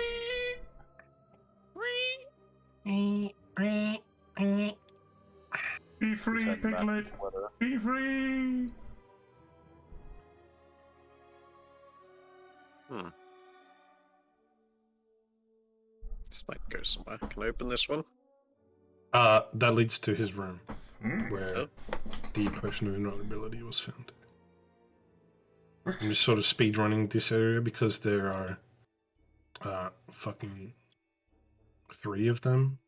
Be free, Head back to piglet. Twitter. Be free. This might go somewhere. Can I open this one? That leads to his room, where Oh. the potion of invulnerability was found. I'm just sort of speed running this area because there are fucking 3 of them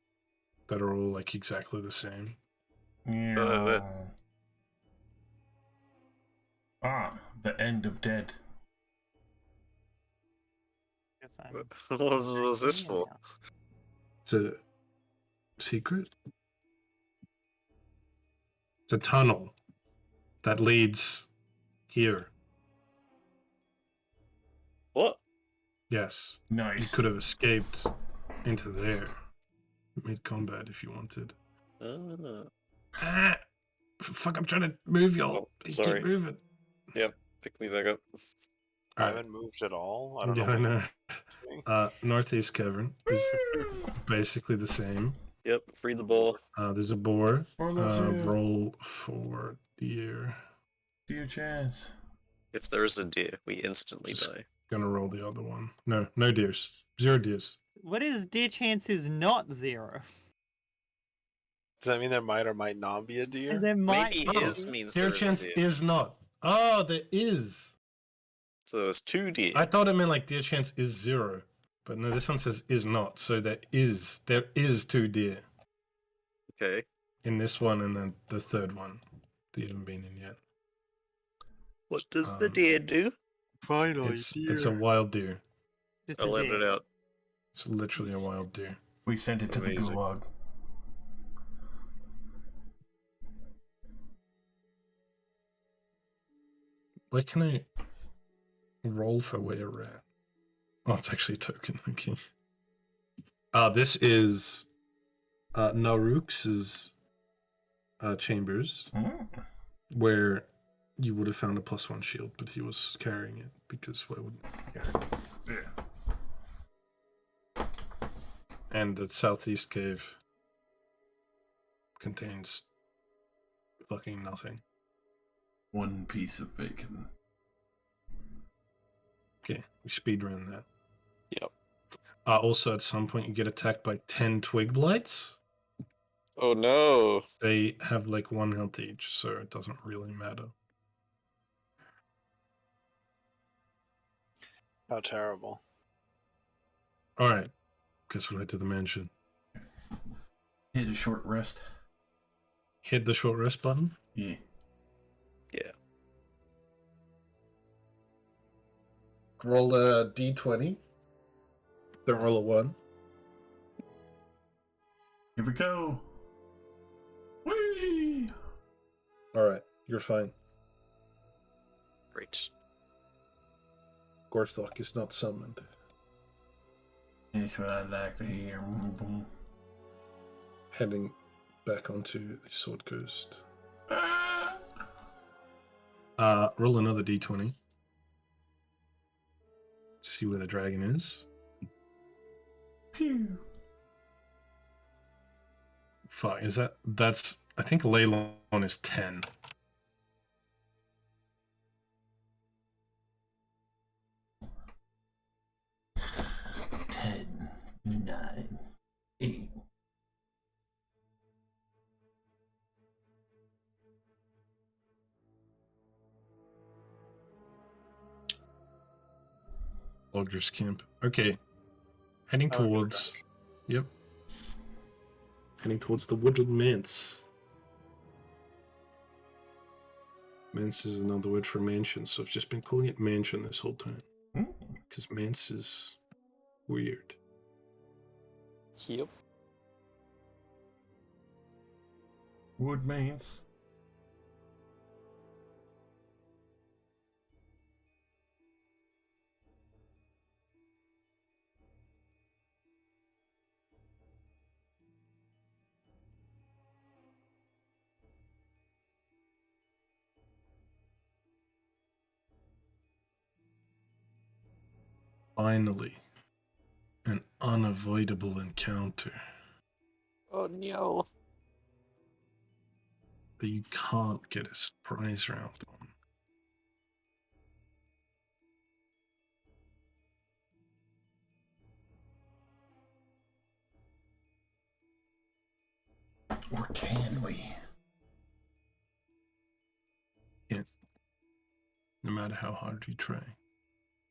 that are all like exactly the same. Yeah. The end of Dead. Guess I'm What was this for? now. It's a secret. It's a tunnel that leads here. What? Yes. Nice. You could have escaped into there mid-combat if you wanted. Ah! Fuck, I'm trying to move y'all. Oh, You sorry. keep moving. Yep, pick me back up. I Alright. haven't moved at all. I don't Yeah, know. I what know. you're doing. Northeast cavern is basically the same. Yep, free the ball. There's a boar. Boar loves you. Roll for deer. Dear chance. If there is a deer, we instantly Just- die. Gonna roll the other one. No deers. 0 deers. What is deer chance is not 0? Does that mean there might or might not be a deer? And there might Maybe be. is means Deer there is a chance deer. is not. Oh, there is. So there was 2 deer. I thought it meant like deer chance is 0. But no, this one says is not. So there is 2 deer Okay. in this one and then the third one that you haven't been in yet. What does the Um, deer do? Finally, It's a wild deer. Just I a let it deer. out. It's literally a wild deer. We sent it to Amazing. the gulag. Why can I roll for where you're at? Oh, it's actually a token. Okay. This is Narux's chambers, where you would have found a +1 shield, but he was carrying it because why wouldn't he carry it? Yeah. And the southeast cave contains fucking nothing. One piece of bacon. Okay, we speedrun that. Yep. Also, at some point, you get attacked by 10 twig blights. Oh no! They have like 1 health each, so it doesn't really matter. How terrible. Alright, guess we'll head to the mansion. Hit a short rest. Hit the short rest button. Yeah. Yeah. Roll a d20. Don't roll a 1. Here we go. Whee! Alright, you're fine. Great. Gorthok is not summoned. That's what I like to hear. Boom. Heading back onto the Sword Coast. Ah! Roll another d20. To see where the dragon is. Pew. Fuck, that's I think Leylon is 10. Ten, 9, 8. Ogre's camp. Okay. Heading Oh, good towards. Yep. Heading towards the Woodland Manse. Manse is another word for mansion, so I've just been calling it mansion this whole time. Because manse is weird. Yep. Wood mains. Finally. An unavoidable encounter Oh no! that you can't get a surprise round on. Or can we? no matter how hard you try.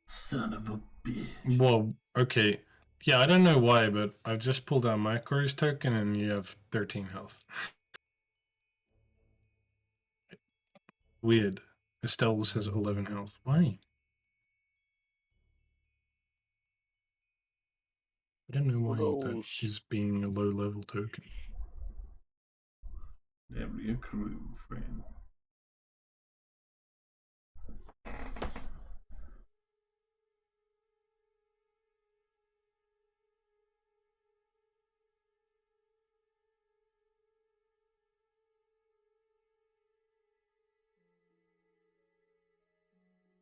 Son of a bitch. Well, okay. Yeah, I don't know why, but I've just pulled out my Corey's token and you have 13 health. Weird. Estelle has 11 health. Why? I don't know why that is being a low level token. Never a clue, friend.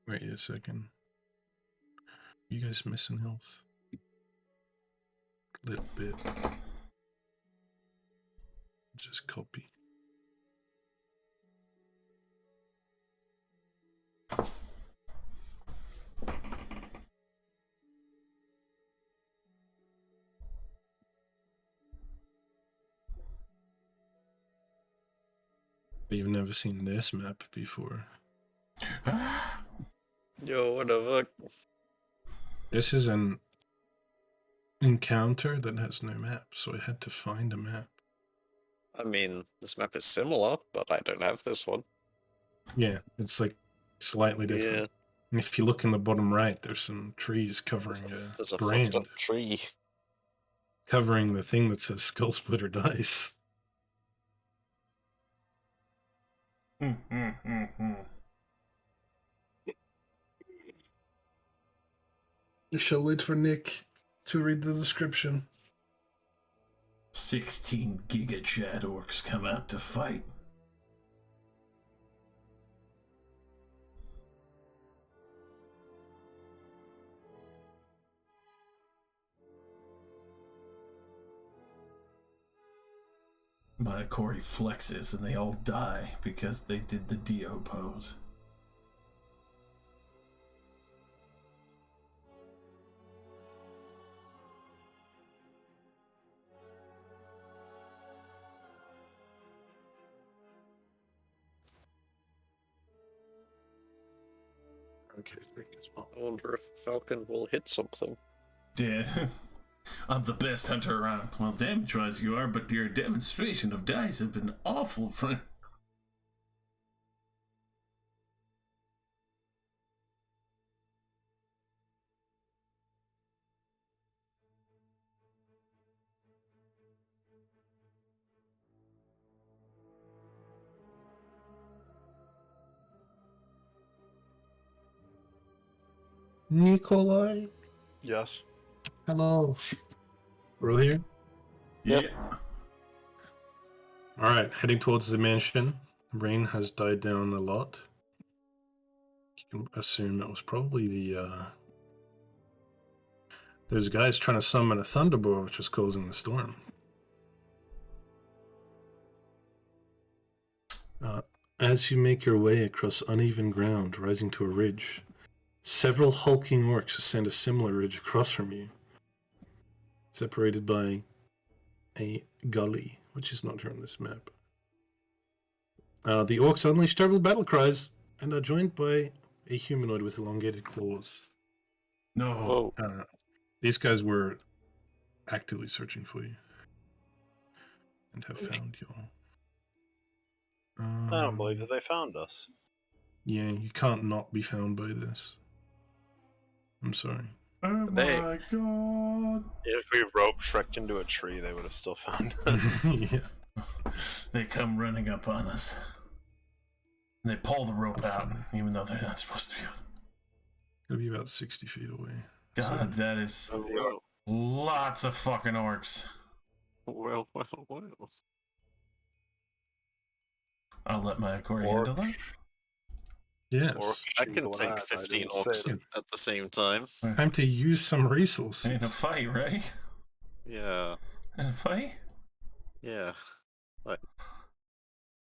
Wait a second. You guys missing health? A little bit. Just copy. You've never seen this map before. Yo, what the fuck? This is an encounter that has no map, so I had to find a map. I mean, this map is similar, but I don't have this one. Yeah, it's like slightly different. Yeah. And if you look in the bottom right, there's some trees covering There's a a brand, fucked up tree. covering the thing that says Skull Splitter Dice. I shall wait for Nick to read the description. 16 Giga Chad orcs come out to fight. My Corey flexes and they all die because they did the Dio pose. Okay, thank you as well. I wonder if Falcon will hit something. Yeah. I'm the best hunter around. Well, damage-wise you are, but your demonstration of dice have been awful, friend. Nikolai, Yes. hello. We're all here? Yeah. Alright, heading towards the mansion. Rain has died down a lot. You can assume it was probably the, those guys trying to summon a thunderbolt which was causing the storm. As you make your way across uneven ground rising to a ridge, several hulking orcs ascend a similar ridge across from you, separated by a gully, which is not here on this map. The orcs unleash terrible battle cries and are joined by a humanoid with elongated claws. No. Whoa. These guys were actively searching for you and have found you all. I don't believe that they found us. Yeah, you can't not be found by this. I'm sorry. Oh They- my god. If we rope Shrek into a tree, they would have still found us. Yeah. They come running up on us. And they pull the rope out, even though they're not supposed to be. Gotta be about 60 feet away. God, that is Oh, lots of fucking orcs. well. I'll let my Corey handle that. Yes. Or I can take 15 orcs at the same time. Time to use some In a resources. fight, right? Yeah. In a fight? Yeah. Right.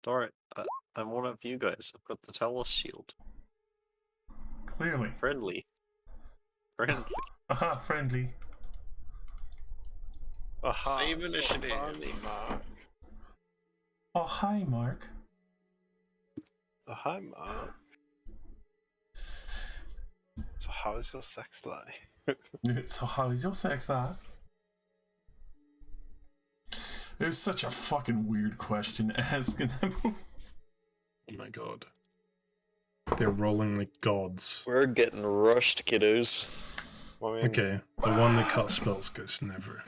Alright, I'm one of you guys. I've got the Talos shield. Clearly. Friendly. Friendly. Aha, friendly. Aha, Same so initiative. hi, Oh, hi, Mark. Mark. So how is your sex life? So how is your sex life? It was such a fucking weird question asking them. Oh my god. They're rolling like gods. We're getting rushed, kiddos. Well, I mean, Okay, the one that cut spells goes never.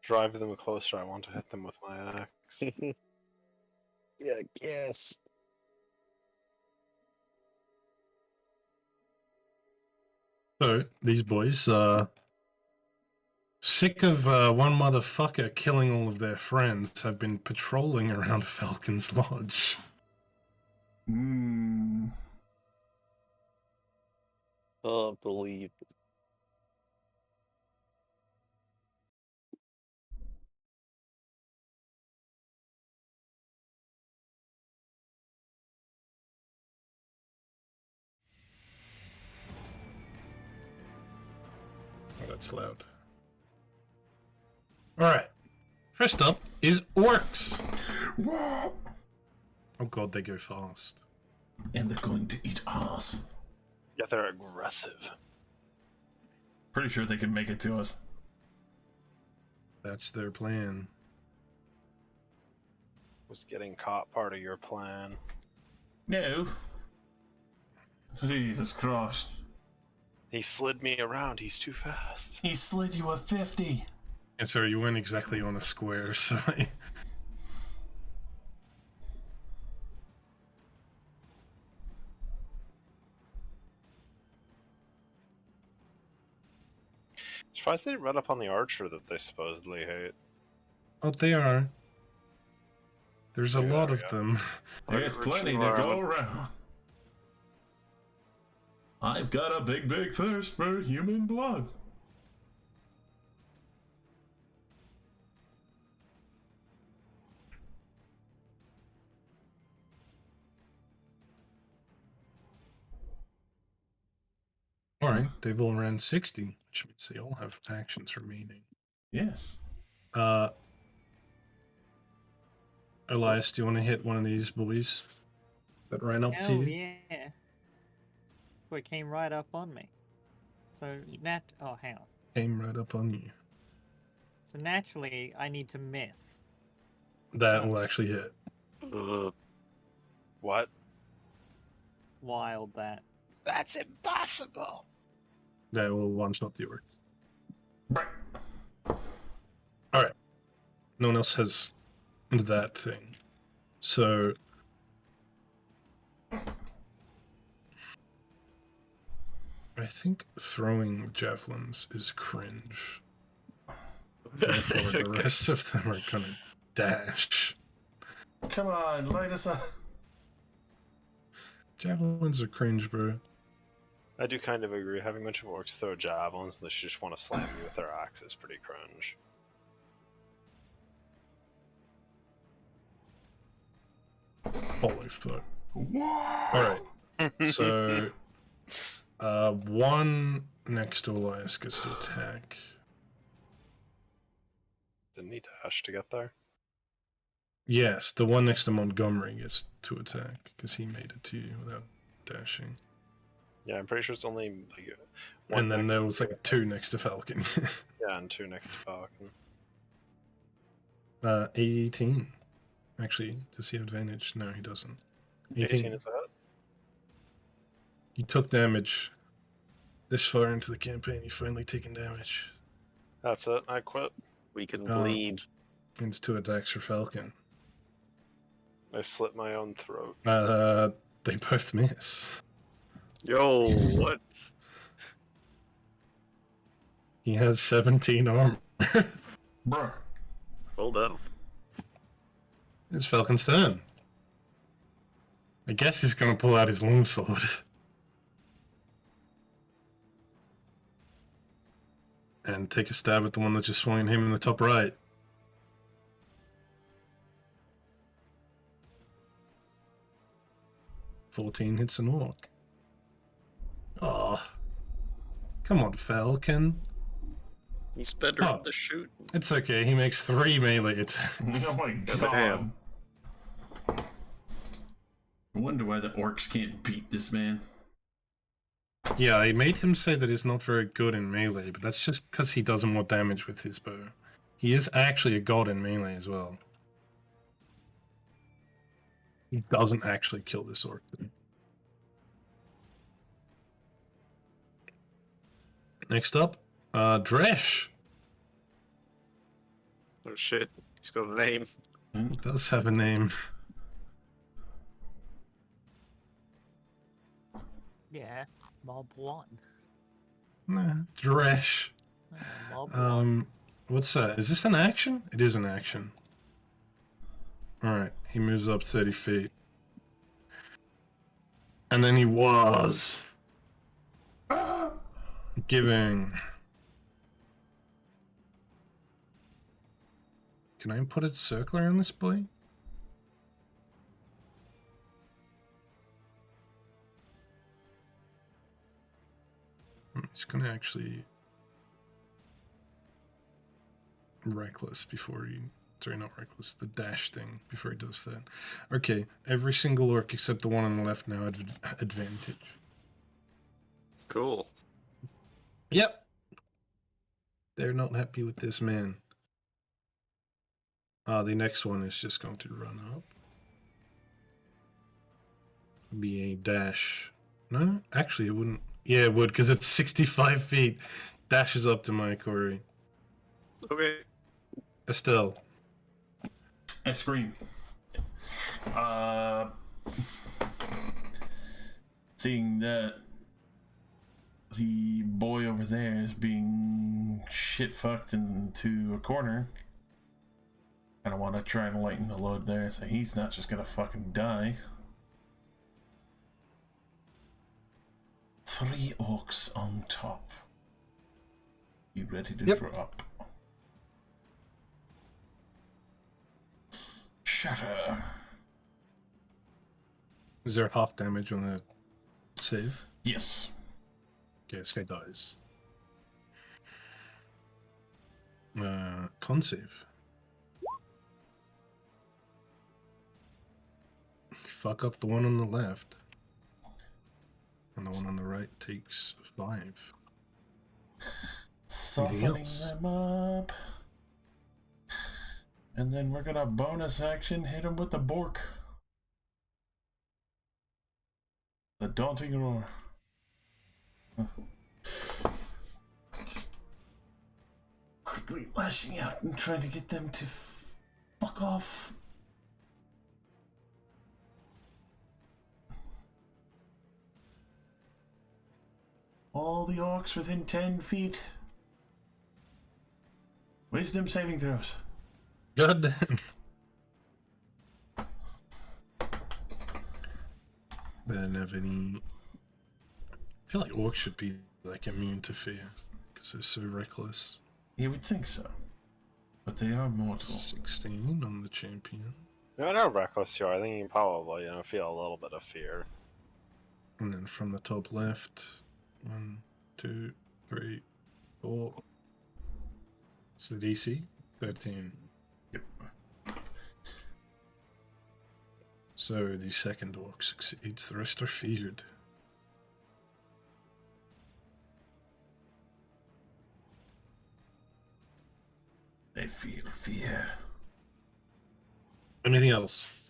drive them closer. I want to hit them with my axe. Yeah, yes. So, these boys, sick of one motherfucker killing all of their friends, have been patrolling around Falcon's Lodge. Hmm. Oh, believe. Oh, that's loud. Alright. First up is orcs. Whoa! Oh god, they go fast. And they're going to eat ass. Yeah, they're aggressive. Pretty sure they can make it to us. That's their plan. Was getting caught part of your plan? No. Jesus Christ. He slid me around. He's too fast. He slid you a 50. And so you went exactly on a square, so... Surprised they didn't run up on the archer that they supposedly hate. Oh, they are. There's a Yeah, lot of yeah. them. There's plenty to go around. I've got a big, big thirst for human blood. Alright, they've all ran 60, which means they all have actions remaining. Yes. Elias, do you want to hit one of these boys that ran up to Hell you? yeah. Well, it came right up on me. So oh, hang on. Came right up on you. So naturally, I need to miss. That will actually hit. What? Wild that. That's impossible. That will one-shot the orc. Right. Alright. No one else has that thing. So... I think throwing javelins is cringe. Therefore, the rest of them are gonna dash. Come on, light us up. Javelins are cringe, bro. I do kind of agree. Having a bunch of orcs throw javelins and they just want to slam you with their axe is pretty cringe. Holy fuck. Whoa! Alright. So... one next to Elias gets to attack. Didn't he dash to get there? Yes, the one next to Montgomery gets to attack, because he made it to you without dashing. Yeah, I'm pretty sure it's only like one And then next there to was you. like 2 next to Falcon. Yeah, and 2 next to Falcon. 18. Actually, does he have advantage? No, he doesn't. 18 is a hit. He took damage. This far into the campaign, you've finally taken damage. That's it. I quit. We can Oh. bleed. And 2 attacks for Falcon. I slit my own throat. They both miss. Yo, what? He has 17 armor. Bruh. Well done. It's Falcon's turn. I guess he's gonna pull out his longsword. And take a stab at the one that just swung at him in the top right. "14 hits an orc. Oh, come on, Falcon. He's better Oh. at the shoot. It's okay. He makes 3 melee attacks. Oh my god. Damn. I wonder why the orcs can't beat this man. Yeah, I made him say that he's not very good in melee, but that's just because he does more damage with his bow. He is actually a god in melee as well. He doesn't actually kill this orc. Next up, Dresh. Oh shit, he's got a name. He does have a name. Yeah, Mob 1. Nah, Dresh. Mob 1. What's that? Is this an action? It is an action. Alright, he moves up 30 feet. And then he was giving... Can I put it circular on this boy? He's gonna actually... Reckless before he... Sorry, not reckless. The dash thing before he does that. Okay, every single orc except the one on the left now advantage. Cool. Yep. They're not happy with this man. The next one is just going to run up. Be a dash. No, actually it wouldn't. Yeah, it would, because it's 65 feet. Dashes up to my Corey. Okay. Estelle. I scream. Seeing that the boy over there is being shit fucked into a corner, and I want to try and lighten the load there so he's not just gonna fucking die. 3 orcs on top. You ready to Yep. drop? Shatter. Is there half damage on a save? Yes. Okay, this guy dies. Con save. Fuck up the one on the left. And the one on the right takes 5. Softening else? them up. And then we're gonna bonus action hit him with the Bork. The daunting roar. Just quickly lashing out and trying to get them to fuck off. All the orcs within 10 feet. Wisdom saving throws. God damn. They didn't have any... I feel like orcs should be like immune to fear because they're so reckless. You would think so. But they are mortal. 16 on the champion. No, no, reckless here. I think you can probably, feel a little bit of fear. And then from the top left, 1, 2, 3, 4. It's the DC 13. Yep. So the second orc succeeds, the rest are feared. They feel fear. Anything else?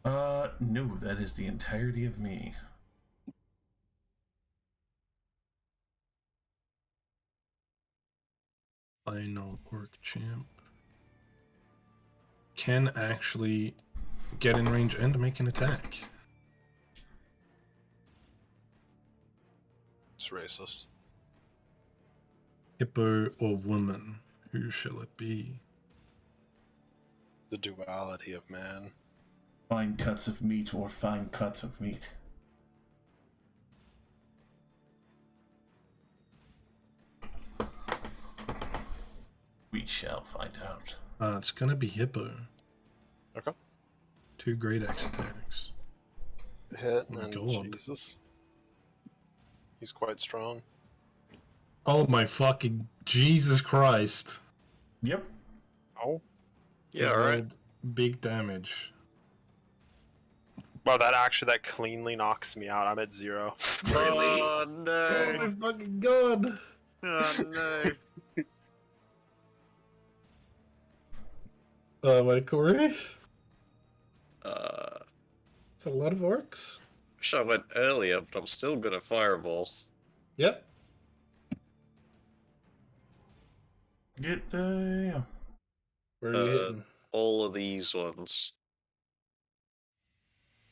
No, that is the entirety of me. Final orc champ. Can actually get in range and make an attack. It's racist. Hippo or woman? Who shall it be? The duality of man. Fine cuts of meat or fine cuts of meat. We shall find out. It's gonna be Hippo. Okay. 2 great axe attacks. Hit, Oh my and God. Jesus. He's quite strong. Oh my fucking Jesus Christ. Yep. Oh, Yeah, He alright. rolled big damage. Wow, that cleanly knocks me out. I'm at 0. Oh Oh no! my fucking god! Oh no! My Corey? Uh, It's a lot of orcs. wish I went earlier, but I'm still gonna fireball. Yep. Get the. Where are you hitting? All of these ones.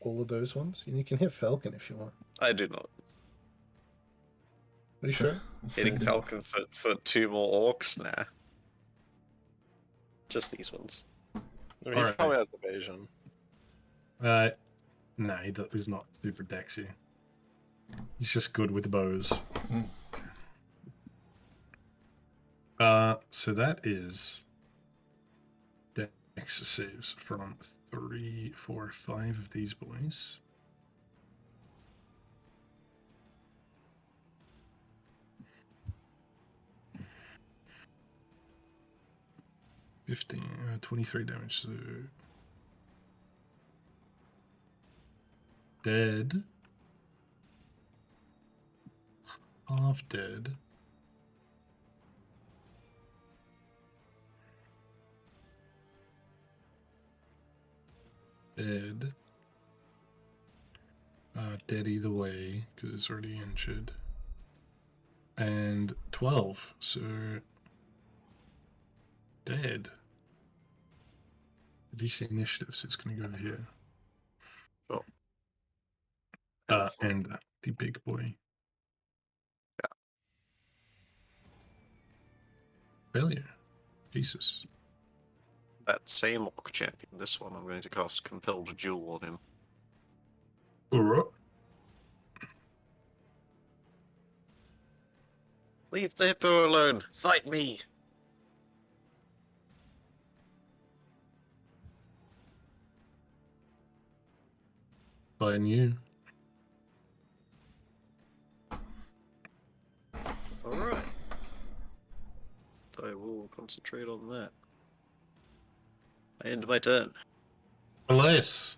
All of those ones? And you can hit Falcon if you want. I do not. Are you sure? Hitting Falcon for 2 more orcs? Nah. Just these ones. I mean, he Alright. probably has evasion. Nah, he's not super dexy. He's just good with bows. So that is dex saves from 3, 4, 5 of these boys. Uh, 23 damage, so dead. Half dead. Dead. Dead either way, because it's already injured. And 12, so dead. DC initiatives, it's going to go over here. Oh. And the big boy. Yeah. Failure. Jesus. That same orc champion, this one, I'm going to cast Compelled Duel on him. Leave the hippo alone! Fight me! Fighting you. Alright. I will concentrate on that. I end my turn. Elias.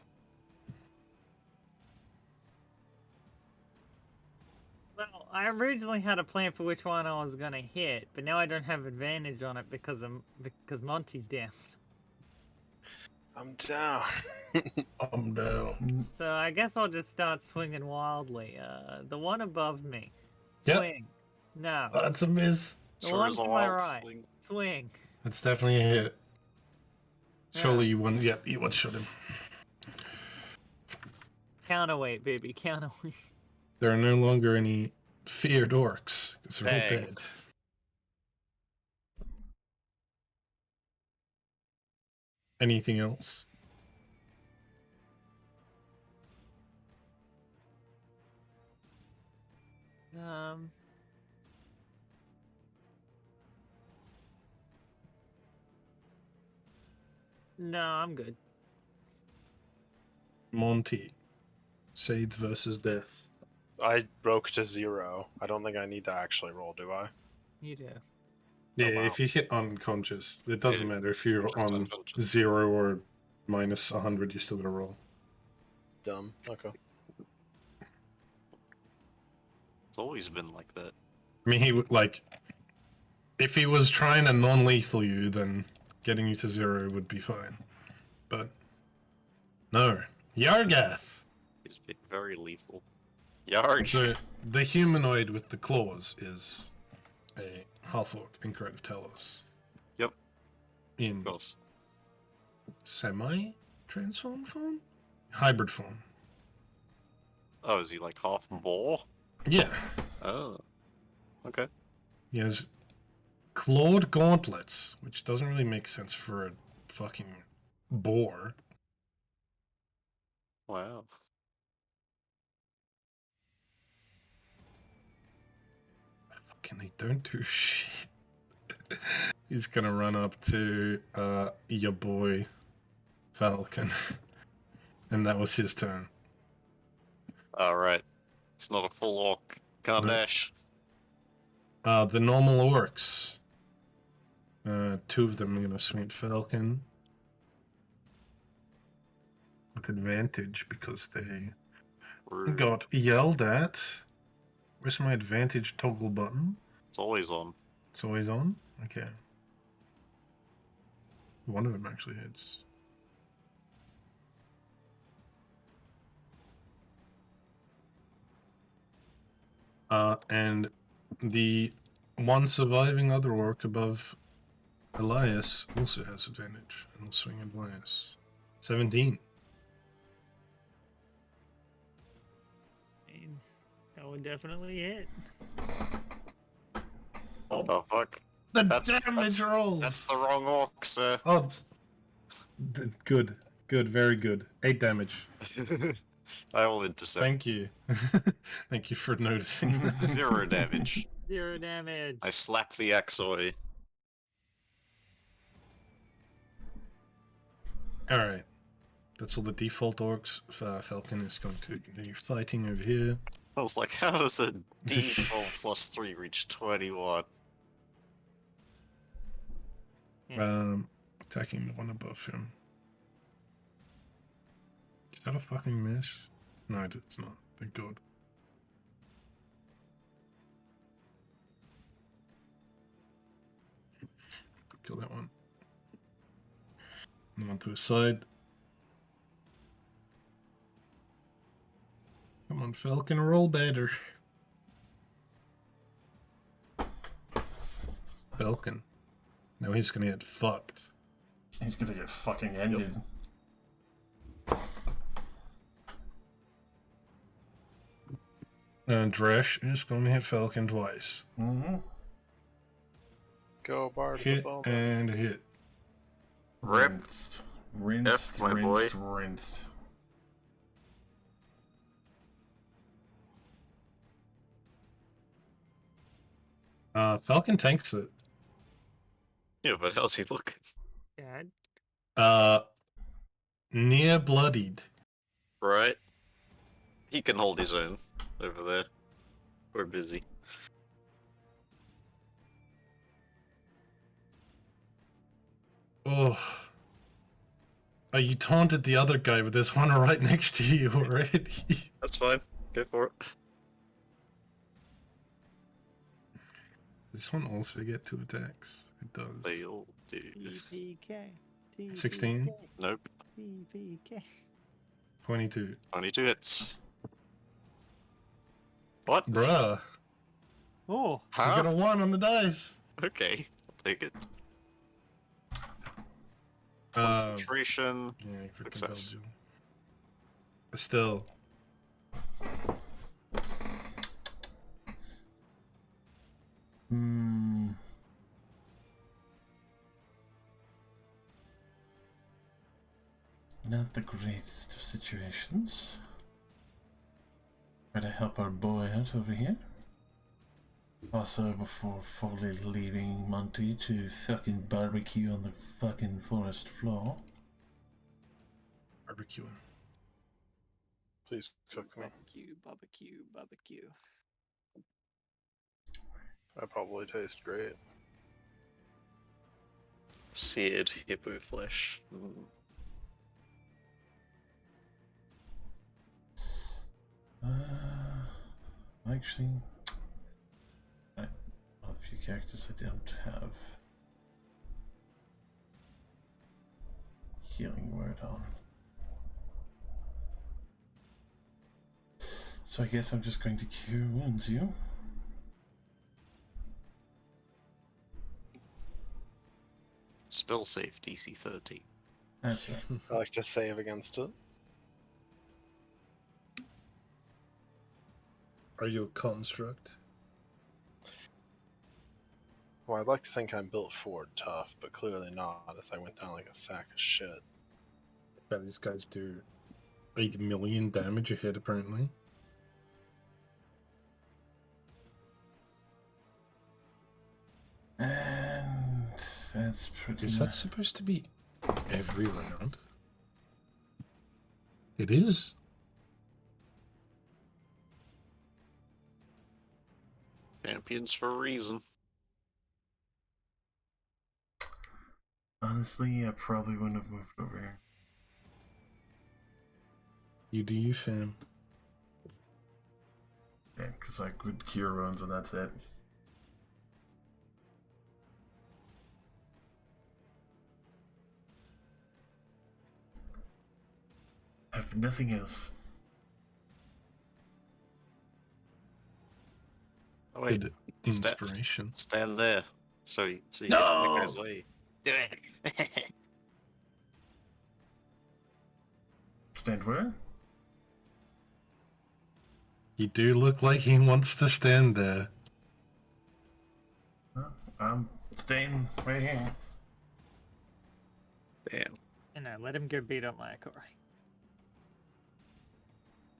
Well, I originally had a plan for which one I was gonna hit, but now I don't have advantage on it because Monty's down. I'm down. I'm down. So I guess I'll just start swinging wildly. The one above me. Yep. Swing. No. That's a miss. The one to my right. Swing. That's definitely a hit. Surely you won. Yep, you one shot him. Counterweight, baby. Counterweight. There are no longer any feared orcs because they're all Dang. dead. Anything else? No, I'm good. Monty. Sade versus Death. I broke to 0. I don't think I need to actually roll, do I? You do. Yeah, wow. if you hit unconscious, it doesn't matter if you're Just on unconscious. 0 or minus 100, you still gotta roll. Dumb. Okay. It's always been like that. I mean, he would, like, if he was trying to non-lethal you, then getting you to 0 would be fine. But, no. Yargath! He's been very lethal. Yarg! So, the humanoid with the claws is a half-orc in Creative Talos. Yep. In Of course. semi-transformed form? Hybrid form. Oh, is he like half boar? Yeah. Oh. Okay. He has clawed gauntlets, which doesn't really make sense for a fucking boar. Wow. Fucking they don't do shit. He's gonna run up to your boy Falcon. And that was his turn. Alright. It's not a full orc. Can't No. dash. The normal orcs. 2 of them are gonna swing at Falcon. with advantage because they Rude. got yelled at. Where's my advantage toggle button? It's always on. It's always on? Okay. One of them actually hits. And the one surviving other orc above Elias also has advantage and will swing at Elias. 17. I mean, that would definitely hit. What the fuck? The That's- damage rolls! That's the wrong orc, sir. Oh, good. Good, very good. 8 damage. I will intercept. Thank you. Thank you for noticing. 0 damage. 0 damage. I slap the axe away. Alright. That's all the default orcs. Falcon is going to continue fighting over here. I was like, how does a D12 plus 3 reach 21? Attacking the one above him. Is that a fucking miss? No, it's not. Thank God. Kill that one. And one to the side. Come on, Falcon, roll better. Falcon. No, he's gonna get fucked. He's gonna get fucking ended. And Dresh is going to hit Falcon twice. Mm-hmm. Go, Bard. Hit and hit. Rip. Rinsed. Rinsed, my rinsed, boy. rinsed. Falcon tanks it. Yeah, but how's he looking? God. Near bloodied. Right? He can hold his own over there. We're busy. Oh. Oh, you taunted the other guy, but there's one right next to you already. That's fine. Go for it. This one also get 2 attacks. It does. They all do. TPK. 16. Nope. TPK. 22. 22 hits. What? Bruh. Oh. You Huh? got a 1 on the dice. Okay, I'll take it. Um, Concentration. Yeah, freaking Success. Belgium. Still. Hmm. Not the greatest of situations. Try to help our boy out over here. Also, before fully leaving Monty to fucking barbecue on the fucking forest floor. Barbecuing. Please cook me. Barbecue. That probably tastes great. Seared hippo flesh. Mm. Actually, I have a few characters I don't have healing word on. So I guess I'm just going to cure wounds you. Spell safe DC 30. That's right. I like to save against it. Are you a construct? Well, I'd like to think I'm built for tough, but clearly not, as I went down like a sack of shit. Yeah, these guys do 8 million damage a hit, apparently. And that's pretty Is that supposed to be every round? It is. Champions for a reason. Honestly, I probably wouldn't have moved over here. You do you, fam. Yeah, because I could cure wounds and that's it. I have nothing else. Oh, wait, Good sta- inspiration. stand there. So you get in that guy's No! way. Do it! Stand where? You do look like he wants to stand there. Well, I'm staying right here. Damn. You know, let him go beat up my Akori.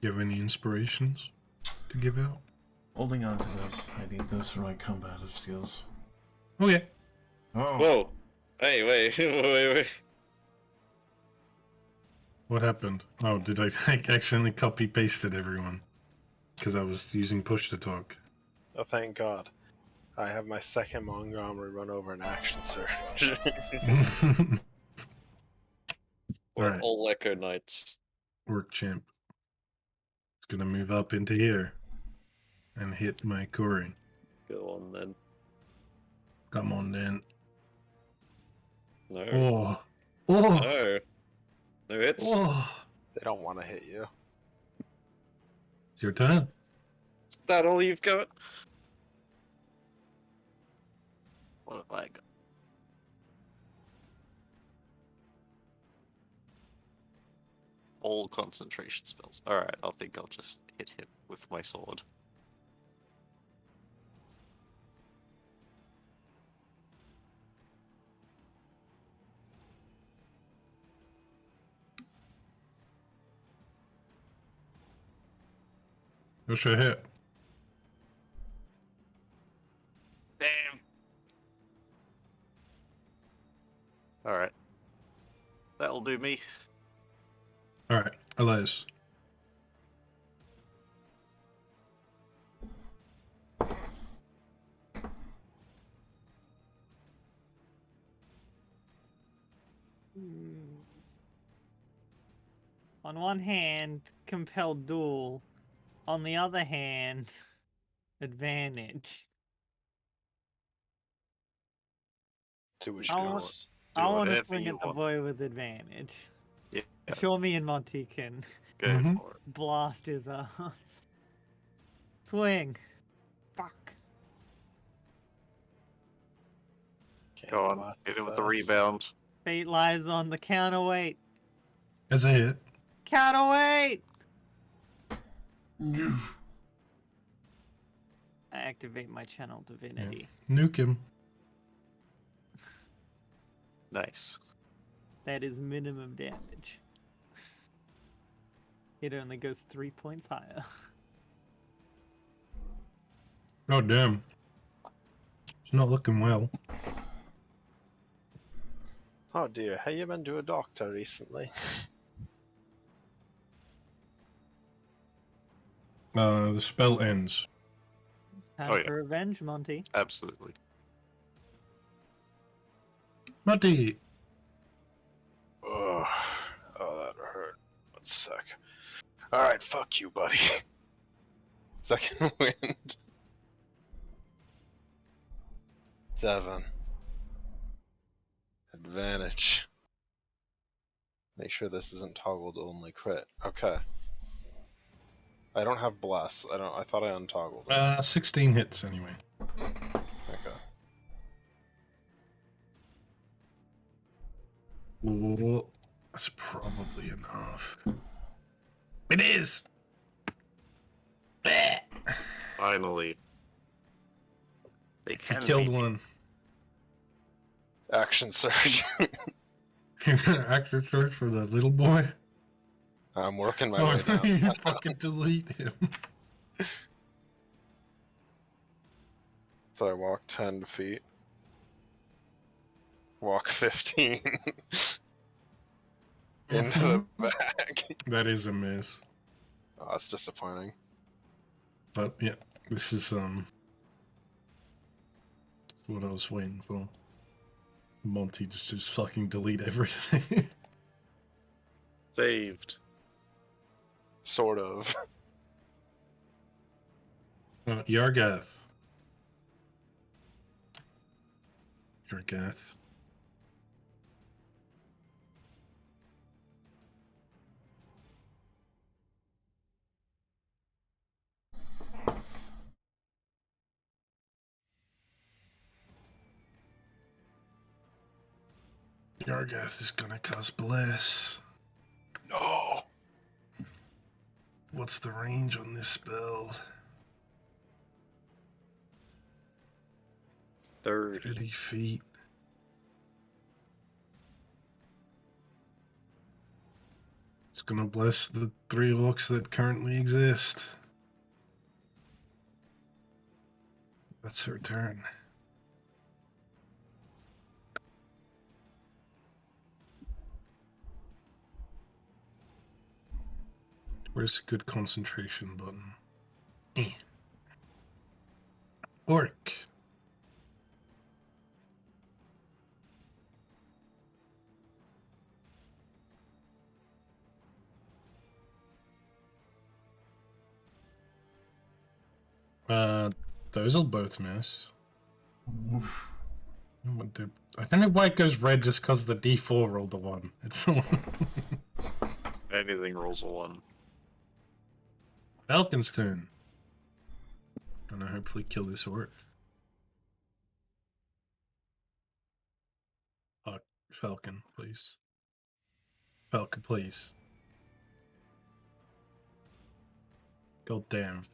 You have any inspirations to give out? Holding on to those. I need those for my combative skills. Okay. Oh, Whoa! Hey, wait, wait. What happened? Oh, did I accidentally copy pasted everyone? Because I was using push to talk. Oh, thank God. I have my second Montgomery run over an action surge. We're Alright. all Echo Knights. Work champ. It's gonna move up into here and hit my Kori. Go on then. Come on then. No. Oh. Oh. No. No hits. Oh. They don't want to hit you. It's your turn. Is that all you've got? What have I got? All concentration spells. Alright, I think I'll just hit him with my sword. What's your hit? Damn! Alright. That'll do me. Alright, Elias. On one hand, compelled duel. On the other hand, advantage. Do what I you want- want. I want to whatever swing you at the want. boy with advantage. Yeah, Sure, me and Monty can go Mhm. for it. blast his ass. Swing. Fuck. Can't Go on, blast hit his him with the ass. rebound. Fate lies on the counterweight. As a hit. Counterweight! no. I activate my channel divinity. Nuke him. Nice. That is minimum damage. It only goes 3 points higher. Oh, damn. It's not looking well. Oh dear, have you been to a doctor recently? The spell ends. Time Oh, yeah. for revenge, Monty. Absolutely. Monty! Ugh. Oh, that hurt. 1 sec. Alright, fuck you, buddy. Second wind. 7. Advantage. Make sure this isn't toggled only crit. Okay. I don't have bless. I thought I untoggled it. 16 hits anyway. Okay. Oh, that's probably enough. It is! Finally. They He can killed be. one. Action surge. You're gonna action search for the little boy? I'm working my Oh, way down. you fucking delete him. So I walk 10 feet. Walk 15. Into the back. That is a miss. Oh, that's disappointing. But yeah, this is what I was waiting for. Monty just fucking delete everything. Saved. Sort of. Yargath. Yargath. Yargath is gonna cast Bless. No. What's the range on this spell? 30. 30 feet. It's gonna bless the 3 orcs that currently exist. That's her turn. Where's a good concentration button? Orc. Those'll both miss. I don't know why it goes red just because the D4 rolled a 1. It's a 1. Anything rolls a 1. Falcon's turn. Gonna hopefully kill this orc. Falcon, please. Falcon, please. God damn.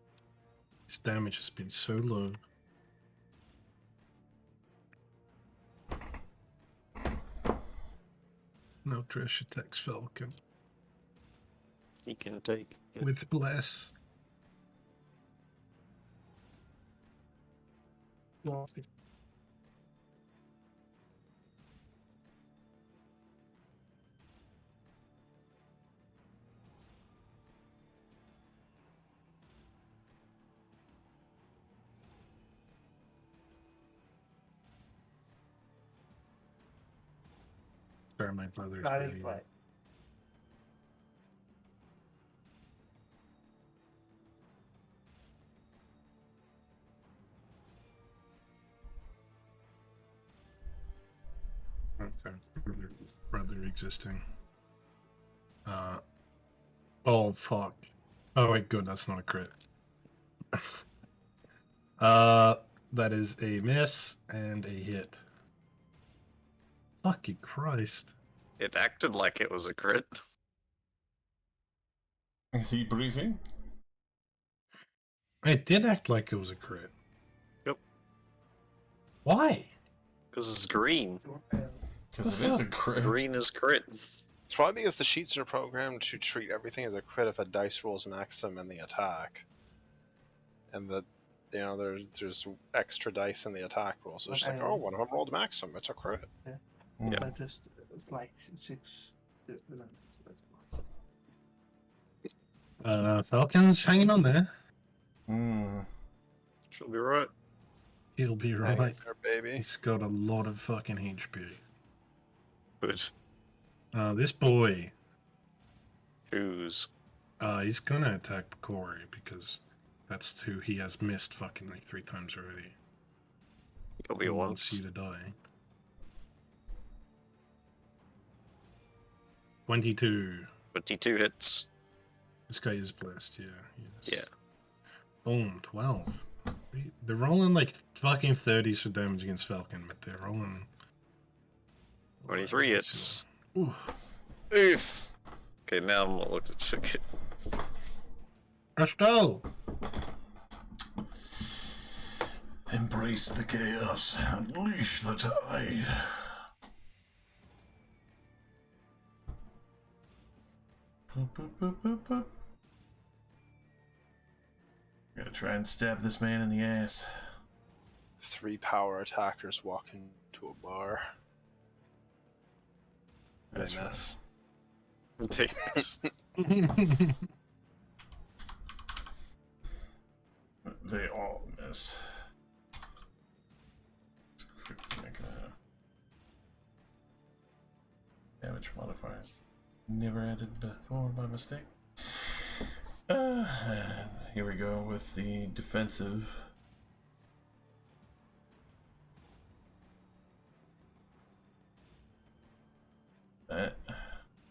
His damage has been so low. No trash attacks Falcon. He can take it. With Bless. Sorry, my brother's really- Okay, brother existing. Oh fuck. Oh wait, good. That's not a crit. That is a miss and a hit. Fucking Christ. It acted like it was a crit. Is he breathing? It did act like it was a crit. Yep. Why? Because it's green. Because it is a crit. Green is crit. It's probably because the sheets are programmed to treat everything as a crit if a dice rolls maximum in the attack. And that, you know, there's extra dice in the attack roll. So it's just like, oh, one of them rolled maximum. It's a crit. Yeah. But just it's like 6. Falcon's hanging on there. She'll be right. He'll be Hang right. in there, baby. He's got a lot of fucking HP. Good. This boy, Choose. he's gonna attack Corey because that's who he has missed fucking like 3 times already. Got me He wants once. you to die. 22. 22 hits. This guy is blessed, yeah. He is. Yeah. Boom, 12. They're rolling like fucking 30s for damage against Falcon, but they're rolling 23 hits. Ooh. Oof. Okay, now I'm gonna look at it. Ashtal! Embrace the chaos, unleash the tide. Boop, boop, boop, boop, boop. Gotta try and stab this man in the ass. 3 power attackers walk into a bar. They That's miss. Yes. They all miss. Let's quickly make a damage modifier. Never added before by mistake. And here we go with the defensive.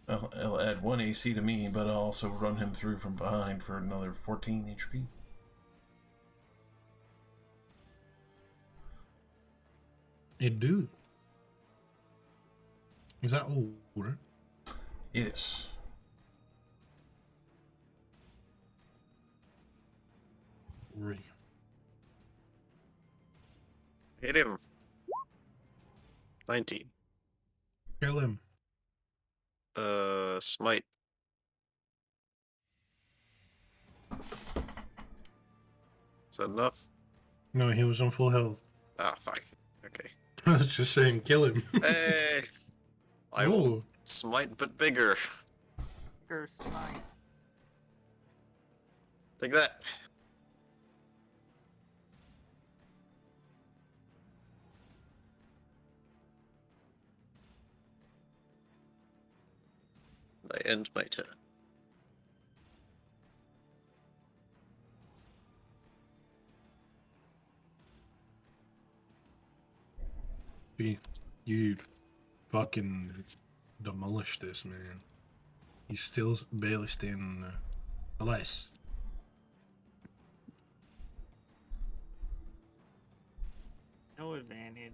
Well, it'll add 1 AC to me, but I'll also run him through from behind for another 14 HP. It do. Is that all? Right? Yes. Right. Hit him. 19. Kill him. Smite. Is that enough? No, he was on full health. Ah, fuck. Okay. I was just saying, kill him. Hey! I will Ooh. smite, but bigger. Curse mine. Take that. I end my turn. You fucking demolished this, man. He's still barely standing there. Alas. No advantage.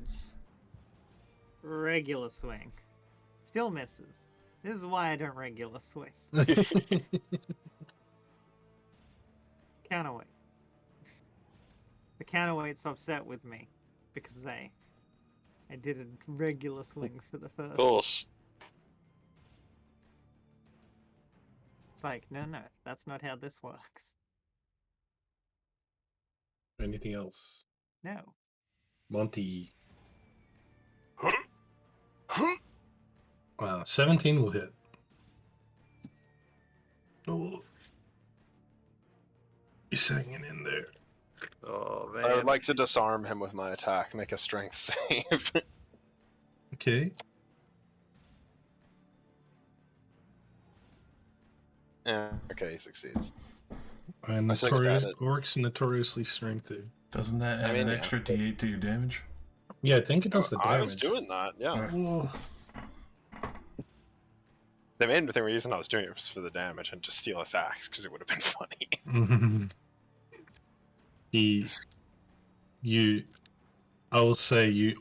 Regular swing. Still misses. This is why I don't regular swing. Counterweight. The counterweight's upset with me because I did a regular swing for the Of first. course. It's like, no, that's not how this works. Anything else? No. Monty. Wow, 17 will hit. Oh. He's hanging in there. Oh, man. I would like to disarm him with my attack. Make a strength save. Okay. Yeah, okay, he succeeds. And I think it's added. orcs notoriously strengthy. Doesn't that add I mean, an yeah. extra D8 to your damage? Yeah, I think it does the damage. I was doing that, yeah. Alright. Oh. The main reason I was doing it was for the damage and to steal his axe, because it would have been funny. I will say you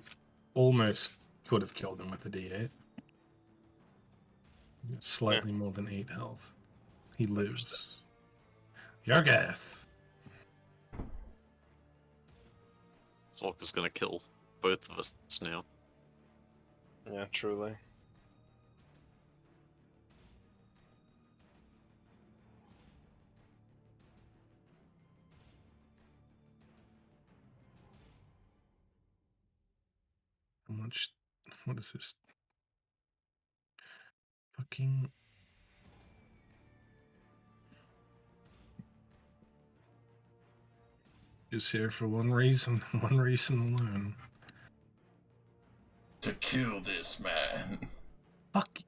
almost could have killed him with a D8. Slightly more than 8 health. He lives. Yargath. Zork is gonna kill both of us now. Yeah, truly. How much? What is this? Fucking. Just here for one reason alone. To kill this man. Fuck.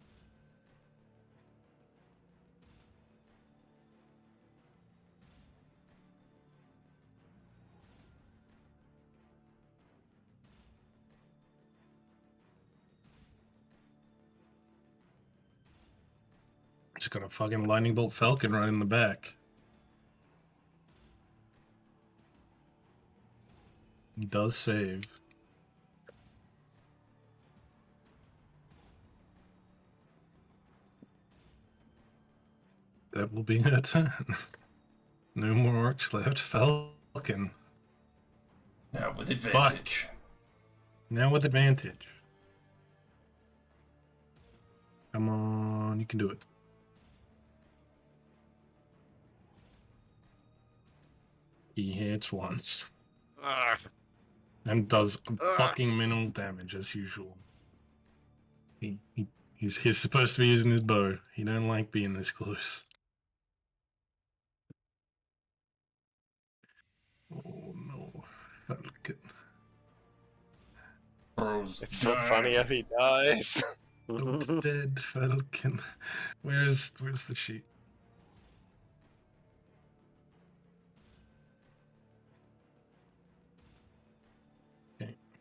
Just got a fucking lightning bolt falcon right in the back. He does save. That will be her turn. No more orcs left. Falcon. Now with advantage. Now with advantage. Come on, you can do it. He hits once. Ah, And does fucking minimal damage as usual. He's supposed to be using his bow. He don't like being this close. Oh no. Falcon. Bros. It's so funny if he dies. Oak's dead, Falcon. Where's the sheet?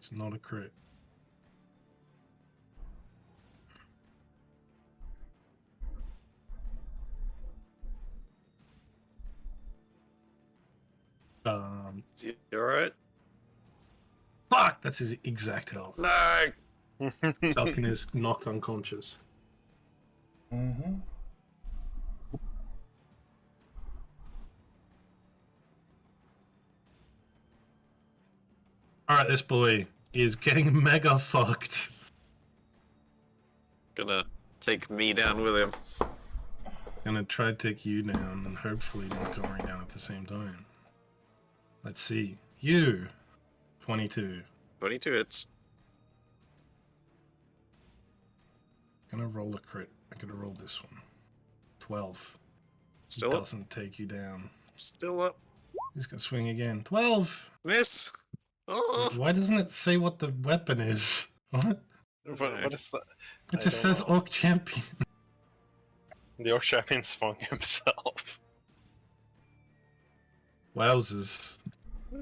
It's not a crit. You alright? Fuck! That's his exact health. No! Falcon is knocked unconscious. Mm-hmm. Alright, this boy is getting mega fucked. Gonna take me down with him. Gonna try to take you down and hopefully not going down at the same time. Let's see. You! 22. 22 hits. Gonna roll a crit. I'm gonna roll this one. 12. Still up. Doesn't take you down. Still up. He's gonna swing again. 12! Miss! Oh! Why doesn't it say what the weapon is? What? What is that? It I just don't says know. Orc Champion. The Orc Champion swung himself. Wowzers.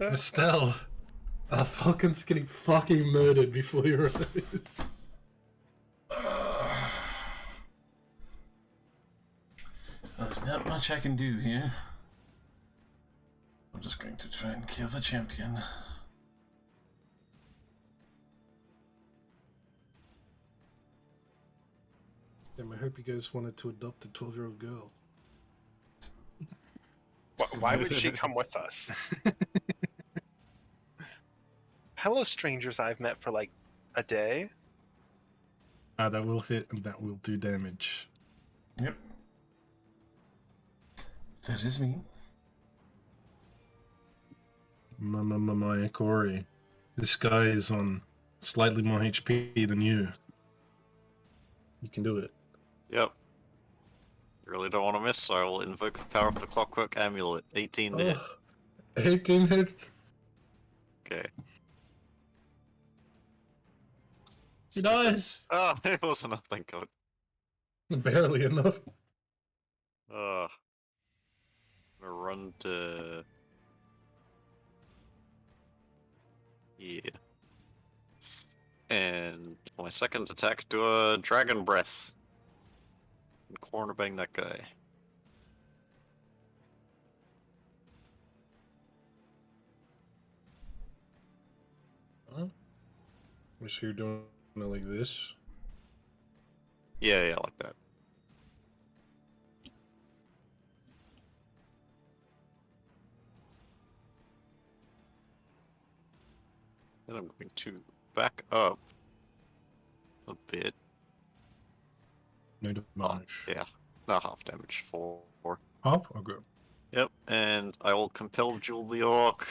Estelle. Our Falcon's getting fucking murdered before your eyes. There's not much I can do here. I'm just going to try and kill the champion. I hope you guys wanted to adopt a 12-year-old girl. Why would she come with us? Hello, strangers I've met for like a day. That will hit and that will do damage. Yep. That is me. Mama Corey. This guy is on slightly more HP than you. You can do it. Yep. Really don't want to miss, so I will invoke the power of the Clockwork Amulet. 18 to hit. 18 hit. Okay. He dies. Oh, it was enough, thank God. Barely enough. I'm gonna run to... Yeah. And my second attack, do a Dragon Breath. And corner bang that guy. So you're doing it like this? Yeah, like that. Then I'm going to back up a bit. No damage. Yeah, not half damage, 4. Half? Okay. Yep, and I will compel Jewel the Orc.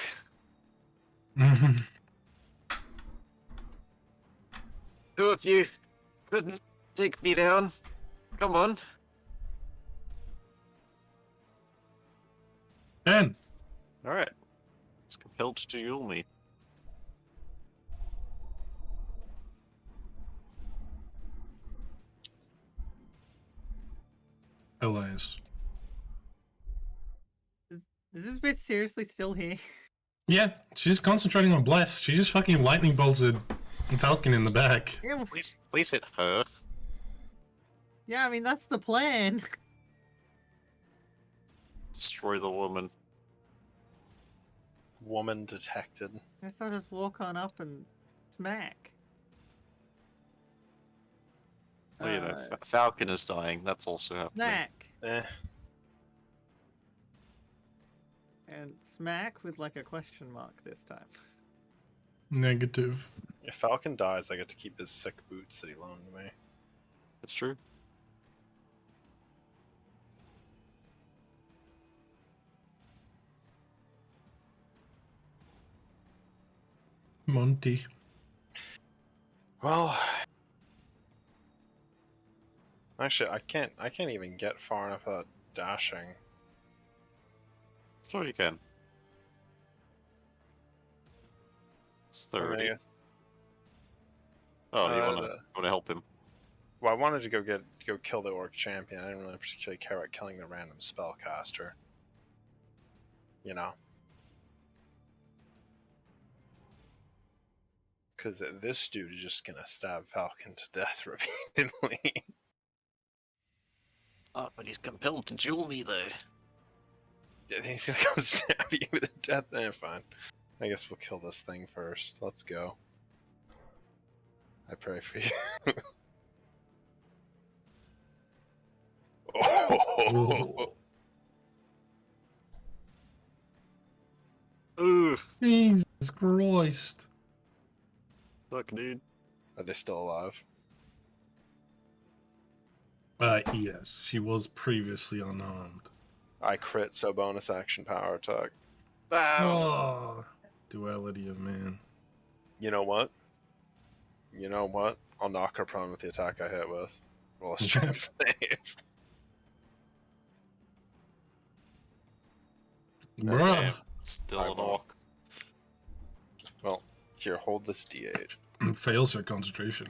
Two of you couldn't take me down. Come on. 10. Alright. It's compelled to duel me. Elias. Is this bitch seriously still here? Yeah, she's concentrating on Bless. She just fucking lightning bolted Falcon in the back. Yeah, Please hit her. yeah, I mean, that's the plan. Destroy the woman. Woman detected. I guess I'll just walk on up and smack. Well, you know, Falcon is dying. That's also happening. Smack. Eh. And smack with like a question mark this time. Negative. If Falcon dies, I get to keep his sick boots that he loaned me. It's true. Monty. Well, actually, I can't even get far enough without dashing. Sure you can. It's I mean, I 30. guess- Oh, you Uh, wanna help him? Well, I wanted to go kill the Orc Champion. I didn't really particularly care about killing the random spellcaster. You know? Because this dude is just gonna stab Falcon to death repeatedly. Oh, but he's compelled to duel me, though. And he's gonna come stab you to death. Fine. I guess we'll kill this thing first. Let's go. I pray for you. Oh. Ugh. Jesus Christ. Fuck, dude. Are they still alive? Yes, she was previously unarmed. I crit, so bonus action power attack. Ow. Oh, duality of man. You know what? You know what? I'll knock her prone with the attack I hit with. Roll a strength save. Bruh. Damn. Still I an won't. orc. Well, here, hold this D8. Fails her concentration.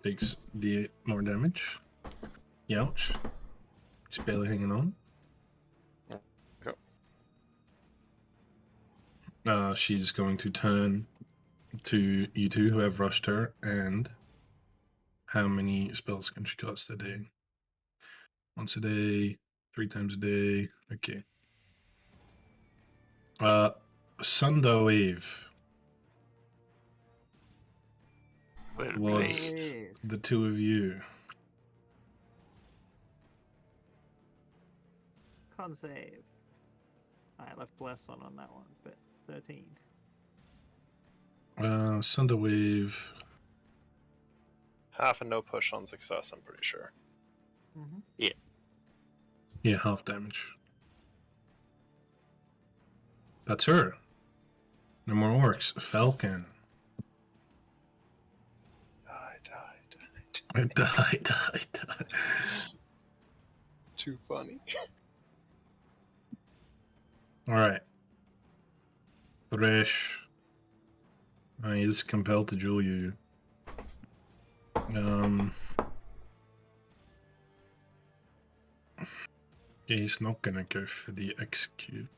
Takes the more damage. Ouch. She's barely hanging on. Okay. She's going to turn to you two who have rushed her, and how many spells can she cast a day? Once a day, 3 times a day. Okay. Sundo Eve Wait, was wait. the two of you. Con save. I left bless on that one, but 13. Sundo Wave. Half and no push on success, I'm pretty sure. Mm-hmm. Yeah, half damage. That's her. No more orcs. Falcon. Die. Too funny. Alright. Thresh. He is compelled to duel you. He's not gonna go for the execute,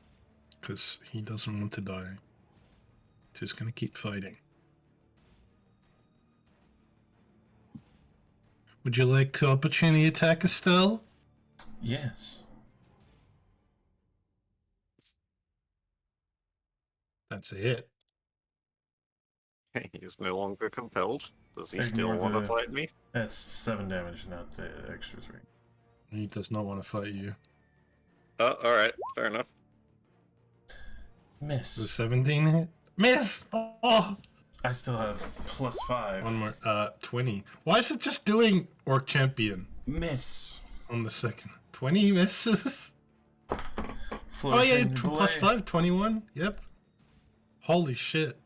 because he doesn't want to die. Just gonna keep fighting. Would you like to opportunity attack Estelle? Yes. That's a hit. He is no longer compelled. Does he Ignore still want to the- fight me? That's 7 damage, not the extra 3. He does not want to fight you. Oh, alright. Fair enough. The Miss. 17 hit? Miss! Oh! I still have +5. One more. 20. Why is it just doing Orc Champion Miss. on the second? 20 misses? Oh yeah, Flourishing plus blade. 5, 21. Yep. Holy shit.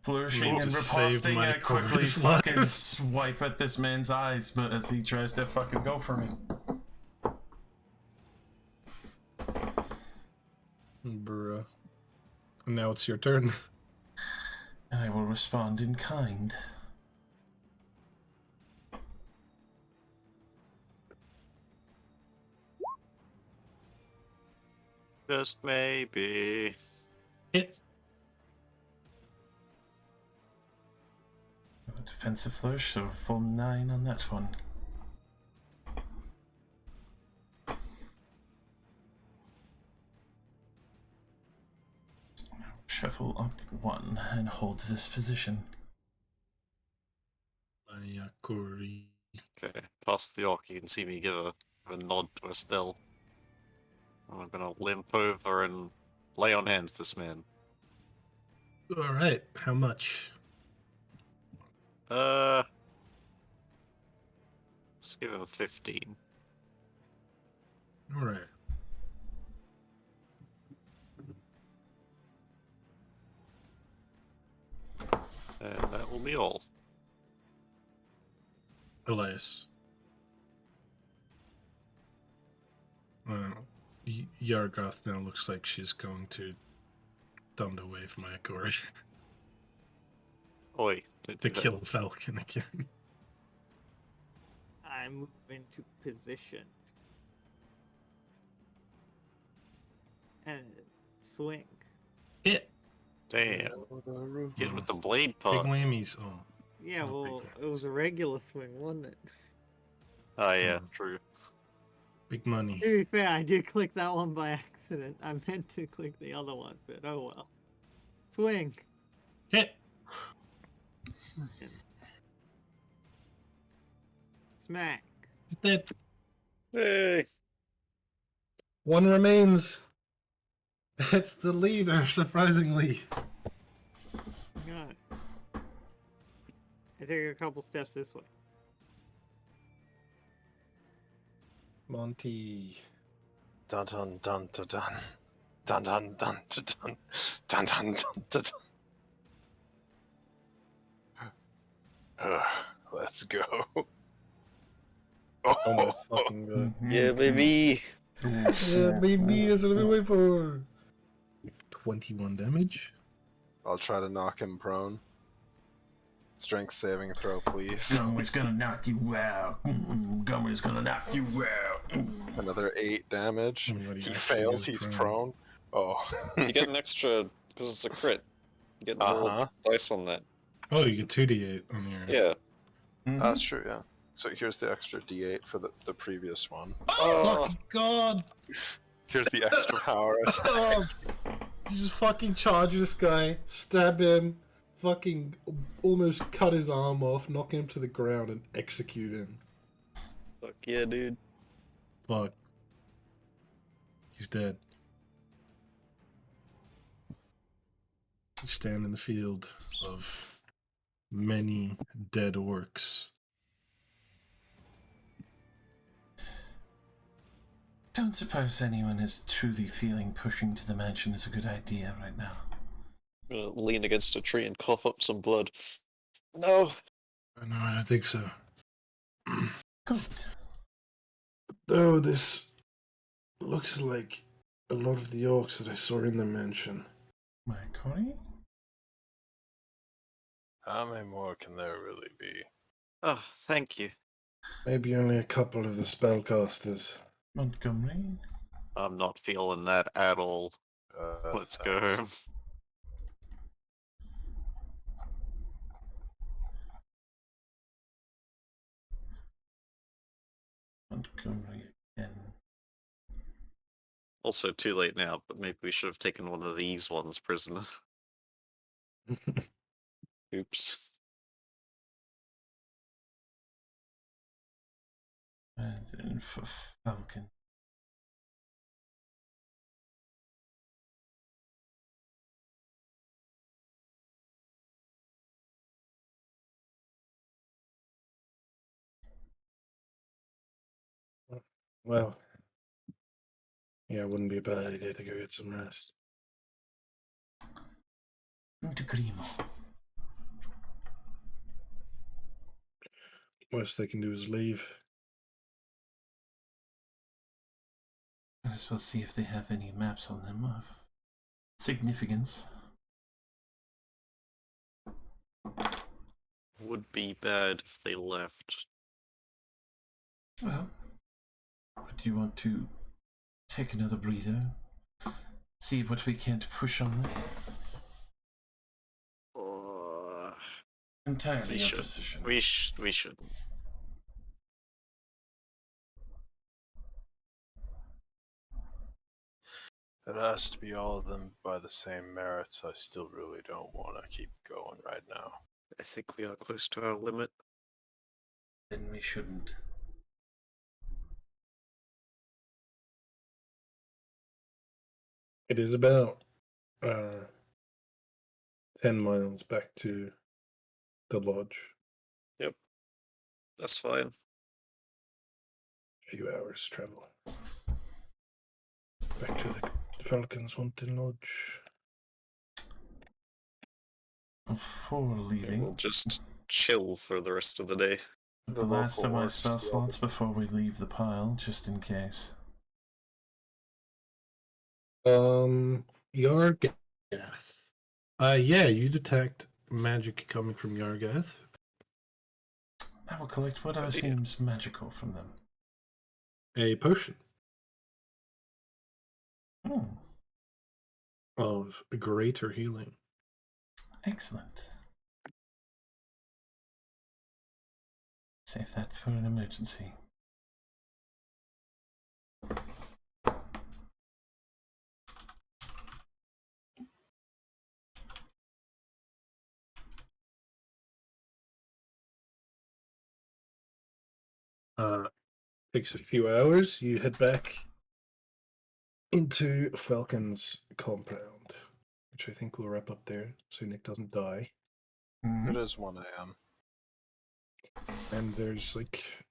Flourishing and Just save riposting, my I quickly chorus fucking line. swipe at this man's eyes, but as he tries to fucking go for me. Bruh. And now it's your turn. And I will respond in kind. Just maybe. Hit. Defensive flourish, so full 9 on that one. Shuffle up 1 and hold this position. Ayakuri. Okay, past the orc, you can see me give a nod to Estelle. I'm gonna limp over and lay on hands this man. Alright, how much? Let's give him 15. Alright. And that will be all. Elias. Yargoth now looks like she's going to thunder wave my Akori Oi, don't to do that. kill Falcon again. I move into position. And swing. Hit. Damn. Get with the blade Big part. whammies. Oh, Yeah, Not well, big it was a regular swing, wasn't it? Oh yeah, true. big money. To be fair, I did click that one by accident. I meant to click the other one, but oh well. Swing. Hit. Smack. That Hey. one remains. That's the leader, surprisingly. Got it. I take a couple steps this way. Monty. Dun dun dun dun dun. Dun dun dun dun dun. Dun dun dun dun dun. Let's go. Oh my fucking god. Yeah, baby. Yeah, baby, that's what I've been waiting for. 21 damage. I'll try to knock him prone. Strength saving throw, please. Gummer's gonna knock you out. Gummer's gonna knock you out. Another 8 damage. Everybody He actually fails, is he's prone. prone. Oh. You get an extra because it's a crit. You get more dice on that. Oh, you get 2d8 on your. Yeah. That's true, yeah. So here's the extra d8 for the previous one. Oh my god! Here's the extra power. Oh, you just fucking charge this guy, stab him, fucking almost cut his arm off, knock him to the ground, and execute him. Fuck yeah, dude. Fuck. He's dead. You stand in the field of many dead orcs. Don't suppose anyone is truly feeling pushing to the mansion is a good idea right now. I'm gonna lean against a tree and cough up some blood. No. No, I don't think so. Good. Though this looks like a lot of the orcs that I saw in the mansion. My Cory? How many more can there really be? Oh, thank you. Maybe only a couple of the spellcasters. Montgomery? I'm not feeling that at all. Let's go home. Montgomery again. Also, too late now, but maybe we should have taken one of these ones prisoner. Oops. And then for Falcon. Well, yeah, it wouldn't be a bad idea to go get some rest. Grimo. Worst they can do is leave. I guess we'll see if they have any maps on them of significance. Would be bad if they left. Well, do you want to take another breather? See what we can't push on them? Entirely We your should. decision. We shouldn't. It has to be all of them by the same merits. I still really don't want to keep going right now. I think we are close to our limit. Then we shouldn't. It is about 10 miles back to the lodge. Yep. That's fine. A few hours travel. Back to the Falcons Haunted Lodge. Before leaving, We'll just chill for the rest of the day. the last of local my orcs, spell the slots before we leave the pile, just in case. Yargath. Yeah, you detect magic coming from Yargath. I will collect whatever seems magical from them. A potion Hmm. of greater healing. Excellent. Save that for an emergency. Takes a few hours. You head back into Falcon's compound, which I think will wrap up there so Nick doesn't die. It is 1 a.m. And there's like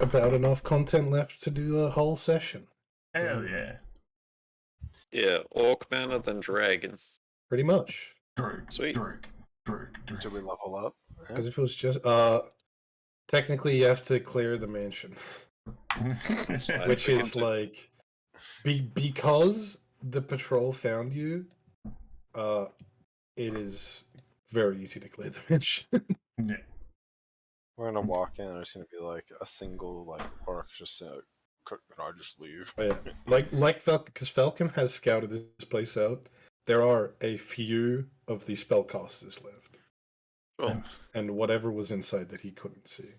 about enough content left to do a whole session. Hell yeah. Yeah, orc banner, then dragon. Pretty much. Drake, Sweet. Drake. Do we level up? Yeah. Because if it was just technically you have to clear the mansion. fine. Which We is can do- like because the patrol found you, it is very easy to clear the mansion. Yeah. We're gonna walk in and there's gonna be like a single like orc just can I just leave? Oh, yeah. Like Falcon, because Falcon has scouted this place out. There are a few of the spellcasters left, Oh, and whatever was inside that he couldn't see.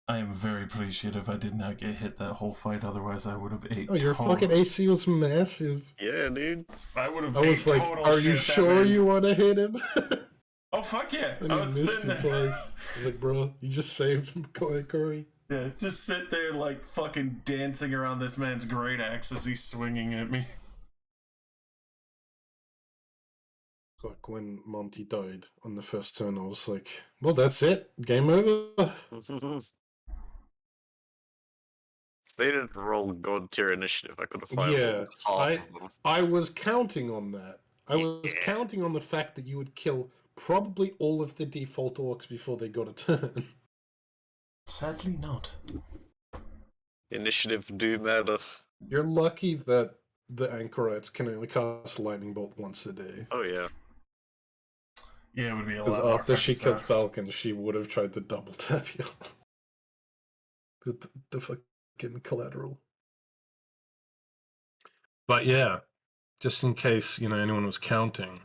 I am very appreciative I did not get hit that whole fight, otherwise I would have ate. Oh, your total- fucking AC was massive. yeah, dude. I would have I was ate like, total are shit you that sure man. you want to hit him? Oh, fuck yeah. And I he was missed sitting you there. twice. I was like, bro, you just saved Corey. Yeah, just sit there like fucking dancing around this man's great axe as he's swinging at me. It's like when Monty died on the first turn, I was like, well, that's it. Game over. If they didn't roll god tier initiative, I could have fired Yeah, half of them. I was counting on that. I was Yeah. counting on the fact that you would kill probably all of the default orcs before they got a turn. Sadly not. Initiative do matter. You're lucky that the anchorites can only cast lightning bolt once a day. Oh yeah. Yeah, it would be a Because lot more after she fucking killed suck. Falcon, she would have tried to double tap you. the fucking collateral. But yeah, just in case, anyone was counting,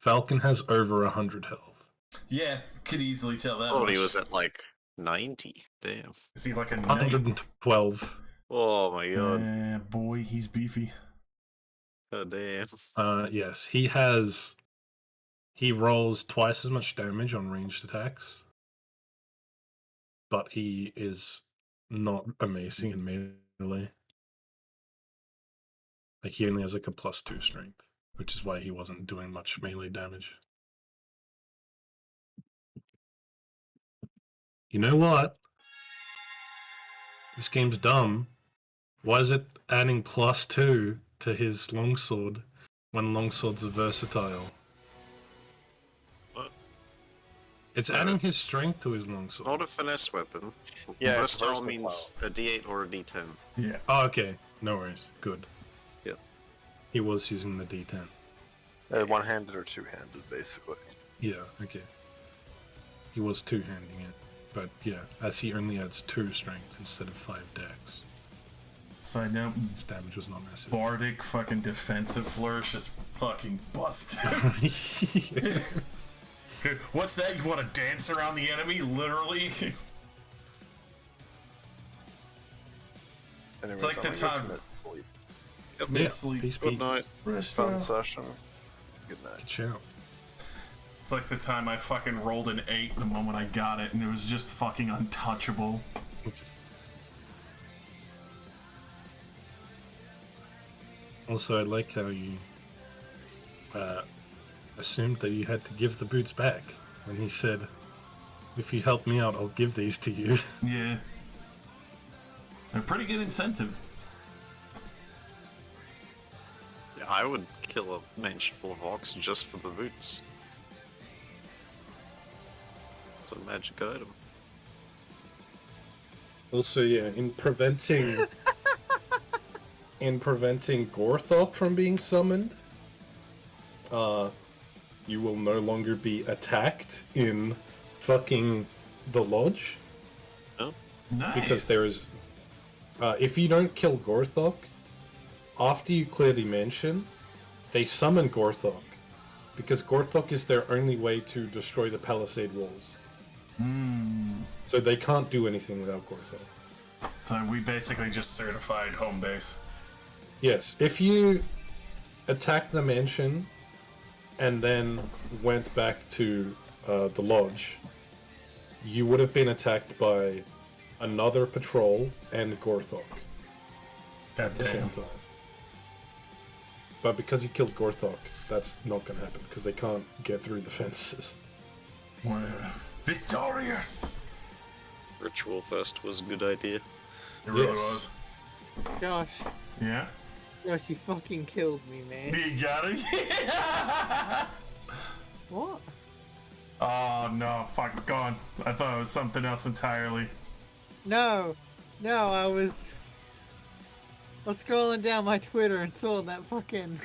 Falcon has over 100 health. Yeah, could easily tell that I thought much. he was at like 90. Damn. Is he like a knight? 112. Oh my god. Yeah, boy, he's beefy. God damn. Yes, he rolls twice as much damage on ranged attacks, but he is not amazing in melee. Like, he only has like a +2 strength, which is why he wasn't doing much melee damage. You know what? This game's dumb. Why is it adding +2 to his longsword when longswords are versatile? What? It's adding his strength to his It's longsword. not a finesse weapon. Yeah, it's Versatile versatile. means a d8 or a d10. Yeah. Oh, okay. No worries. Good. Yep. He was using the D10. One-handed or two-handed, basically. Yeah, okay. He was two-handing it. But yeah, as he only adds 2 strength instead of 5 dex, Side note, his damage was not massive. Bardic fucking defensive flourish is fucking busted. What's that? You want to dance around the enemy? Literally? Anyways, like the I'm gonna time- commit sleep. Yep. Yeah, Sleep. peace, Good peace. night. Rest Fun up. session. Good night. Good shout. It's like the time I fucking rolled an 8 the moment I got it, and it was just fucking untouchable. Also, I like how you assumed that you had to give the boots back when he said, if you help me out, I'll give these to you. Yeah. A pretty good incentive. Yeah, I would kill a mansion full of orcs just for the boots. It's a magic item. Also, yeah, in preventing Gorthok from being summoned, you will no longer be attacked in fucking the lodge. Nice. Because there's if you don't kill Gorthok, after you clear the mansion, they summon Gorthok, because Gorthok is their only way to destroy the palisade walls. So they can't do anything without Gorthok. So we basically just certified home base. Yes, if you attacked the mansion and then went back to the lodge, you would have been attacked by another patrol and Gorthok at the same time. But because you killed Gorthok, that's not going to happen because they can't get through the fences. We're victorious! Ritual first was a good idea. It really Yes. was. Josh, Yeah? Josh, you fucking killed me, man. You got it? What? Oh no, fuck, gone. I thought it was something else entirely. No, I was scrolling down my Twitter and saw that fucking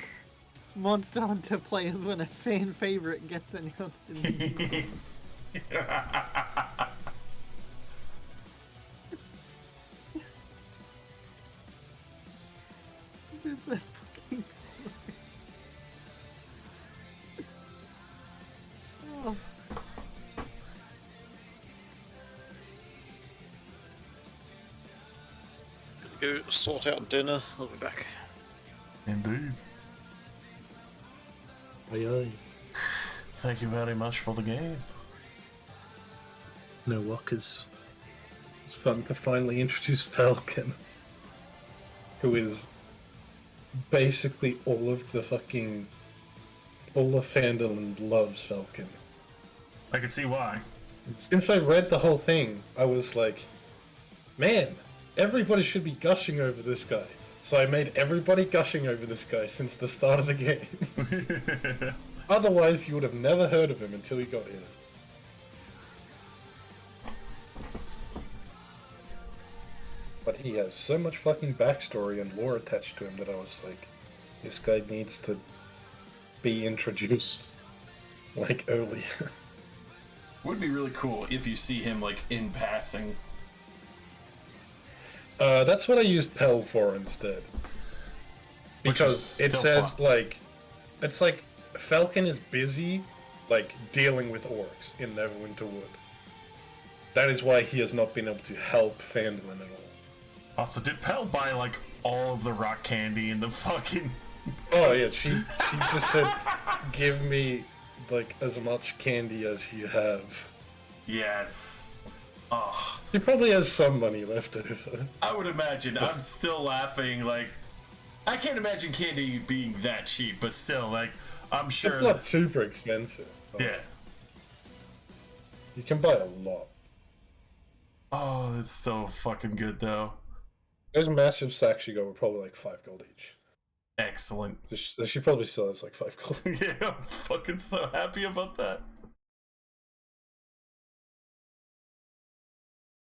Monster Hunter players when a fan favorite gets announced in the Just that fucking oh. Go sort out dinner. I'll be back. Indeed. Aye aye. Thank you very much for the game. No walkers. It's fun to finally introduce Falcon, who is basically all of fandom loves Falcon. I can see why. Since I read the whole thing, I was like, man, everybody should be gushing over this guy. So I made everybody gushing over this guy since the start of the game. Otherwise, you would have never heard of him until he got here. But he has so much fucking backstory and lore attached to him that I was like, this guy needs to be introduced, like, early. Would be really cool if you see him like in passing. That's what I used Pell for instead. Because Which it is says, still like, it's like, Falcon is busy, like, dealing with orcs in Neverwinter Wood. That is why he has not been able to help Phandalin at all. Also, did Pell buy like all of the rock candy in the fucking... Oh yeah, she just said, give me, like, as much candy as you have. Yes. Oh, He probably has some money left over. I would imagine. I'm still laughing. Like, I can't imagine candy being that cheap, but still, like, I'm sure. It's not super expensive. But Yeah. You can buy a lot. Oh, that's so fucking good, though. Those massive sacks you got were probably like 5 gold each. Excellent. She probably still has like 5 gold. Yeah, I'm fucking so happy about that.